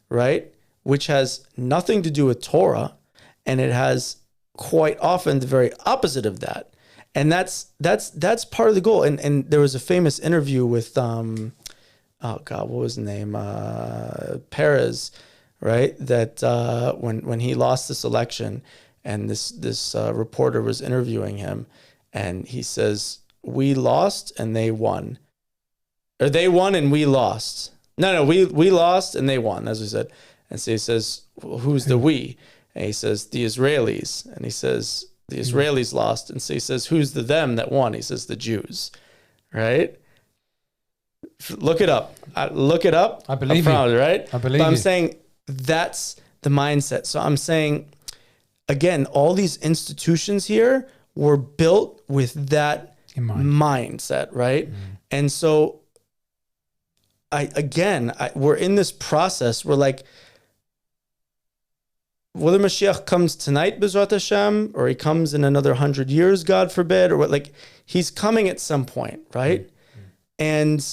right? Which has nothing to do with Torah, and it has quite often the very opposite of that. And that's part of the goal. And there was a famous interview with oh God, what was his name? Perez, right? That when he lost this election, and this reporter was interviewing him, and he says, "We lost and they won, or they won and we lost." No, we lost and they won, as we said. And so he says, well, "Who's the we?" And he says, "The Israelis." And he says, "The Israelis lost." And so he says, "Who's the them that won?" He says, "The Jews." Right? Look it up. Look it up. I believe you. Right? I believe but I'm you. saying that's the mindset. So I'm saying, again, all these institutions here were built with that mindset, right? And so we're in this process. We're like, whether Mashiach comes tonight, B'ezrat Hashem, or he comes in another 100 years, God forbid, or what, like, he's coming at some point, right? And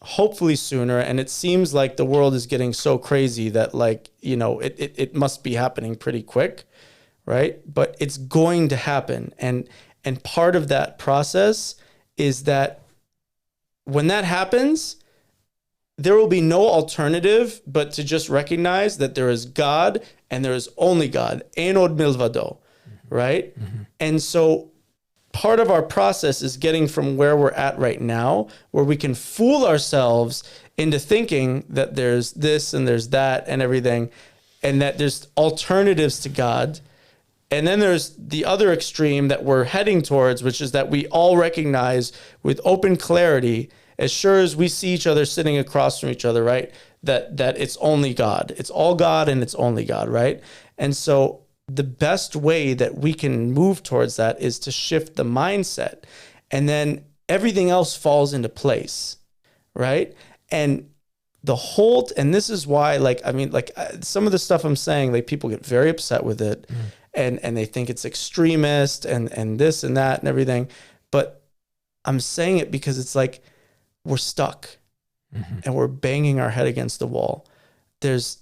hopefully sooner. And it seems like the world is getting so crazy that, like, you know, it must be happening pretty quick, right? But it's going to happen. And part of that process is that when that happens, there will be no alternative but to just recognize that there is God and there is only God, ein od milvado, right? And so part of our process is getting from where we're at right now, where we can fool ourselves into thinking that there's this and there's that and everything, and that there's alternatives to God. And then there's the other extreme that we're heading towards, which is that we all recognize with open clarity, as sure as we see each other sitting across from each other, right? That it's only God. It's all God and it's only God, right? And so the best way that we can move towards that is to shift the mindset. And then everything else falls into place, right? And and this is why, like, I mean, like, some of the stuff I'm saying, like, people get very upset with it and they think it's extremist and this and that and everything. But I'm saying it because it's like, we're stuck and we're banging our head against the wall. There's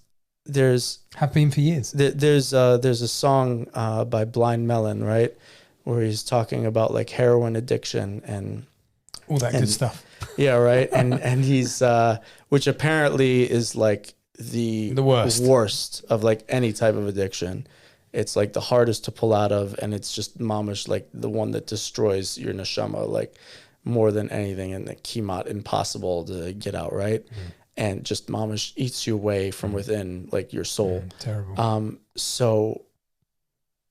Have been for years. There's a song by Blind Melon, right? Where he's talking about like heroin addiction and all that good stuff. Yeah, right. And he's which apparently is like the worst of like any type of addiction. It's like the hardest to pull out of, and it's just mamish, like the one that destroys your neshama, like more than anything, and the 𝗍𝗢𝗦𝗕𝗬 impossible to get out, right? And just mamish eats you away from within, like your soul. Terrible. So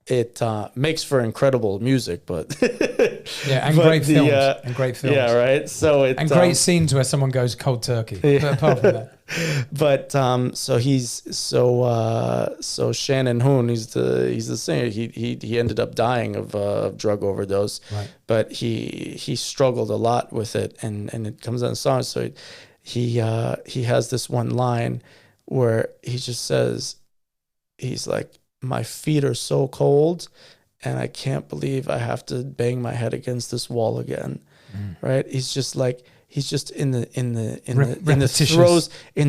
it makes for incredible music, but and great films. Yeah, right. So it and great scenes where someone goes cold turkey. Yeah. But apart from that, but so Shannon Hoon, he's the singer. He ended up dying of drug overdose, right. But he struggled a lot with it, and it comes out in songs. So he has this one line where he just says, he's like, my feet are so cold and I can't believe I have to bang my head against this wall again. Right? He's just in the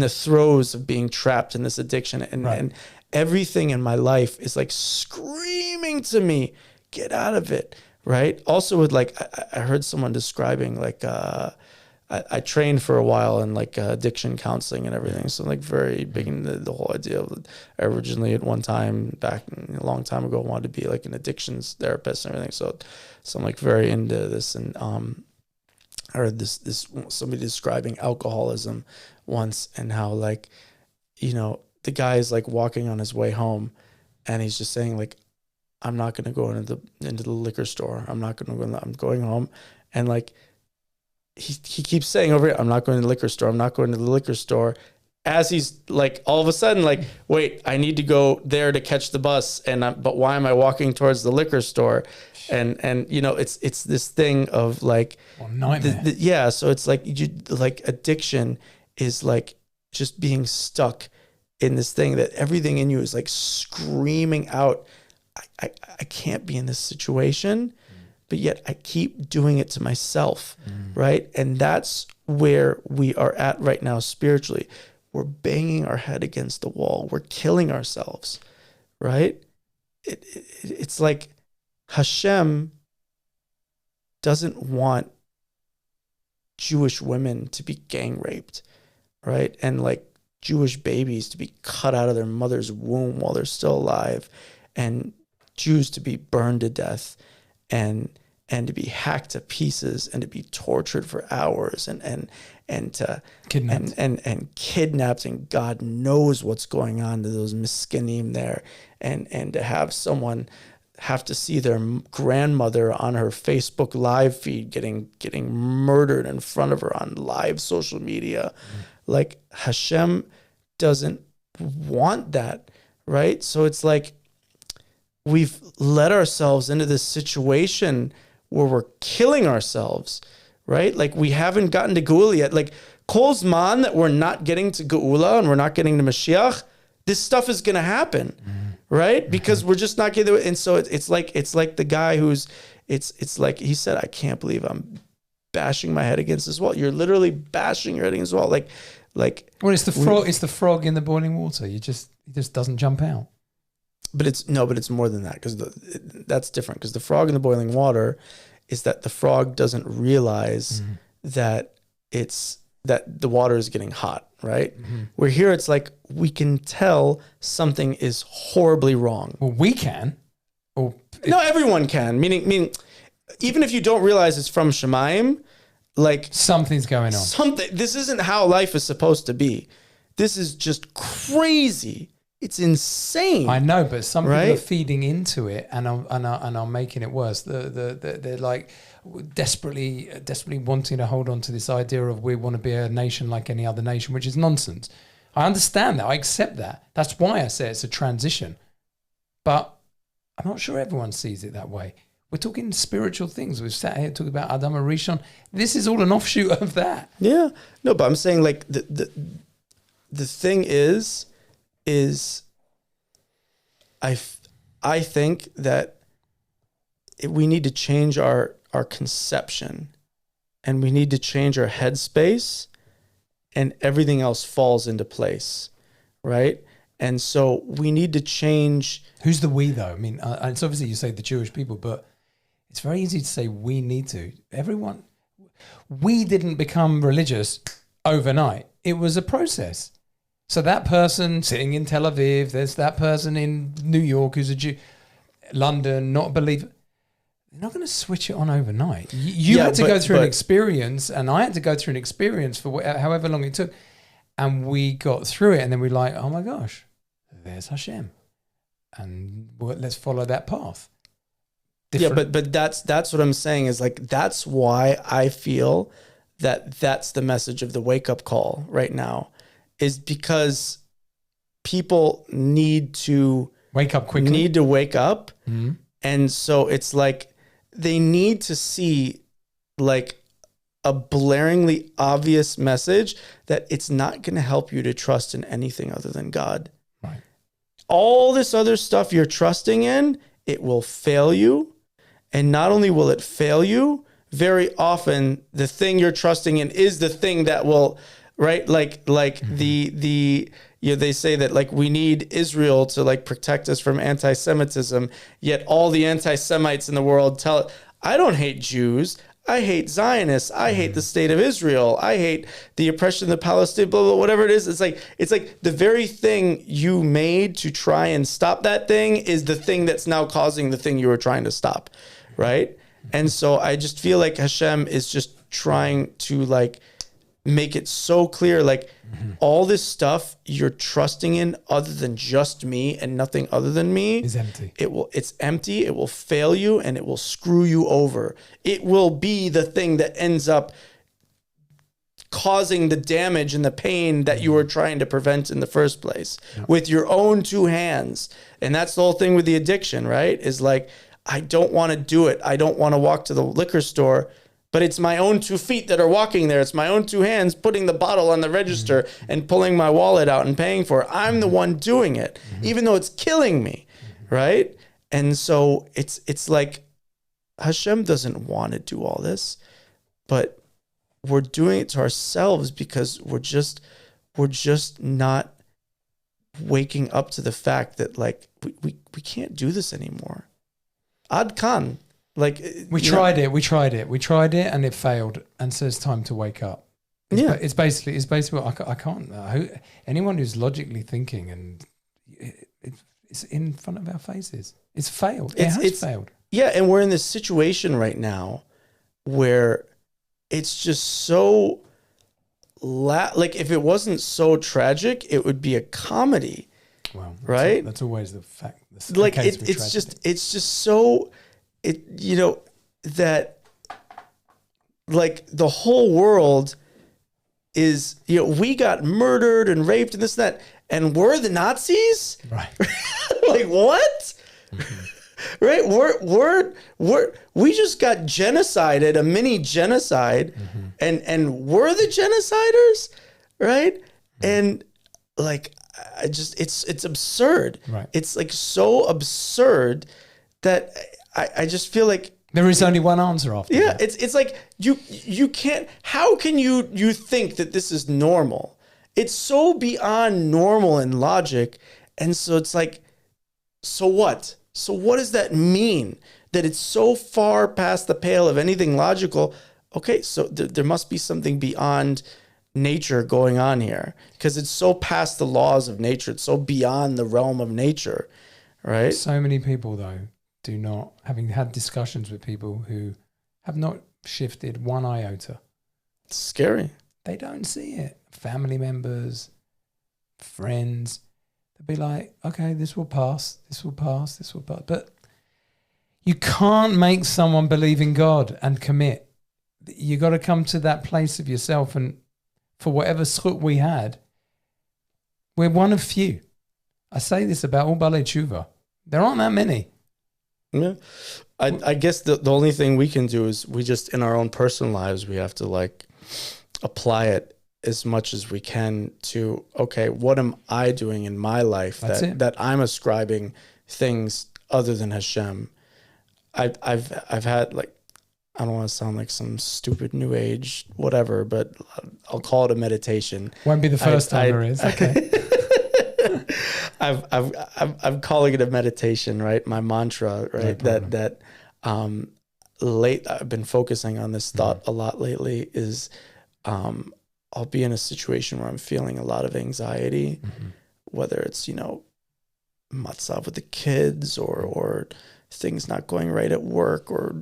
throes of being trapped in this addiction, and everything in my life is like screaming to me, get out of it. Right? Also with like, I heard someone describing like, I trained for a while in like addiction counseling and everything. So I'm like very big in the whole idea of, I originally at one time back a long time ago wanted to be like an addictions therapist and everything. So I'm like very into this. And I heard this somebody describing alcoholism once, and how like, you know, the guy is like walking on his way home and he's just saying like, I'm not going to go into the liquor store. I'm going home. And like, he keeps saying over here, I'm not going to the liquor store. I'm not going to the liquor store. as he's like, all of a sudden, like, wait, I need to go there to catch the bus. But why am I walking towards the liquor store? And you know, it's this thing of like, nightmare. So it's like, like addiction is like just being stuck in this thing that everything in you is like screaming out, I can't be in this situation, but yet I keep doing it to myself, right? And that's where we are at right now spiritually. We're banging our head against the wall. We're killing ourselves, right? It's like Hashem doesn't want Jewish women to be gang raped, right? And like Jewish babies to be cut out of their mother's womb while they're still alive, and Jews to be burned to death, and to be hacked to pieces, and to be tortured for hours, and to kidnapped. And kidnapped, and God knows what's going on to those miskinim there, and to have someone have to see their grandmother on her Facebook live feed getting murdered in front of her on live social media. Like Hashem doesn't want that, right? So it's like we've led ourselves into this situation where we're killing ourselves, right? Like we haven't gotten to Geula yet. Like Kol Zman that we're not getting to Geula and we're not getting to Mashiach, this stuff is going to happen, right? Because we're just not getting. And so it's like the guy who's, it's like he said, I can't believe I'm bashing my head against this wall. You're literally bashing your head against the wall. Like. Well, it's the frog. It's the frog in the boiling water. He just doesn't jump out. But it's more than that, because that's different. Because the frog in the boiling water is that the frog doesn't realize that that the water is getting hot, right? Where here it's like we can tell something is horribly wrong. Well, we can. No, everyone can. Meaning, even if you don't realize it's from Shemaim, like something's going on. This isn't how life is supposed to be. This is just crazy. It's insane. I know, but some people are feeding into it and are making it worse. They're like desperately wanting to hold on to this idea of we want to be a nation like any other nation, which is nonsense. I understand that. I accept that. That's why I say it's a transition. But I'm not sure everyone sees it that way. We're talking spiritual things. We've sat here talking about Adam and Rishon. This is all an offshoot of that. Yeah. No, but I'm saying like the thing is I think that we need to change our conception, and we need to change our headspace, and everything else falls into place, right? And so we need to change. Who's the we though? I mean, it's obviously you say the Jewish people, but it's very easy to say we need to. Everyone, we didn't become religious overnight. It was a process. So that person sitting in Tel Aviv, there's that person in New York who's a Jew, London, not a believer. They're not going to switch it on overnight. You had to go through an experience, and I had to go through an experience for however long it took. And we got through it, and then we're like, oh my gosh, there's Hashem. And let's follow that path. Yeah, but that's what I'm saying is like, that's why I feel that's the message of the wake-up call right now, is because people need to wake up quickly. Need to wake up. Mm-hmm. And so it's like they need to see like a blaringly obvious message that it's not going to help you to trust in anything other than God. Right. All this other stuff you're trusting in, it will fail you. And not only will it fail you, very often the thing you're trusting in is the thing that will, right? Like mm-hmm. They say that like we need Israel to like protect us from anti-Semitism, yet all the anti-Semites in the world tell, I don't hate Jews. I hate Zionists. I hate the state of Israel. I hate the oppression of the Palestinians, blah, blah, whatever it is. It's like the very thing you made to try and stop that thing is the thing that's now causing the thing you were trying to stop, right? And so I just feel like Hashem is just trying to like make it so clear, like all this stuff you're trusting in other than just me and nothing other than me is empty. It's empty. It will fail you and it will screw you over. It will be the thing that ends up causing the damage and the pain that you were trying to prevent in the first place with your own two hands. And that's the whole thing with the addiction, right? Is like, I don't want to do it. I don't want to walk to the liquor store, but it's my own 2 feet that are walking there. It's my own 2 hands putting the bottle on the register and pulling my wallet out and paying for it. I'm the one doing it, even though it's killing me, right? And so it's like Hashem doesn't want to do all this, but we're doing it to ourselves because we're just not waking up to the fact that like we can't do this anymore. 𝗷𝗚𝗘𝗦𝗕𝗬. Like we tried it, and it failed. And so it's time to wake up. It's basically what I can't. Anyone who's logically thinking, and it's in front of our faces. It's failed. It has failed. Yeah, and we're in this situation right now where it's just so like if it wasn't so tragic, it would be a comedy. Well, right? That's always the fact. Like it's just so that like the whole world is, we got murdered and raped and this and that, and we're the Nazis, right? Like what? Right? We just got genocided, a mini genocide, and we're the genociders, right? And like, it's absurd. Right. It's like so absurd that I just feel like there is only one answer after that. It's like you can't. How can you think that this is normal? It's so beyond normal and logic, and so it's like, so what? So what does that mean? That it's so far past the pale of anything logical? Okay, so there must be something beyond nature going on here, because it's so past the laws of nature. It's so beyond the realm of nature, right? So many people, though, do not, having had discussions with people who have not shifted one iota. It's scary. They don't see it. Family members, friends, they'll be like, okay, this will pass, this will pass, this will pass. But you can't make someone believe in God and commit. You got to come to that place of yourself, and for whatever 𝗠𝗢𝗦𝗕𝗬 we had, we're one of few. I say this about 𝗠𝗢𝗦𝗕𝗬. There aren't that many. Yeah. I guess the only thing we can do is we just, in our own personal lives, we have to like apply it as much as we can to, okay, what am I doing in my life that I'm ascribing things other than Hashem? I've had, like, I don't want to sound like some stupid new age whatever, but I'll call it a meditation. Won't be the first time there is. Okay. I'm calling it a meditation, right? My mantra, right? No I've been focusing on this thought a lot lately is, I'll be in a situation where I'm feeling a lot of anxiety, whether it's, matzav with the kids or things not going right at work, or,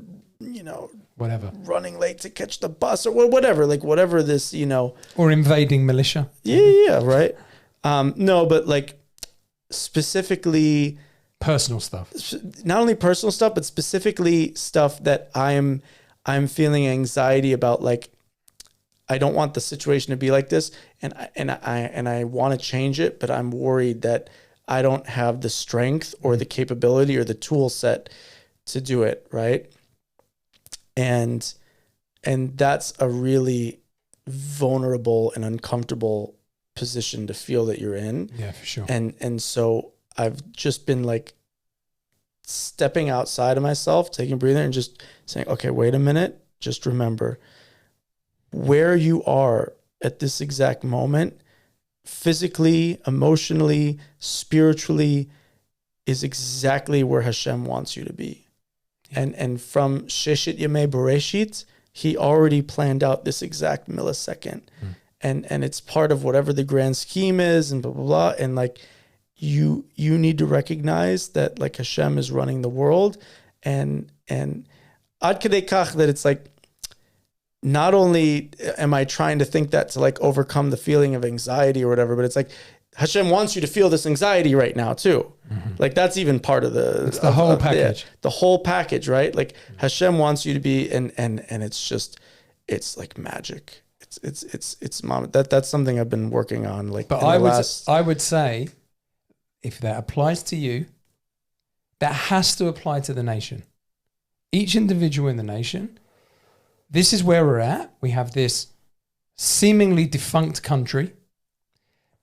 whatever, running late to catch the bus, or whatever, like whatever this, or invading militia. Yeah. Right. No, but like specifically personal stuff, not only personal stuff, but specifically stuff that I'm feeling anxiety about. Like, I don't want the situation to be like this, and I want to change it, but I'm worried that I don't have the strength or the capability or the tool set to do it, right? And that's a really vulnerable and uncomfortable position to feel that you're in. Yeah, for sure. And so I've just been like stepping outside of myself, taking a breather and just saying, okay, wait a minute, just remember where you are at this exact moment, physically, emotionally, spiritually, is exactly where Hashem wants you to be. Yeah. And from Sheshet Yemei Bereshit, he already planned out this exact millisecond. And it's part of whatever the grand scheme is, and blah, blah, blah. And like, you need to recognize that like Hashem is running the world, and 𝗷𝗚𝗦𝗕𝗬, that it's like, not only am I trying to think that to like overcome the feeling of anxiety or whatever, but it's like Hashem wants you to feel this anxiety right now too. Like that's even part of it's the whole package. The whole package, right? Like Hashem wants you to be, and it's just, it's like magic. it's mom. That's something I've been working on. Like, but I would say, if that applies to you, that has to apply to the nation. Each individual in the nation. This is where we're at. We have this seemingly defunct country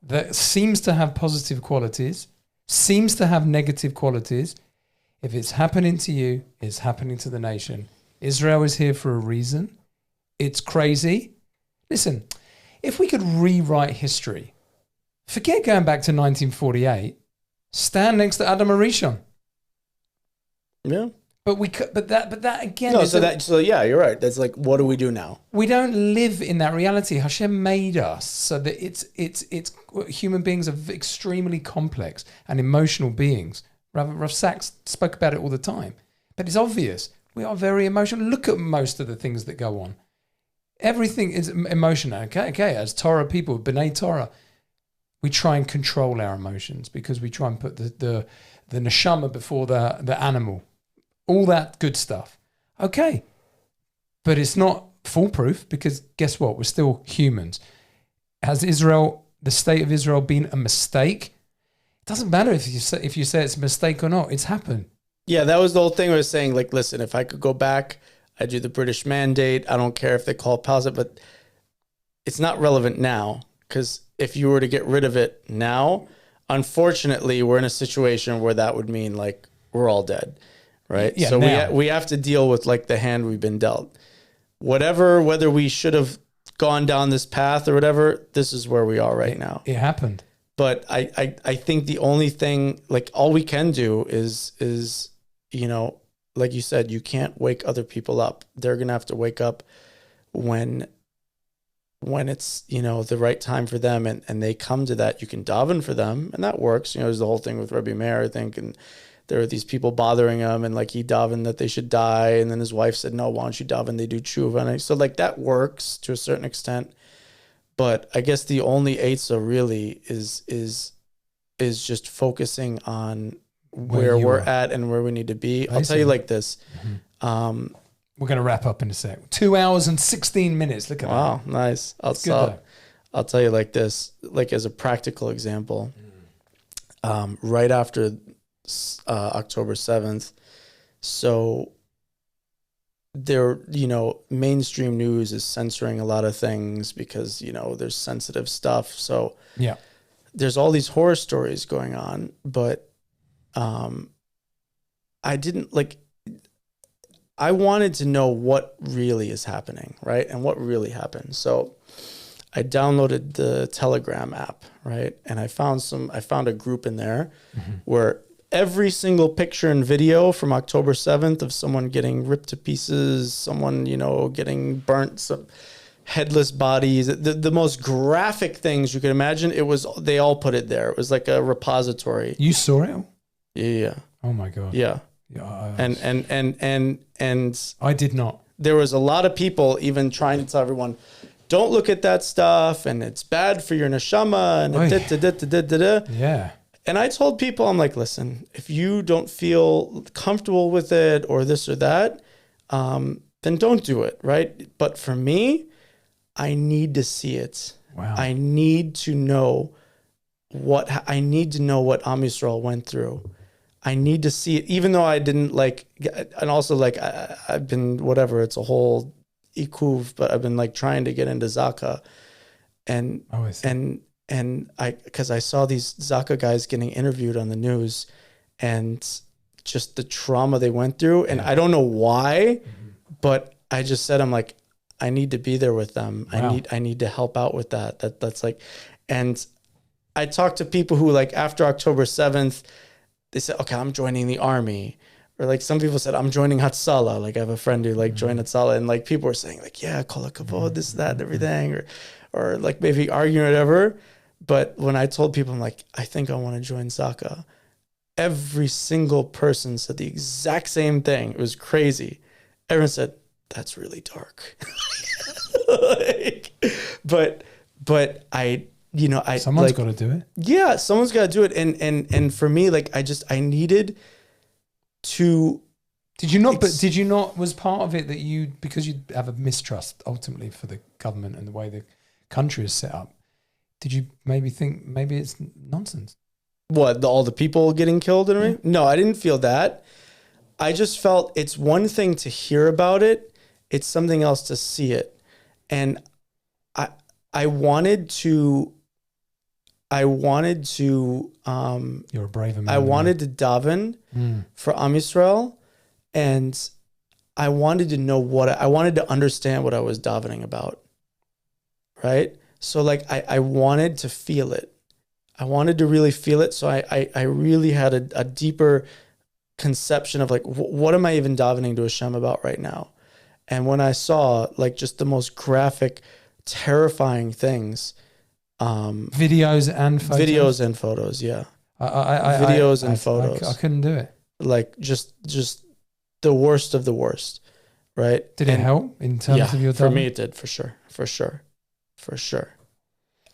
that seems to have positive qualities, seems to have negative qualities. If it's happening to you, it's happening to the nation. Israel is here for a reason. It's crazy. Listen, if we could rewrite history, forget going back to 1948, stand next to Adam and Rishon. Yeah. But we could, but that again. No, so yeah, you're right. That's like, what do we do now? We don't live in that reality. Hashem made us so that it's human beings are extremely complex and emotional beings. Rav Sachs spoke about it all the time, but it's obvious we are very emotional. Look at most of the things that go on. Everything is emotional. Okay. As Torah people, B'nai Torah, we try and control our emotions because we try and put the neshamot before the animal. All that good stuff. Okay. But it's not foolproof because guess what? We're still humans. Has Israel, the state of Israel, been a mistake? It doesn't matter if you say it's a mistake or not. It's happened. Yeah, that was the whole thing. I was saying, like, listen, if I could go back, I'd do the British mandate. I don't care if they call it Palestine, but it's not relevant now because if you were to get rid of it now, unfortunately, we're in a situation where that would mean like we're all dead. Right. Yeah, so now. we have to deal with like the hand we've been dealt. Whether we should have gone down this path or whatever, this is where we are right now. It happened. But I think the only thing, like all we can do is, you know, like you said, you can't wake other people up. They're going to have to wake up when it's, you know, the right time for them and they come to that. You can daven for them and that works. You know, there's the whole thing with Rabbi Meir, I think, and there were these people bothering him and like he davened that they should die. And then his wife said, no, why don't you daven? They do teshuvah. And so like that works to a certain extent. But I guess the only 𝗚𝗢𝗧 really is just focusing on where we're at and where we need to be. I'll tell you like this. Mm-hmm. We're going to wrap up in a sec. 2 hours and 16 minutes. Look at that. Wow, nice. I'll tell you like this, like as a practical example, right after October 7th. So there, you know, mainstream news is censoring a lot of things because, you know, there's sensitive stuff. So yeah, there's all these horror stories going on, but I wanted to know what really is happening, right? And what really happened. So I downloaded the Telegram app, right? And I found a group in there where every single picture and video from October 7th of someone getting ripped to pieces, someone, you know, getting burnt, some headless bodies, the most graphic things you could imagine, they all put it there. It was like a repository. You saw it? Yeah. Oh my God. Yeah. Yeah. And I did not. There was a lot of people even trying to tell everyone, don't look at that stuff and it's bad for your neshama and Yeah. And I told people, I'm like, listen, if you don't feel comfortable with it or this or that, then don't do it, right? But for me, I need to see it. Wow. I need to know what Am Yisrael went through. I need to see it, even though I didn't like, and also like I've been whatever. It's a whole ikuv, but I've been like trying to get into Zaka, and because I saw these Zaka guys getting interviewed on the news, and just the trauma they went through, and I don't know why, but I just said, I'm like, I need to be there with them. Wow. I need to help out with that. That's like, and I talked to people who like after October 7th, they said, okay, I'm joining the army. Or like some people said, I'm joining Hatzalah. Like I have a friend who like joined Hatzalah, and like people were saying like, yeah, kol hakavod, this, that, and everything, or like maybe arguing or whatever. But when I told people, I'm like, I think I want to join Zaka, every single person said the exact same thing. It was crazy. Everyone said, that's really dark. but I, you know, someone's like, got to do it. Yeah, someone's got to do it. And for me, like, I needed to Did you not? But did you not? Was part of it that you, because you have a mistrust ultimately for the government and the way the country is set up? Did you maybe think maybe it's nonsense? What, all the people getting killed and everything? No, I didn't feel that. I just felt it's one thing to hear about it. It's something else to see it. And I wanted to You're a brave man. I wanted to daven for Am Yisrael, and I wanted to know I wanted to understand what I was davening about. Right? So like I wanted to feel it. I wanted to really feel it. So I really had a deeper conception of like, what am I even davening to Hashem about right now? And when I saw like just the most graphic, terrifying things, videos and photos. Yeah. Videos and photos. I couldn't do it. Like just the worst of the worst. Right. Did it help in terms of your davening? For me, it did, for sure.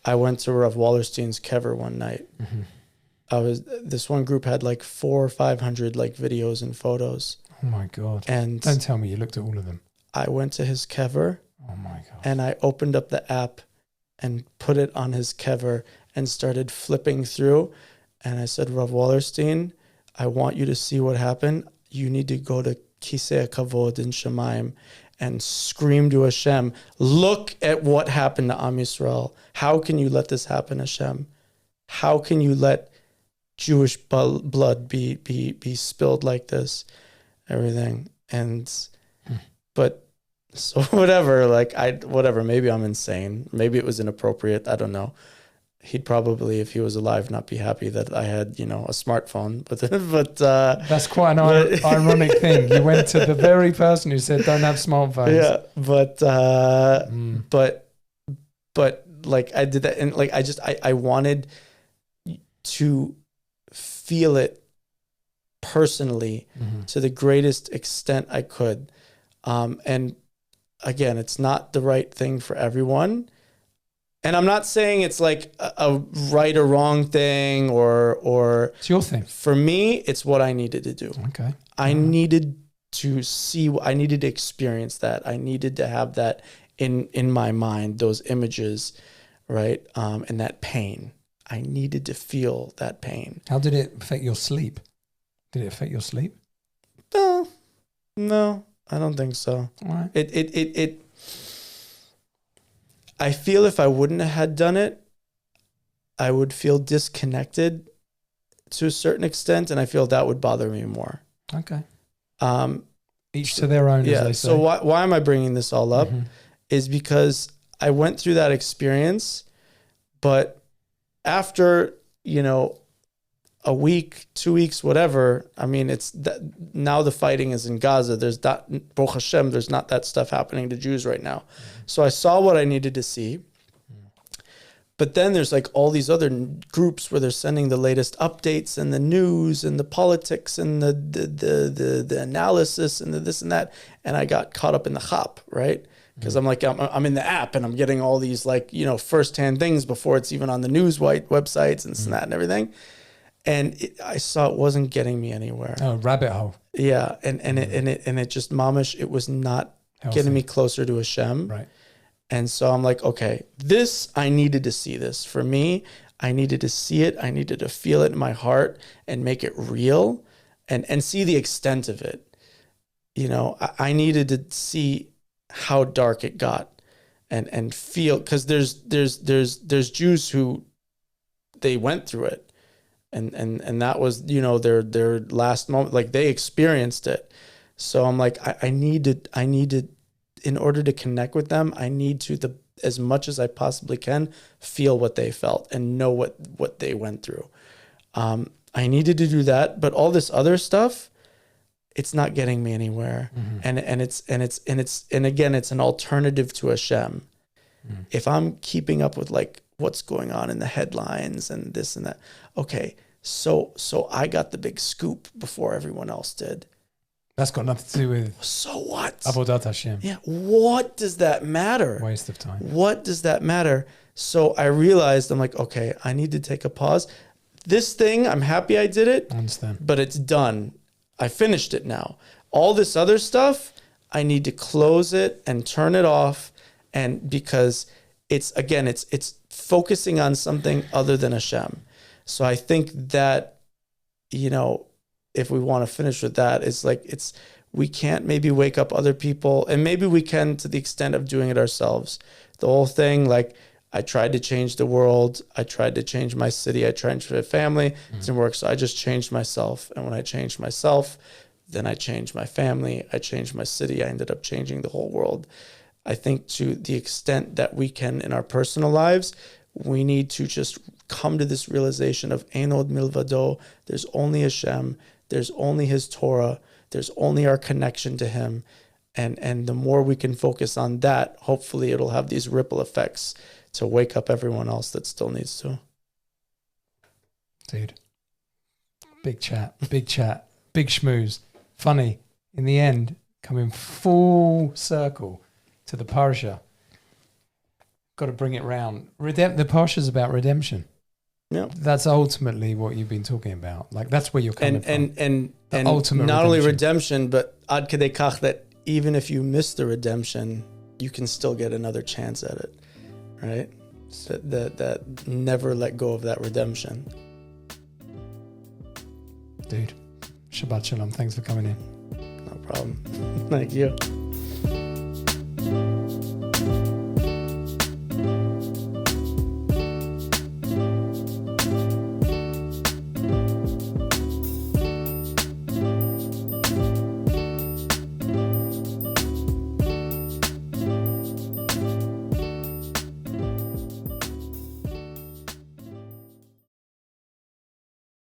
I went to Rav Wallerstein's Kever one night. This one group had like 400 or 500 like videos and photos. Oh my God. And don't tell me you looked at all of them. I went to his Kever. Oh my God. And I opened up the app and put it on his Kever and started flipping through. And I said, Rav Wallerstein, I want you to see what happened. You need to go to 𝗠𝗢𝗦𝗕𝗬 in Shemaim and scream to Hashem, look at what happened to Am Yisrael. How can you let this happen, Hashem? How can you let Jewish blood be spilled like this? Everything. And, but, so whatever, whatever, maybe I'm insane. Maybe it was inappropriate. I don't know. He'd probably, if he was alive, not be happy that I had, a smartphone. But that's quite an ironic thing. You went to the very person who said don't have smartphones. Yeah, but like I did that, and like I wanted to feel it personally to the greatest extent I could. And again, it's not the right thing for everyone. And I'm not saying it's like a right or wrong thing or it's your thing. For me, it's what I needed to do. Okay. I needed to see, I needed to experience that. I needed to have that in my mind, those images, right? And that pain. I needed to feel that pain. How did it affect your sleep? Did it affect your sleep? No, I don't think so. All right. It I feel if I wouldn't have had done it, I would feel disconnected to a certain extent, and I feel that would bother me more. Okay. Each to their own, as they say. So why am I bringing this all up? Is because I went through that experience, but after, a week, 2 weeks, whatever, I mean, it's that now the fighting is in Gaza. There's that, Baruch Hashem, there's not that stuff happening to Jews right now. So I saw what I needed to see. But then there's like all these other groups where they're sending the latest updates and the news and the politics and the analysis and the this and that. And I got caught up in the chop, right? Because I'm I'm in the app and I'm getting all these firsthand things before it's even on the news websites and this and that and everything. And I saw it wasn't getting me anywhere. Oh, rabbit hole. Yeah, and it just mamish. It was not getting me closer to Hashem. Right. And so I'm like, okay, I needed to see this. For me, I needed to see it. I needed to feel it in my heart and make it real, and see the extent of it. I needed to see how dark it got, and feel, because there's Jews who they went through it. And that was, their last moment, like they experienced it. So I'm like, I need to, in order to connect with them, I need to, as much as I possibly can, feel what they felt and know what they went through. I needed to do that, but all this other stuff, it's not getting me anywhere. And again, it's an alternative to Hashem. If I'm keeping up with what's going on in the headlines and this and that. Okay, so I got the big scoop before everyone else did. That's got nothing to do with... So what? Avodat Hashem. Yeah, what does that matter? Waste of time. What does that matter? So I realized, I'm like, okay, I need to take a pause. This thing, I'm happy I did it. I understand. But it's done. I finished it now. All this other stuff, I need to close it and turn it off. And because it's focusing on something other than Hashem. So I think that, if we want to finish with that, we can't maybe wake up other people, and maybe we can to the extent of doing it ourselves. The whole thing, like, I tried to change the world. I tried to change my city. I tried to change my family. It didn't work. So I just changed myself. And when I changed myself, then I changed my family. I changed my city. I ended up changing the whole world. I think to the extent that we can in our personal lives, we need to just come to this realization of Ein Od Milvado. There's only Hashem. There's only His Torah. There's only our connection to Him. And the more we can focus on that, hopefully it'll have these ripple effects to wake up everyone else that still needs to. Dude. Big chat. Big shmooze. Funny. In the end, coming full circle to the parasha. Got to bring it round. The parasha is about redemption. Yeah, that's ultimately what you've been talking about. Like, that's where you're coming from. And ultimate not only redemption, but 𝗠𝗢𝗦𝗕𝗦𝗬, that even if you miss the redemption, you can still get another chance at it, right? So that never let go of that redemption. Dude, Shabbat Shalom. Thanks for coming in. No problem. Thank you.